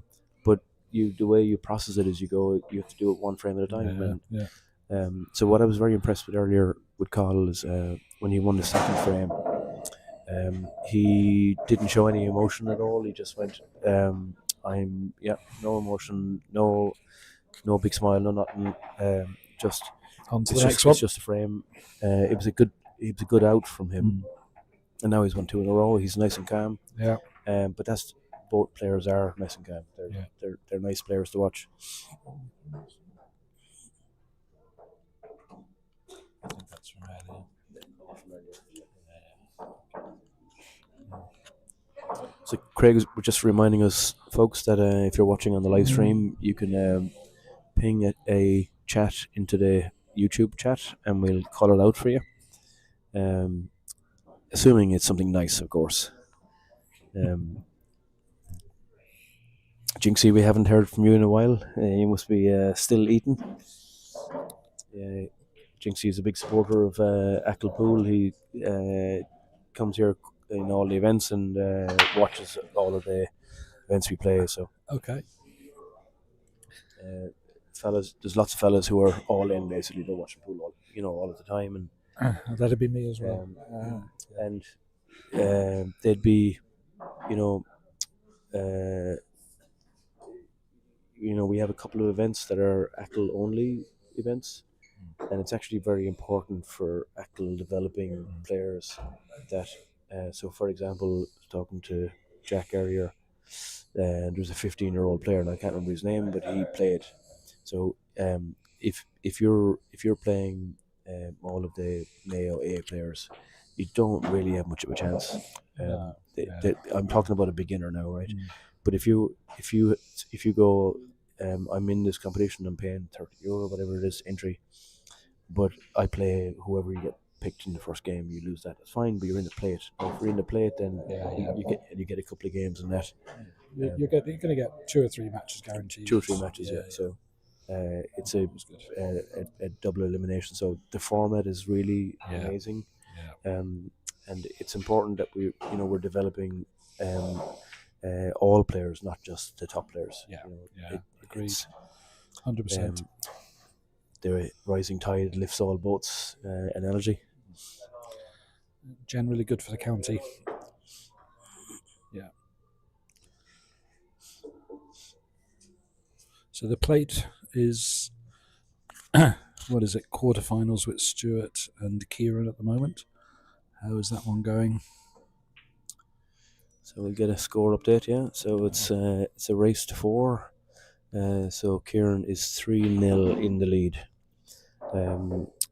But the way you process it is you have to do it 1 frame at a time. yeah, And yeah. so what I was very impressed with earlier with Carl is when he won the second frame, he didn't show any emotion at all. He just went I'm no emotion, no big smile, no nothing. Just On to it's the just next one. it's just a frame. It was a good out from him, and now he's won 2 in a row. He's nice and calm. Yeah. But that's both players are nice and calm. They're nice players to watch. I think that's from earlier. So Craig was just reminding us, folks, that if you're watching on the live stream, you can ping a chat into the YouTube chat, and we'll call it out for you. Assuming it's something nice, of course. Jinxie, we haven't heard from you in a while. You must be still eating. Jinxie is a big supporter of Achill Pool. He comes here in all the events and watches all of the events we play. So Okay. fellas, there's lots of fellas who are all in basically. They're watching pool all of the time, and That'd be me as well. and they'd be, we have a couple of events that are Achill only events, and it's actually very important for Achill developing players. That so, for example, talking to Jack earlier, there's a 15-year-old player, and I can't remember his name, but he played. So if you're playing all of the Mayo A players, you don't really have much of a chance. I'm talking about a beginner now, right? But if you go, I'm in this competition, I'm paying €30, whatever it is, entry, but I play whoever you get picked in the first game, you lose that. That's fine, but you're in the plate. If you're in the plate, then you get a couple of games in that. You're going to get 2 or 3 matches guaranteed. 2 or 3 matches, yeah. So it's a double elimination. So the format is really amazing, and it's important that we're developing all players, not just the top players. Agreed. 100%. The rising tide lifts all boats analogy. Generally good for the county. Yeah. So the plate is, what is it, quarterfinals with Stuart and Kieran at the moment. How is that one going? So we'll get a score update, yeah. So it's a race to 4. So Kieran is 3-0 in the lead.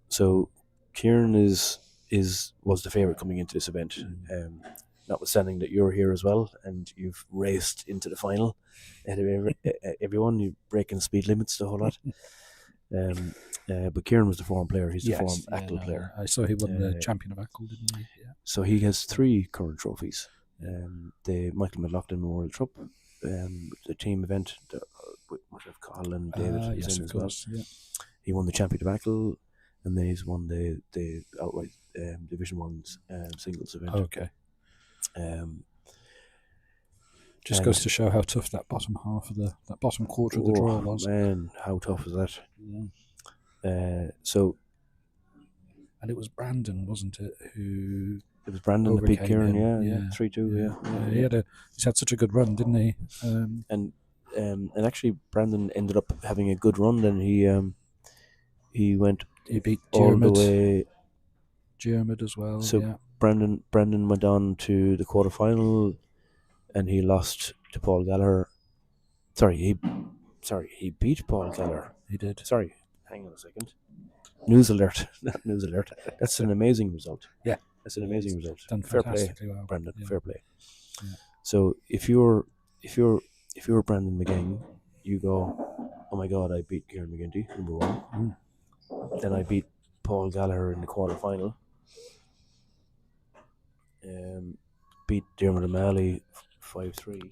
So Kieran was the favourite coming into this event. Notwithstanding that you're here as well, and you've raced into the final ahead of everyone, you're breaking speed limits the whole lot. But Kieran was the form player. He's the form Achill player. I saw he won the champion of Achill, didn't he? Yeah. So he has 3 current trophies. The Michael McLaughlin Memorial Cup, the team event, what if Carl and David is in as well. Yeah. He won the champion of Achill, and then he's won the outright Division 1's singles event. Okay. Just goes to show how tough that bottom half of that bottom quarter of the draw was. Man, how tough is that? Yeah. And it was Brandon, wasn't it? It was Brandon that beat Kieran, 3-2, He's had such a good run, didn't he? And actually, Brandon ended up having a good run. Then he beat all the way. Diarmid as well. So Brandon went on to the quarterfinal, and he lost to Paul Gallagher. He beat Paul Gallagher. He did. Sorry, hang on a second. News alert! Not news alert. That's an amazing result. Yeah, that's an amazing result. Done fair play, well. Brandon. Yeah. Fair play. Yeah. So if you're Brandon McGinn, you go, oh my God, I beat Kieran McGinty, number 1. Then I beat Paul Gallagher in the quarterfinal. Beat Diarmid O'Malley 5-3.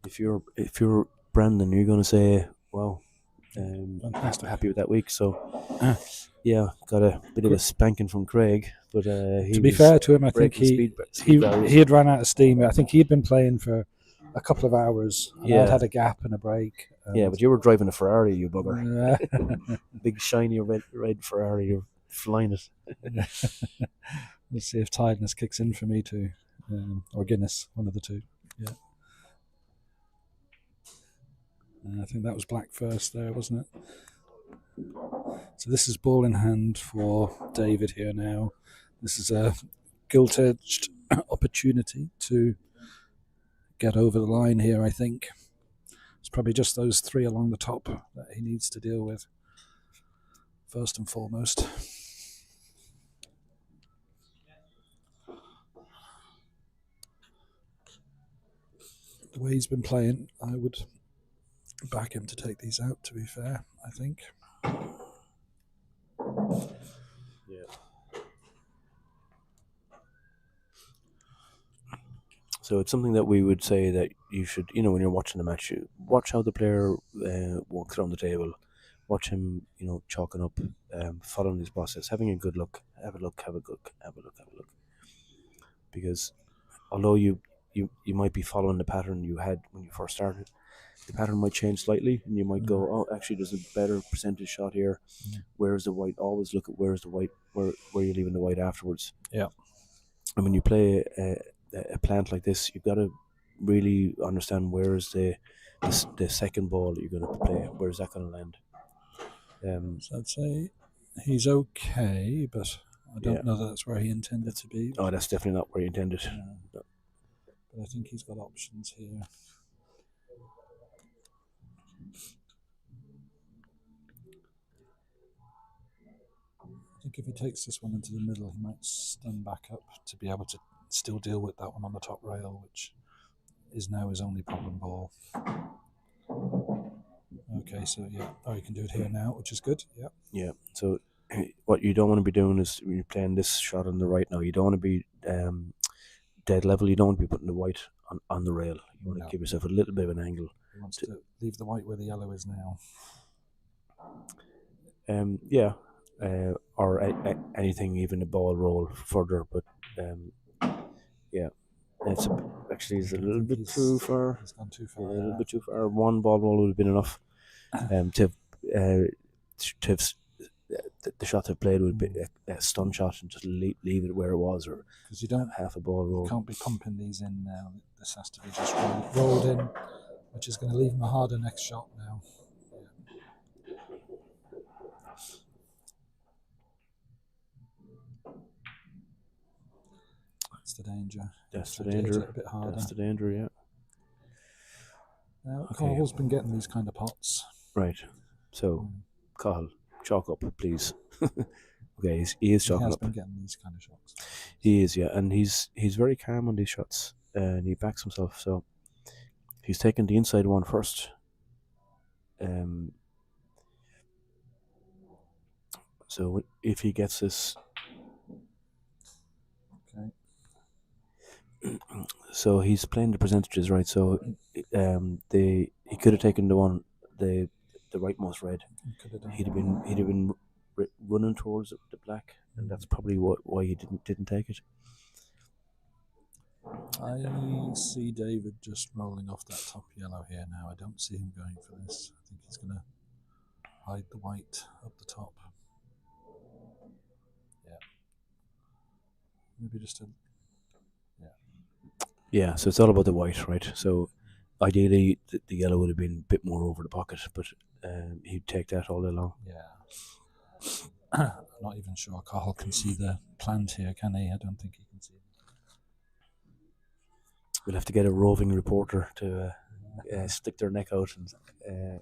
If you're Brandon, you're going to say, wow, happy with that week. So got a bit of a spanking from Craig, but to be fair to him, I think he had run out of steam. I think he'd been playing for a couple of hours and I'd had a gap and a break, Yeah, but you were driving a Ferrari, you bugger. Uh, Big shiny red Ferrari. You're flying it. Let's see if tiredness kicks in for me too, or Guinness, one of the two. Yeah. I think that was black first there, wasn't it? So this is ball in hand for David here now. This is a gilt-edged opportunity to get over the line here, I think. It's probably just those three along the top that he needs to deal with, first and foremost. The way he's been playing, I would back him to take these out, to be fair, I think. Yeah. So it's something that we would say that you should, when you're watching the match, you watch how the player walks around the table, watch him, chalking up, following his process, having a good look, have a look. Because although you might be following the pattern you had when you first started, the pattern might change slightly, and you might go, oh, actually, there's a better percentage shot here. Where's the white? Always look at where's the white, where you're leaving the white afterwards. Yeah. And when you play a plant like this, you've got to really understand where's the second ball that you're going to play. Where's that going to land? So I'd say he's okay, but I don't know that that's where he intended to be. Oh, that's definitely not where he intended. But I think he's got options here. I think if he takes this one into the middle, he might stun back up to be able to still deal with that one on the top rail, which is now his only problem ball. Okay, so he can do it here now, which is good. Yeah. Yeah. So what you don't want to be doing is when you're playing this shot on the right now, you don't want to be dead level. You don't want to be putting the white on the rail. You want to give yourself a little bit of an angle. He wants to leave the white where the yellow is now. Or anything, even a ball roll further, but it's a little bit too far. He's gone too far. A little bit too far. One ball roll would have been enough. To have the shot they played would be a stun shot and just leave it where it was, or because you don't half a ball roll. You can't be pumping these in now. This has to be just rolled in, which is going to leave him a harder next shot now. That's the danger. That's the danger. A bit harder. That's the danger. Yeah. Now, Carl's been getting these kind of pots. Right. So, Carl, chalk up, please. Okay, he is chalking up. He has been getting these kind of shots. He is, yeah, and he's very calm on these shots, and he backs himself. So, he's taking the inside one first. So if he gets this. Okay. So he's playing the percentages right. So he could have taken the rightmost red. He'd have been running towards the black, and that's probably why he didn't take it. I see David just rolling off that top yellow here now. I don't see him going for this. I think he's going to hide the white up the top. Yeah. Maybe just a... Yeah, so it's all about the white, right? So ideally the yellow would have been a bit more over the pocket, but he'd take that all day long. Yeah. I'm not even sure Carl can see the plant here, can he? I don't think he can see it. We'll have to get a roving reporter to stick their neck out and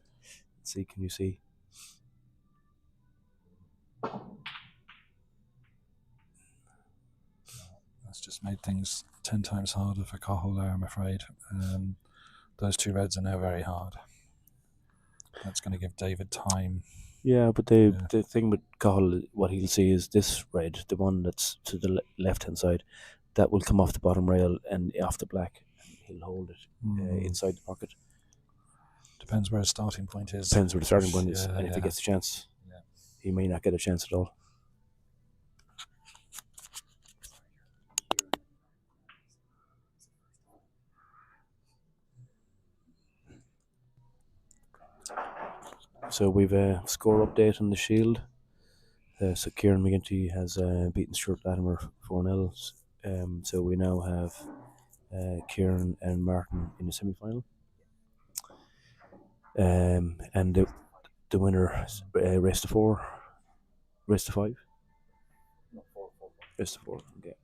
see, can you see? That's just made things 10 times harder for Cahill there, I'm afraid. Those two reds are now very hard. That's going to give David time. Yeah, but the thing with Cahill, what he'll see is this red, the one that's to the left-hand side, that will come off the bottom rail and off the black. He'll hold it inside the pocket. Depends where his starting point is. Depends where the starting point is, and if he gets a chance, he may not get a chance at all. So we've a score update on the Shield. So Kieran McGinty has beaten Stuart Latimer 4-0. So we now have Kieran and Martin in the semi-final. And the winner race to 4, race to 5, race to 4. Okay.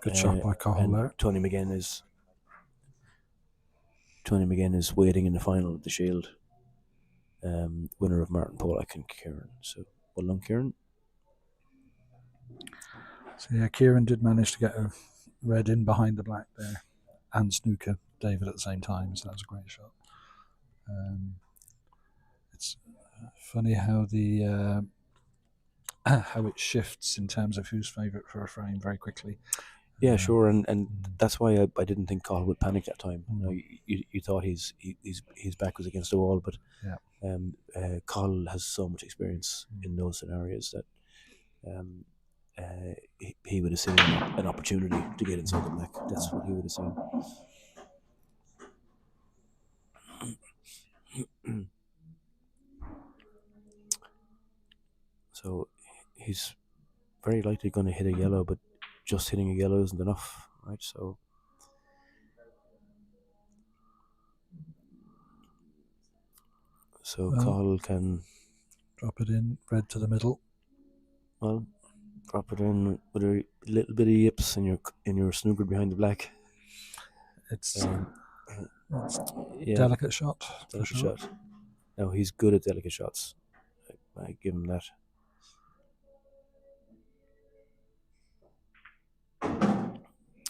Good shot by Cahill And there. Tony McGinn is waiting in the final of the Shield. Winner of Martin Pollock and Kieran. So well done, Kieran. So yeah, Kieran did manage to get a red in behind the black there, and snooker David at the same time. So that was a great shot. It's funny how the how it shifts in terms of who's favourite for a frame very quickly. Yeah, sure, and that's why I didn't think Cahill would panic that time. You thought his back was against the wall, but Cahill has so much experience in those scenarios that he would have seen an opportunity to get inside the black. That's what he would have seen. So he's very likely going to hit a yellow, but just hitting a yellow isn't enough, right? So Cahill can drop it in, red to the middle. Well, drop it in with a little bit of yips in your snooker behind the black. It's delicate shot. Delicate shot. No, he's good at delicate shots. I give him that.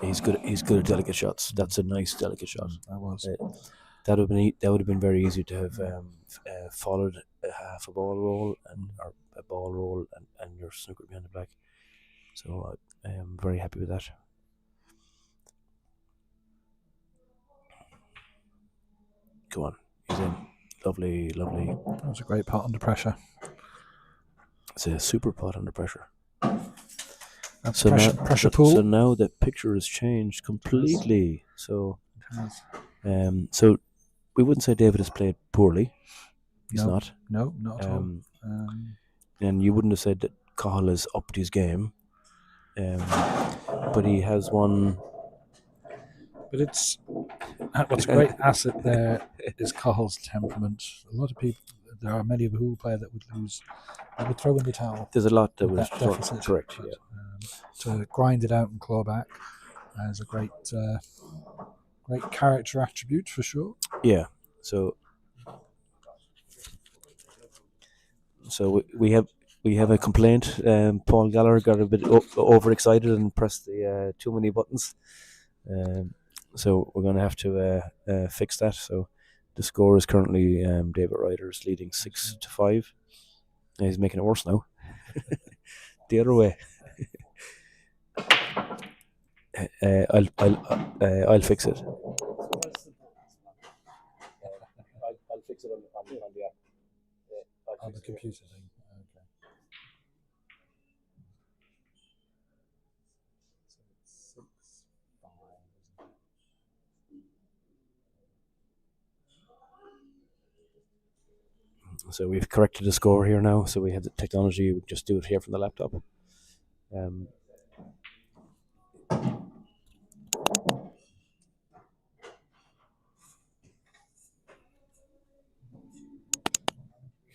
He's good at delicate shots. That's a nice delicate shot. That was. That would have been very easy to have followed a half a ball roll or a ball roll and your snooker behind the black. So I am very happy with that. Go on, he's in. Lovely. That was a great pot under pressure. It's a super pot under pressure. That's pressure pool. So now the picture has changed completely. So we wouldn't say David has played poorly. He's not. No, not at all. And you wouldn't have said that Cahill has upped his game. But he has one. But what's a great asset there is Cahill's temperament. A lot of people, there are many who play that would lose. They would throw in the towel. There's a lot that would deficit. Correct. Yeah. To grind it out and claw back is a great character attribute for sure. Yeah. So we have a complaint. Paul Gallagher got a bit overexcited and pressed the too many buttons. So we're going to have to fix that. So the score is currently David Ryder's leading 6-5. He's making it worse now. The other way. I'll fix it. I'll fix it on the app. On the computer thing. Okay. So we've corrected the score here now. So we have the technology. We just do it here from the laptop.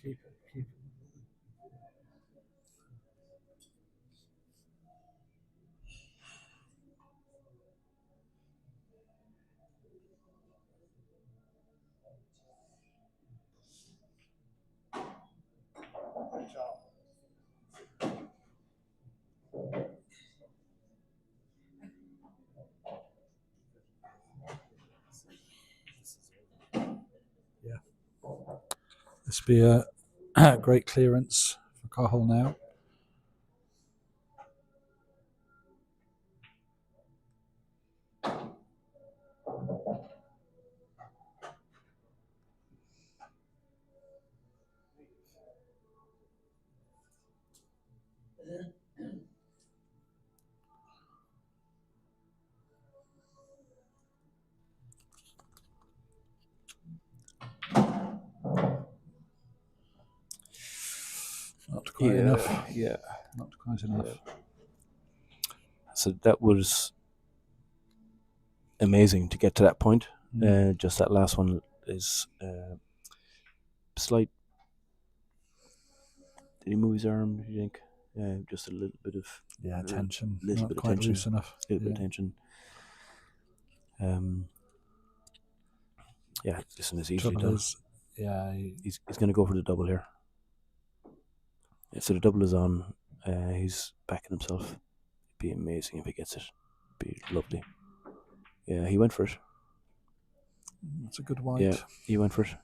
Keep it. Yeah. This will be a great clearance for Cahill now. quite enough. Yeah. Not quite enough. So that was amazing to get to that point. Just that last one is slight. Did he move his arm? Do you think? Just a little bit of Tension. little Not bit of quite tension. loose enough. Little bit of tension. Yeah, listen, it's easily Trouble done. is, He's going to go for the double here. Yeah, so the double is on. He's backing himself. It'd be amazing if he gets it. Be lovely. Yeah, he went for it. It's a good white. Yeah, he went for it.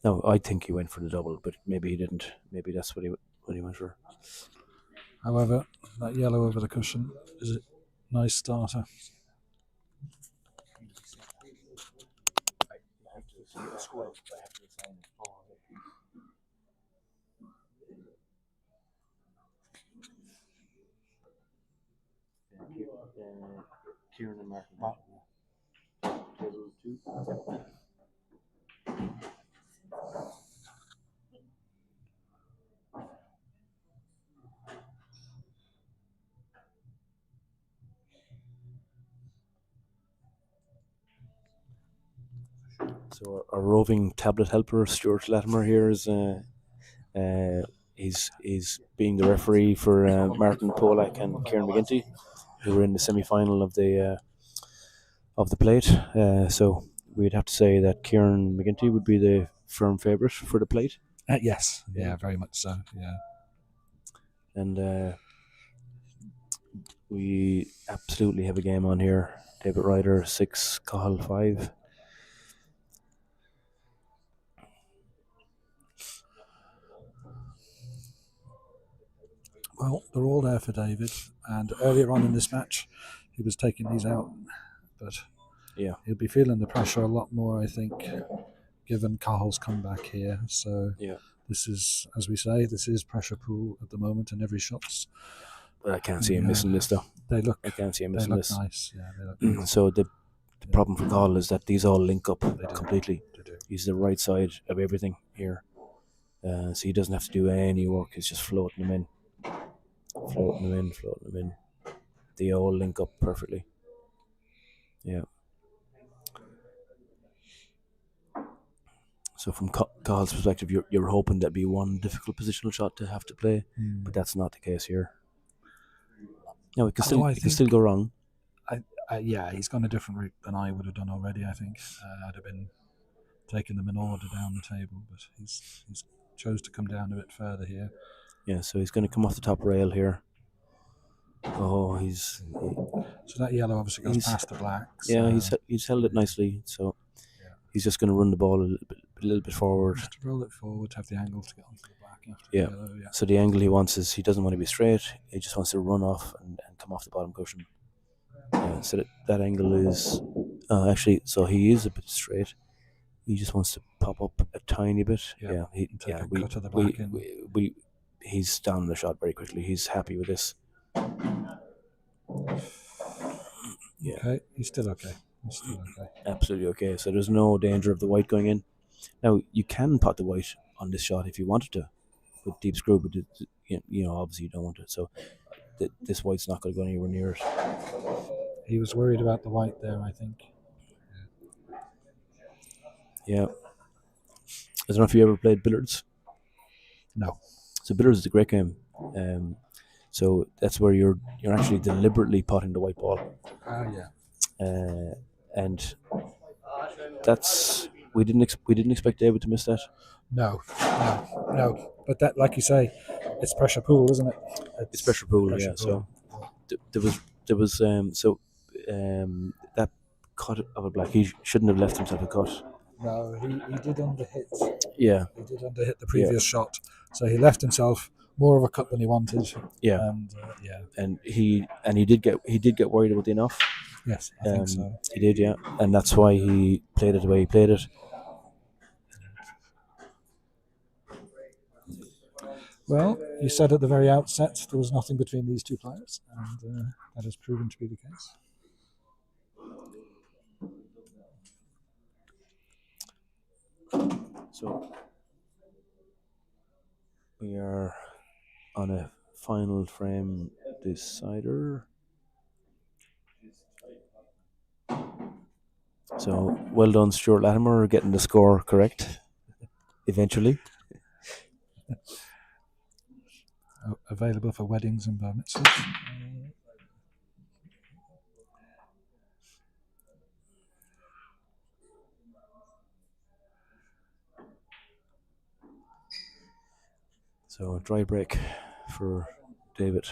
No, I think he went for the double, but maybe he didn't. Maybe that's what he went for. However, that yellow over the cushion is a nice starter. Kieran and Martin. So our roving tablet helper, Stuart Latimer, here is he's being the referee for Martin Polak and Kieran McGinty, who were in the semi-final of the plate. So we'd have to say that Kieran McGinty would be the firm favourite for the plate. Yes, very much so. Yeah, and we absolutely have a game on here. David Ryder 6, Cahill 5. Well, they're all there for David, and earlier on in this match, he was taking these out, but he'll be feeling the pressure a lot more, I think, given Cahill's comeback here. So this is, as we say, this is pressure pool at the moment, and every shot's. But I can't see him missing this though. I can't see him missing this. Nice. Yeah, they look nice. So the problem for Cahill is that these all link up completely. They do. He's the right side of everything here, so he doesn't have to do any work. He's just floating them in. Floating them in. They all link up perfectly. Yeah. So from Cahill's perspective, you're hoping that'd be one difficult positional shot to have to play, but that's not the case here. No, it can still go wrong. He's gone a different route than I would have done already. I think I'd have been taking them in order down the table, but he's chose to come down a bit further here. Yeah, so he's going to come off the top rail here. Oh, so that yellow obviously goes past the black. So. Yeah, he's held it nicely. So he's just going to run the ball a little bit forward. Just to roll it forward, have the angle to get onto the black after the yellow. Yeah. So the angle he wants is he doesn't want to be straight. He just wants to run off and come off the bottom cushion. So that angle is actually, so he is a bit straight. He just wants to pop up a tiny bit. He's down the shot very quickly. He's happy with this. Yeah. Okay, he's still okay. Absolutely okay. So there's no danger of the white going in. Now you can pot the white on this shot if you wanted to, with deep screw, but obviously you don't want it. So this white's not going to go anywhere near it. He was worried about the white there, I think. Yeah. I don't know if you ever played billiards. No. So billiards is a great game. So that's where you're actually deliberately potting the white ball. And we didn't expect David to miss that. No. But that, like you say, it's pressure pool, isn't it? It's pressure pool, yeah. So there was that cut of a black. He shouldn't have left himself a cut. No, he did underhit. Yeah. He did underhit the previous shot, so he left himself more of a cut than he wanted. Yeah. And he did get worried about the enough. Yes, I think so. He did, yeah, and that's why he played it the way he played it. Well, you said at the very outset there was nothing between these two players, and that has proven to be the case. So We are on a final frame decider. So well done, Stuart Latimer, getting the score correct eventually. Available for weddings and bar mitzvahs. So a dry break for David.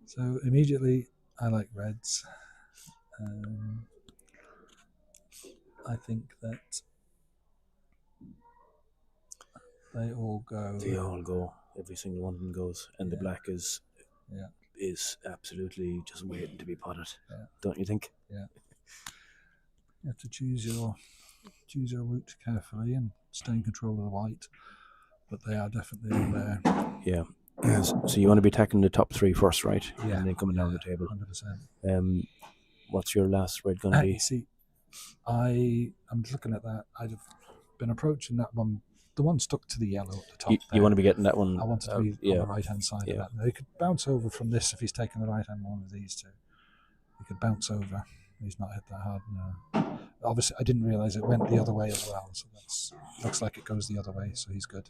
So immediately, I like reds. I think that they all go. They all go. Every single one of them goes, and the Yeah. black is absolutely just waiting to be potted. Yeah. Don't you think? Yeah. You have to choose your route carefully and stay in control of the white, but they are definitely all there. Yeah. So you want to be attacking the top 3 first, right? Yeah. And then coming down the table. 100%. What's your last red going to be? You see, I'm looking at that. I'd have been approaching that one. The one stuck to the yellow at the top. You want to be getting that one. I wanted to be on the right hand side of that. Now, he could bounce over from this if he's taking the right hand one of these two. He could bounce over. He's not hit that hard now. Obviously, I didn't realise it went the other way as well. So that's looks like it goes the other way. So he's good.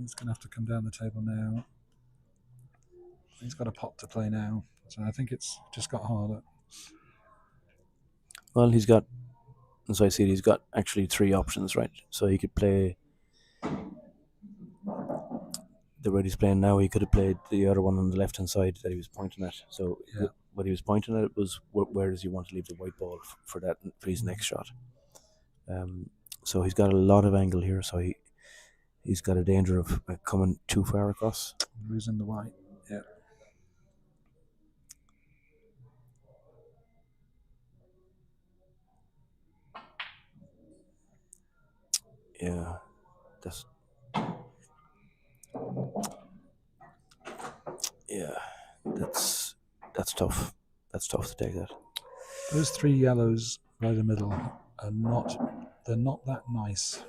He's going to have to come down the table now. He's got a pot to play now, so I think it's just got harder. Well, he's got, as I see it, he's got actually 3 options, right? So he could play the red he's playing now. He could have played the other one on the left hand side that he was pointing at. So what he was pointing at was where does he want to leave the white ball for his next shot. So he's got a lot of angle here. So he's got a danger of coming too far across, losing the white. Yeah. Yeah, that's tough. That's tough to take that. Those 3 yellows right in the middle are they're not that nice.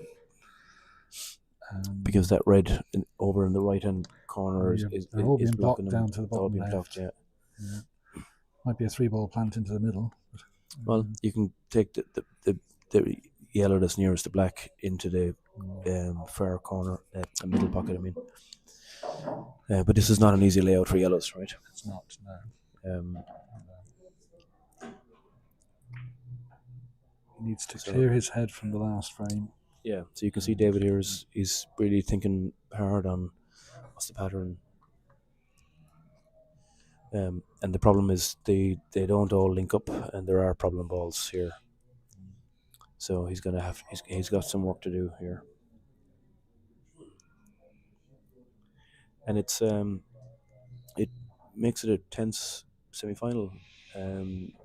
Because that red over in the right hand corner is all being blocking blocked them. down to the bottom being left. blocked, yeah. Might be a 3-ball plant into the middle. Well, you can take the yellow that's nearest the black into the far corner, middle pocket, I mean. But this is not an easy layout for yellows, right? It's not, no. He needs to clear his head from the last frame. Yeah, so you can see David here is really thinking hard on what's the pattern. And the problem is they don't all link up, and there are problem balls here. So he's got some work to do here. And it makes it a tense semi-final,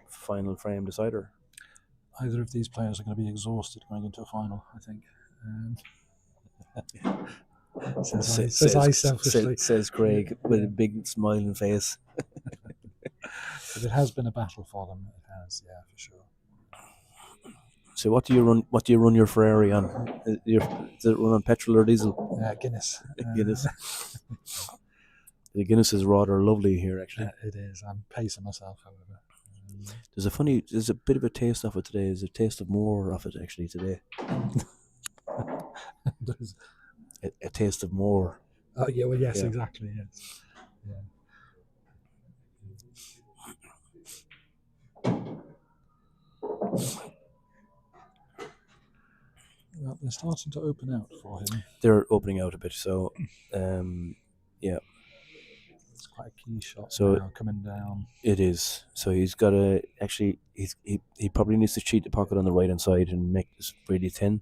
final frame decider. Either of these players are going to be exhausted going into a final, I think. Says I selfishly. Says Craig with a big smiling face. But it has been a battle for them. It has, yeah, for sure. So what do you run your Ferrari on? Is it run on petrol or diesel? Guinness. Guinness. The Guinness is rather lovely here, actually. It is. I'm pacing myself, however. There's a bit of a taste of it today. There's a taste of more of it actually today. There's a taste of more. Oh yeah, well yes, exactly, yes. Yeah. Well, they're starting to open out for him. They're opening out a bit, so yeah. It's quite a key shot now, coming down. It is. So he's got to actually. He probably needs to cheat the pocket on the right hand side and make this really thin,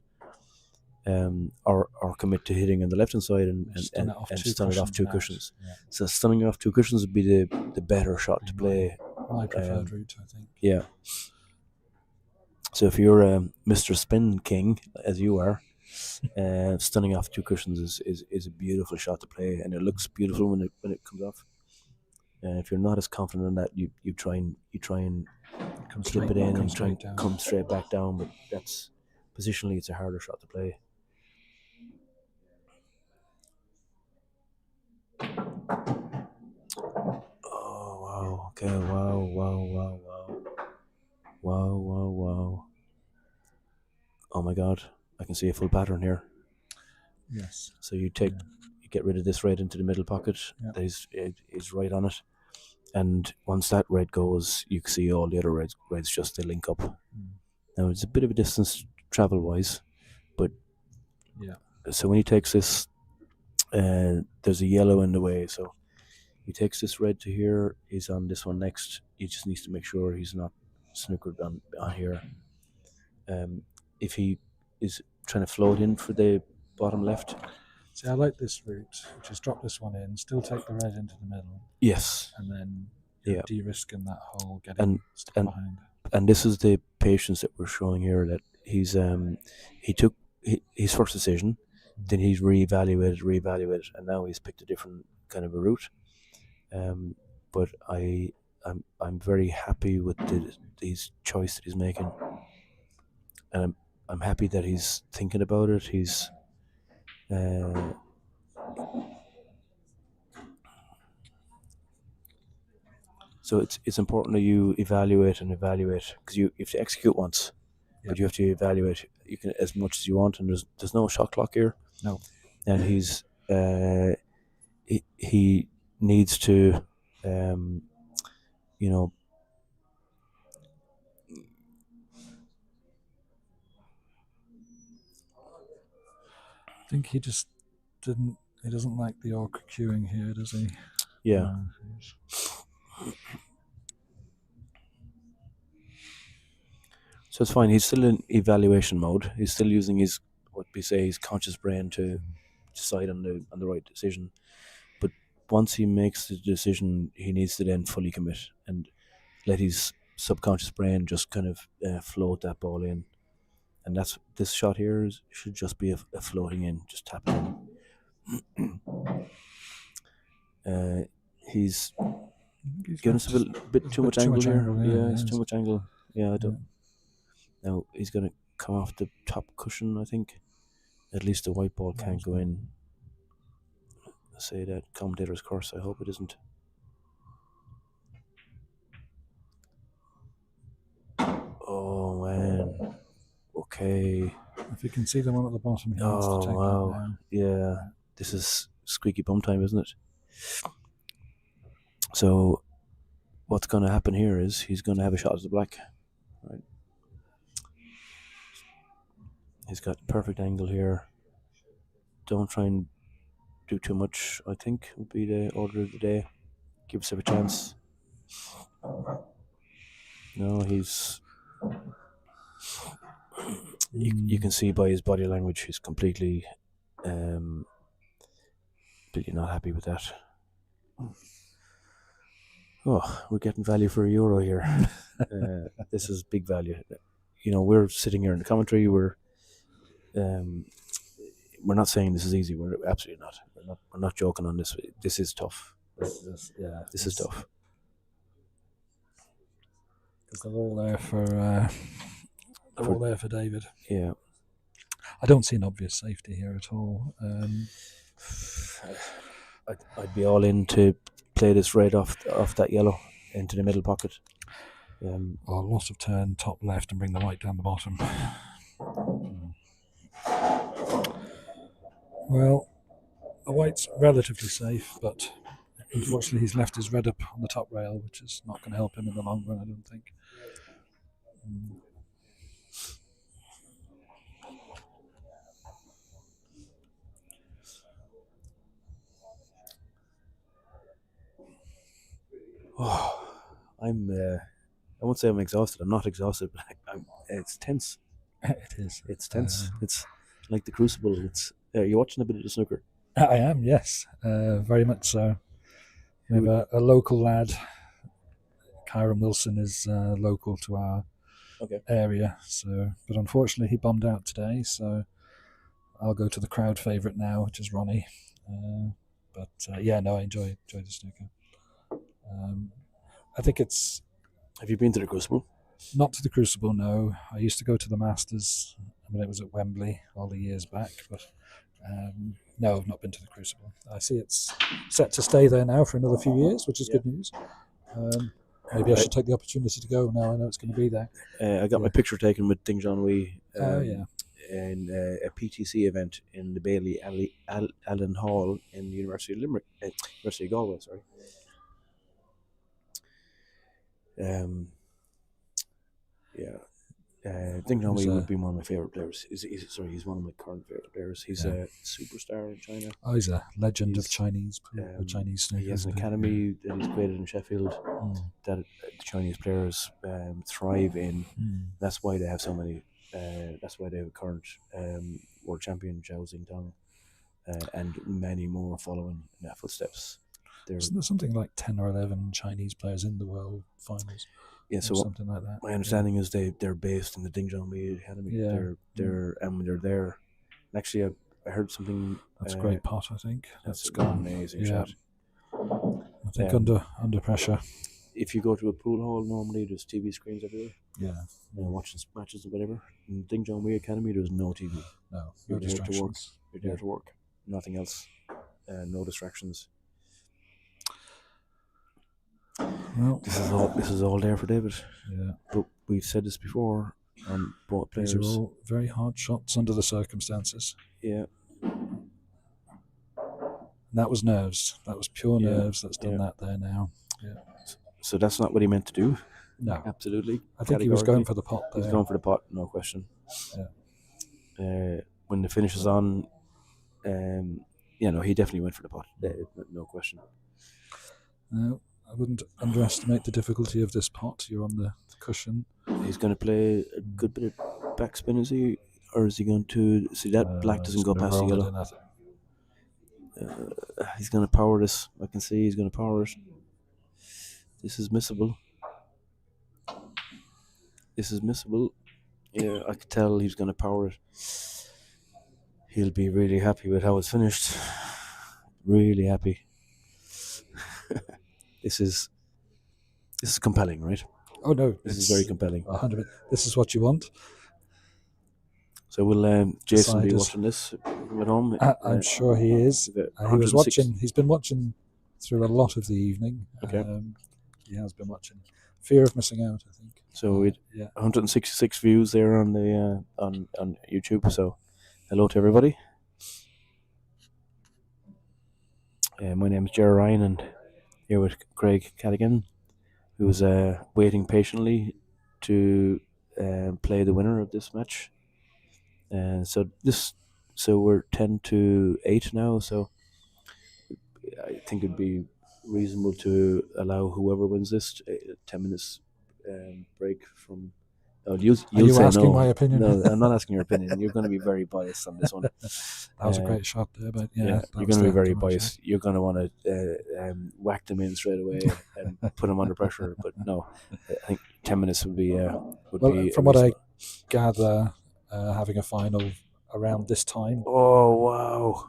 or commit to hitting on the left hand side and stun it off 2 cushions. Yeah. So stunning off 2 cushions would be the better shot to play. My preferred route, I think. Yeah. So if you're Mr. Spin King, as you are, stunning off 2 cushions is a beautiful shot to play, and it looks beautiful when it comes off. If you're not as confident in that, you try and Come clip straight, it in come and try and straight down. come straight back down. But that's positionally, it's a harder shot to play. Oh wow! Okay, wow! Oh my God! I can see a full pattern here. Yes. So you get rid of this red into the middle pocket. Yeah. That is right on it. And once that red goes, you can see all the other reds just they link up. Now it's a bit of a distance travel wise, but Yeah. so when he takes this, there's a yellow in the way. So he takes this red to here. He's on this one next. He just needs to make sure he's not snookered on here. If he is trying to float in for the bottom left. See, I like this route, which is drop this one in, still take the red into the middle. Yes. And then you're de-risking that hole, getting and stuck and behind. and this is the patience that we're showing here. That he's he took his first decision, then he's reevaluated, and now he's picked a different kind of a route. But I'm very happy with his choice that he's making, and I'm happy that he's thinking about it. He's so it's important that you evaluate because you have to execute once, but you have to evaluate. You can as much as you want, and there's no shot clock here. No, and he's he needs to you know. I think he just didn't. He doesn't like the orc queuing here, does he? Yeah. So it's fine. He's still in evaluation mode. He's still using his his conscious brain to decide on the right decision. But once he makes the decision, he needs to then fully commit and let his subconscious brain just kind of float that ball in. And that's this shot here should just be a floating in, just tap it in. He's giving us a bit too much angle here. Yeah, it's too much angle. Yeah, I don't. Now he's going to come off the top cushion, I think. At least the white ball can't go in. Say that commentator's curse. I hope it isn't. Oh man. Okay. If you can see the one at the bottom, he needs to take that down. Yeah. This is squeaky bum time, isn't it? So what's going to happen here is he's going to have a shot at the black. Right. He's got perfect angle here. Don't try and do too much, I think, would be the order of the day. Give us a chance. No, he's... You can see by his body language he's completely not happy with that. Oh, we're getting value for €1 here. This is big value. You know, we're sitting here in the commentary. We're not saying this is easy. We're absolutely not. We're not joking on this. This is tough. This is tough. Because they're all there for David. Yeah. I don't see an obvious safety here at all. I'd be all in to play this red off that yellow into the middle pocket. Or loss of turn, top left, and bring the white down the bottom. Well, the white's relatively safe, but unfortunately he's left his red up on the top rail, which is not going to help him in the long run, I don't think. Oh, I won't say I'm exhausted. I'm not exhausted, but it's tense. It is. It's tense. It's like the Crucible. You're watching a bit of the snooker. I am, yes. Very much so. We have a local lad. Kyron Wilson is local to our area, but unfortunately he bombed out today, so I'll go to the crowd favourite now, which is Ronnie. I enjoy the snooker. I think it's Have you been to the Crucible? not to the Crucible, no. I used to go to the Masters when it was at Wembley all the years back, but no, I've not been to the Crucible. I see it's set to stay there now for another few years, which is good news. Maybe I should take the opportunity to go now I know it's going to be there. I got my picture taken with Ding Junhui in a PTC event in the Bailey Allen Hall in the University of Limerick, University of Galway. Sorry. Ding Junhui would be one of my favorite players. He's one of my current favorite players. He's a superstar in China. Oh, he's a legend of Chinese snooker. He has an academy that he's created in Sheffield that the Chinese players thrive in. That's why they have so many. That's why they have a current world champion Zhao Xingtang, and many more following in their footsteps. Isn't there something like 10 or 11 Chinese players in the world finals? Yeah, so something like that. My understanding is they're based in the Ding Junhui Academy. Yeah. They're there. And actually, I heard something. That's a great pot, I think. That's an amazing shot. I think under pressure. If you go to a pool hall, normally there's TV screens everywhere. Yeah. Watching matches or whatever. In Ding Junhui Academy, there's no TV. No You're there distractions. to work. You're there to work. Nothing else. No distractions. Well, this is all there for David. Yeah. But we've said this before on both players. These are all very hard shots under the circumstances. Yeah. And that was nerves. That was pure nerves that's done that there now. Yeah. So that's not what he meant to do. No. Absolutely. I think he was going for the pot there. He was going for the pot, no question. Yeah. When the finish is on, he definitely went for the pot. No question. No, I wouldn't underestimate the difficulty of this pot. You're on the cushion. He's going to play a good bit of backspin, is he? Or is he going to... See, that black doesn't go past the yellow. He's going to power this. I can see he's going to power it. This is missable. Yeah, I could tell he's going to power it. He'll be really happy with how it's finished. Really happy. This is compelling, right? Oh no, this is very compelling. 100%. This is what you want. So will Jason be watching this at home? I'm sure he is. He was watching. He's been watching through a lot of the evening. Okay. He has been watching. Fear of missing out, I think. So 166 views there on the on YouTube. So hello to everybody. My name is Jerry Ryan, and here with Craig Cadigan, who's waiting patiently to play the winner of this match. So we're 10-8 now. So I think it'd be reasonable to allow whoever wins this 10 minutes break from. You'll Are you say asking no. my opinion? No, I'm not asking your opinion. You're going to be very biased on this one. That was a great shot there, but you're going to be very biased. You're going to want to whack them in straight away and put them under pressure. But no, I think 10 minutes would be. From what I gather, having a final around this time. Oh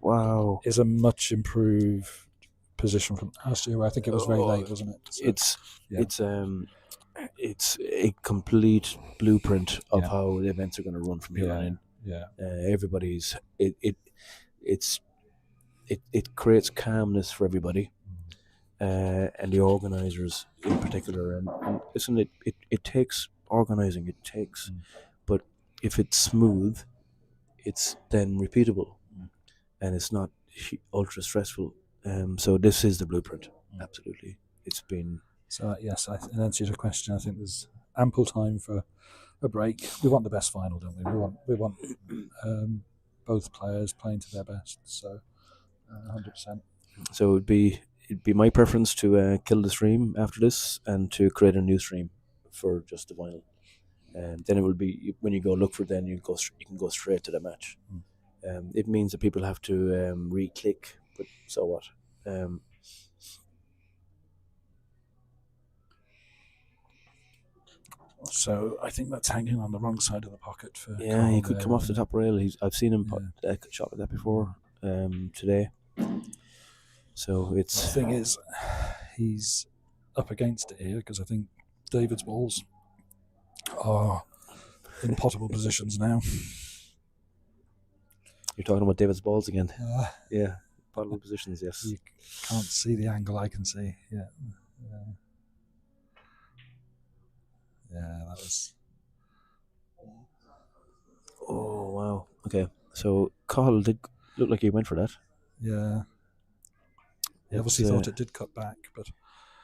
wow! Is a much improved position from last year. Where I think it was very late, wasn't it? So, it's a complete blueprint of how the events are going to run from here on in. Yeah. Everybody's it creates calmness for everybody, and the organisers in particular. And listen, it takes organising. It takes, but if it's smooth, it's then repeatable, and it's not ultra stressful. So this is the blueprint. Absolutely, it's been. So yes, in answer to your question, I think there's ample time for a break. We want the best final, don't we? We want both players playing to their best. So 100%. So it'd be my preference to kill the stream after this and to create a new stream for just the final. And then it will be when you go look for it, then you can go straight to the match. It means that people have to re-click, but so what? So I think that's hanging on the wrong side of the pocket for. Yeah, he could come off the top rail. I've seen him shot like that before today. So it's the thing is, he's up against it here because I think David's balls are in potable positions now. You're talking about David's balls again. Uh, Yeah, possible positions. Yes. You can't see the angle I can see. Yeah. Yeah, that was. Oh wow. Okay, so Cahill did look like he went for that. Yeah. He It's, obviously thought it did cut back, but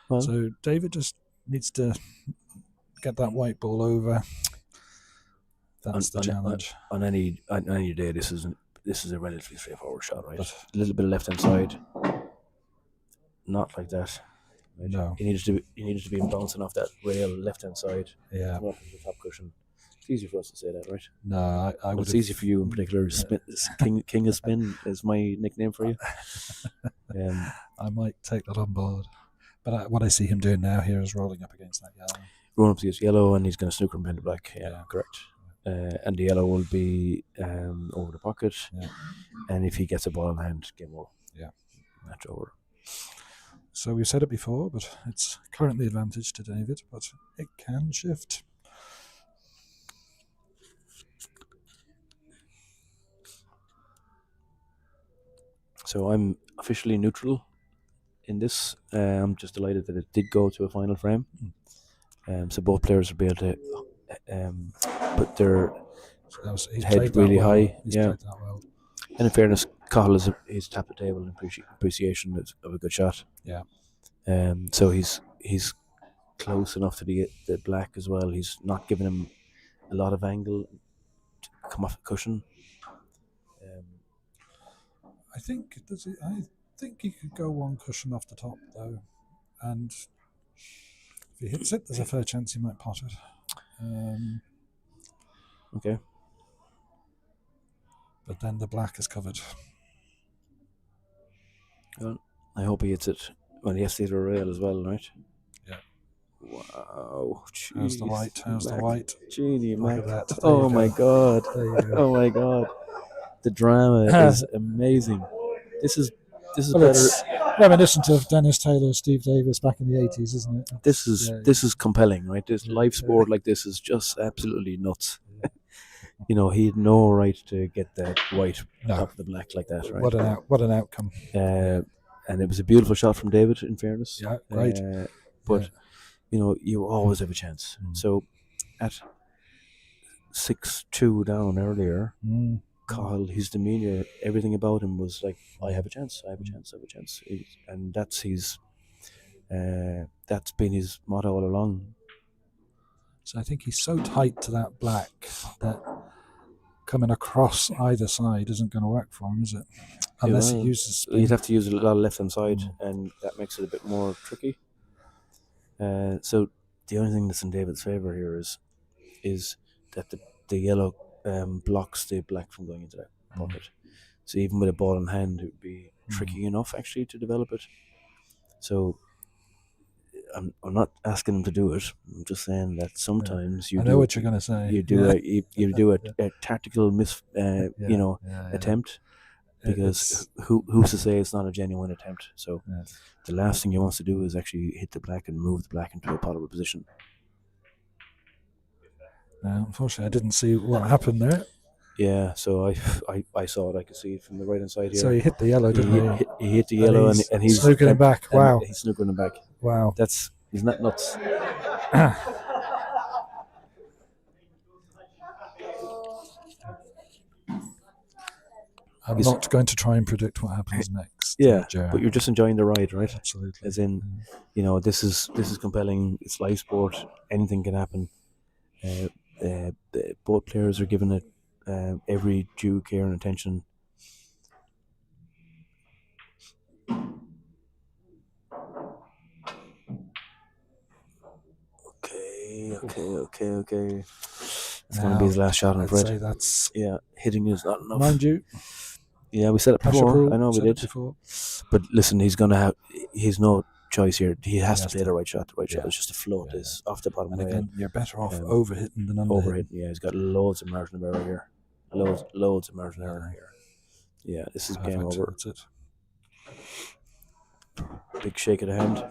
Well, so David just needs to get that white ball over. That's the challenge. On any day, this is a relatively straightforward shot, right? A little bit of left hand side, not like that. Right? No. He needed to be bouncing off that rail left hand side. Yeah. Not the top cushion. It's easy for us to say that, right? No, I But would. it's easy for you in particular. Spin, King of Spin is my nickname for you. I might take that on board. But what I see him doing now here is rolling up against that yellow. Rolling up against yellow, and he's going to snooker him into black. Yeah, correct. And the yellow will be over the pocket. Yeah. And if he gets a ball in hand, game over. Yeah. Match over. So we've said it before, but it's currently advantage to David, but it can shift. So I'm officially neutral in this. I'm just delighted that it did go to a final frame. So both players will be able to put their head really high. He's Yeah. played that well. And in fairness, Cahill he's tapped the table in appreciation of a good shot. Yeah. So he's close enough to the black as well. He's not giving him a lot of angle to come off the cushion. I think he could go one cushion off the top though, and if he hits it, there's a fair chance he might pot it. Okay. But then the black is covered. Well, I hope he hits it. Well, he has to hit a rail as well, right? Yeah. Wow. How's the white? How's the white? Genie, Look Mac. at that. Oh my God. There you go. Oh my God. The drama is amazing. This is Well, better. it's reminiscent of Dennis Taylor, Steve Davis back in the 80s, isn't it? This is compelling, right? This live sport like this is just absolutely nuts. You know, he had no right to get that white top of the black like that, right? What an outcome. And it was a beautiful shot from David, in fairness. Yeah, great. But you know, you always have a chance. So at 6-2 down earlier, Cahill, his demeanour, everything about him was like, I have a chance, I have a chance, I have a chance. And that's been his motto all along. So I think he's so tight to that black that coming across either side isn't going to work for him, is it? Unless he uses spin. You'd have to use a lot of left hand side, and that makes it a bit more tricky. So the only thing that's in David's favour here is that the yellow blocks the black from going into that pocket. So even with a ball in hand, it would be tricky enough actually to develop it. So I'm not asking him to do it. I'm just saying that sometimes you. I know what you're going to say. You do a tactical attempt, because who's to say it's not a genuine attempt? So the last thing he wants to do is actually hit the black and move the black into a potable position. Unfortunately, I didn't see what happened there. Yeah, so I saw it. I could see it from the right hand side here. So he hit the yellow, didn't he? He hit the yellow, and he's snookering it back. Wow, he's snookering it back. Wow, Isn't that nuts? I'm not going to try and predict what happens next. Yeah, but you're just enjoying the ride, right? Absolutely. As in, you know, this is compelling. It's live sport. Anything can happen. Both players are given it every due care and attention. Okay. It's going to be his last shot, I'm afraid. I'd say that's hitting is not enough. Mind you. Yeah, we said it before. I know we did. Before. But listen, he's no choice here. He has to play the right shot. The right shot is just to float this off the bottom. And again, you're better off overhitting than underhitting. Yeah, he's got loads of margin of error here. Loads of margin of error here. Yeah, this is game over. That's it. Big shake of the hand.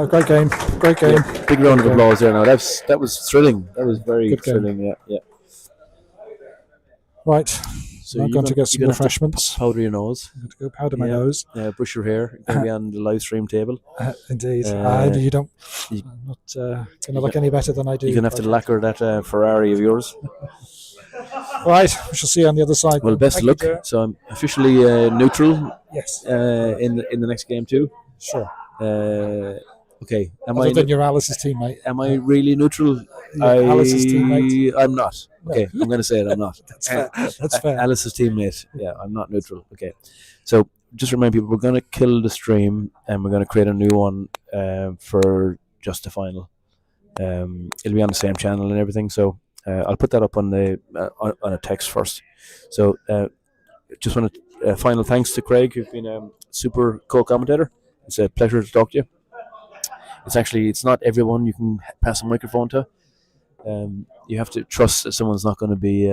Great game. Great game. Yeah, big round of applause there. Now that was thrilling. That was very Good game. thrilling. Yeah. Right. So I'm you're going to get you're some gonna have to refreshments. powder your nose. I'm going to go powder my Yeah. nose. Brush your hair. You're going to be on the live stream table. Indeed. You don't. you- I'm not going to look any better than I do. You're going to have to lacquer that Ferrari of yours. Right. We shall see you on the other side. Well, best of luck. So I'm officially neutral Yes. in the next game too. Sure. Okay. Other than your Alice's teammate. Am I really neutral? Alice's teammate. I'm not. Okay, I'm going to say it. I'm not. That's fair. That's fair. Alice's teammate. Yeah, I'm not neutral. Okay. So just remind people, we're going to kill the stream and we're going to create a new one for just the final. It'll be on the same channel and everything. So I'll put that up on the on a text first. So just want to final thanks to Craig, who's been a super co-commentator. It's a pleasure to talk to you. It's not everyone you can pass a microphone to. You have to trust that someone's not going to be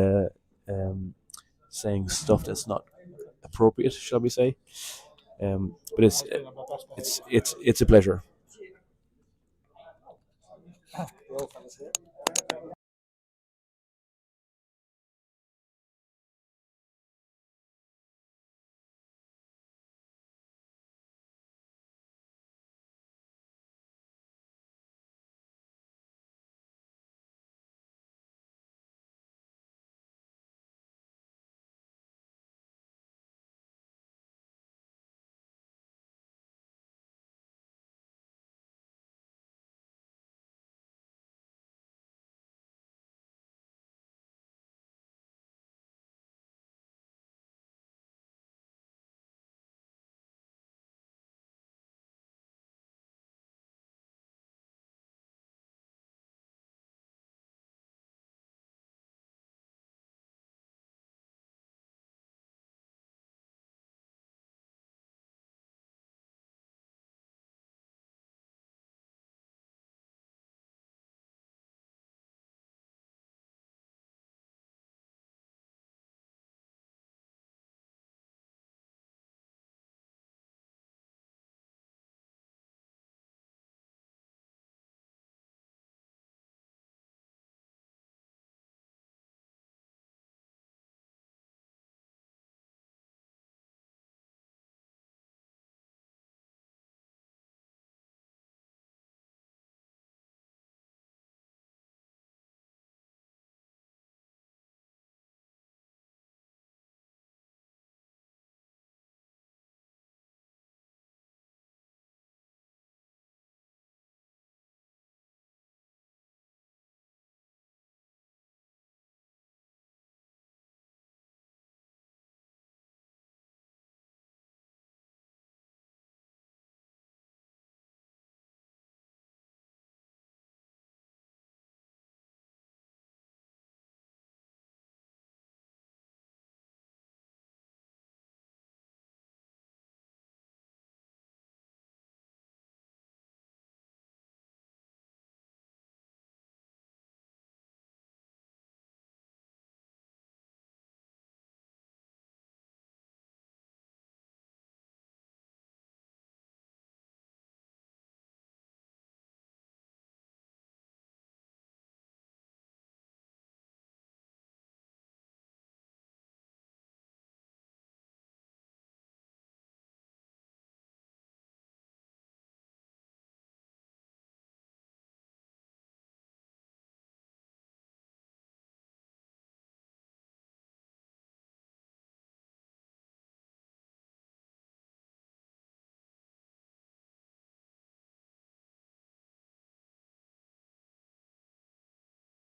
saying stuff that's not appropriate, shall we say? But it's a pleasure.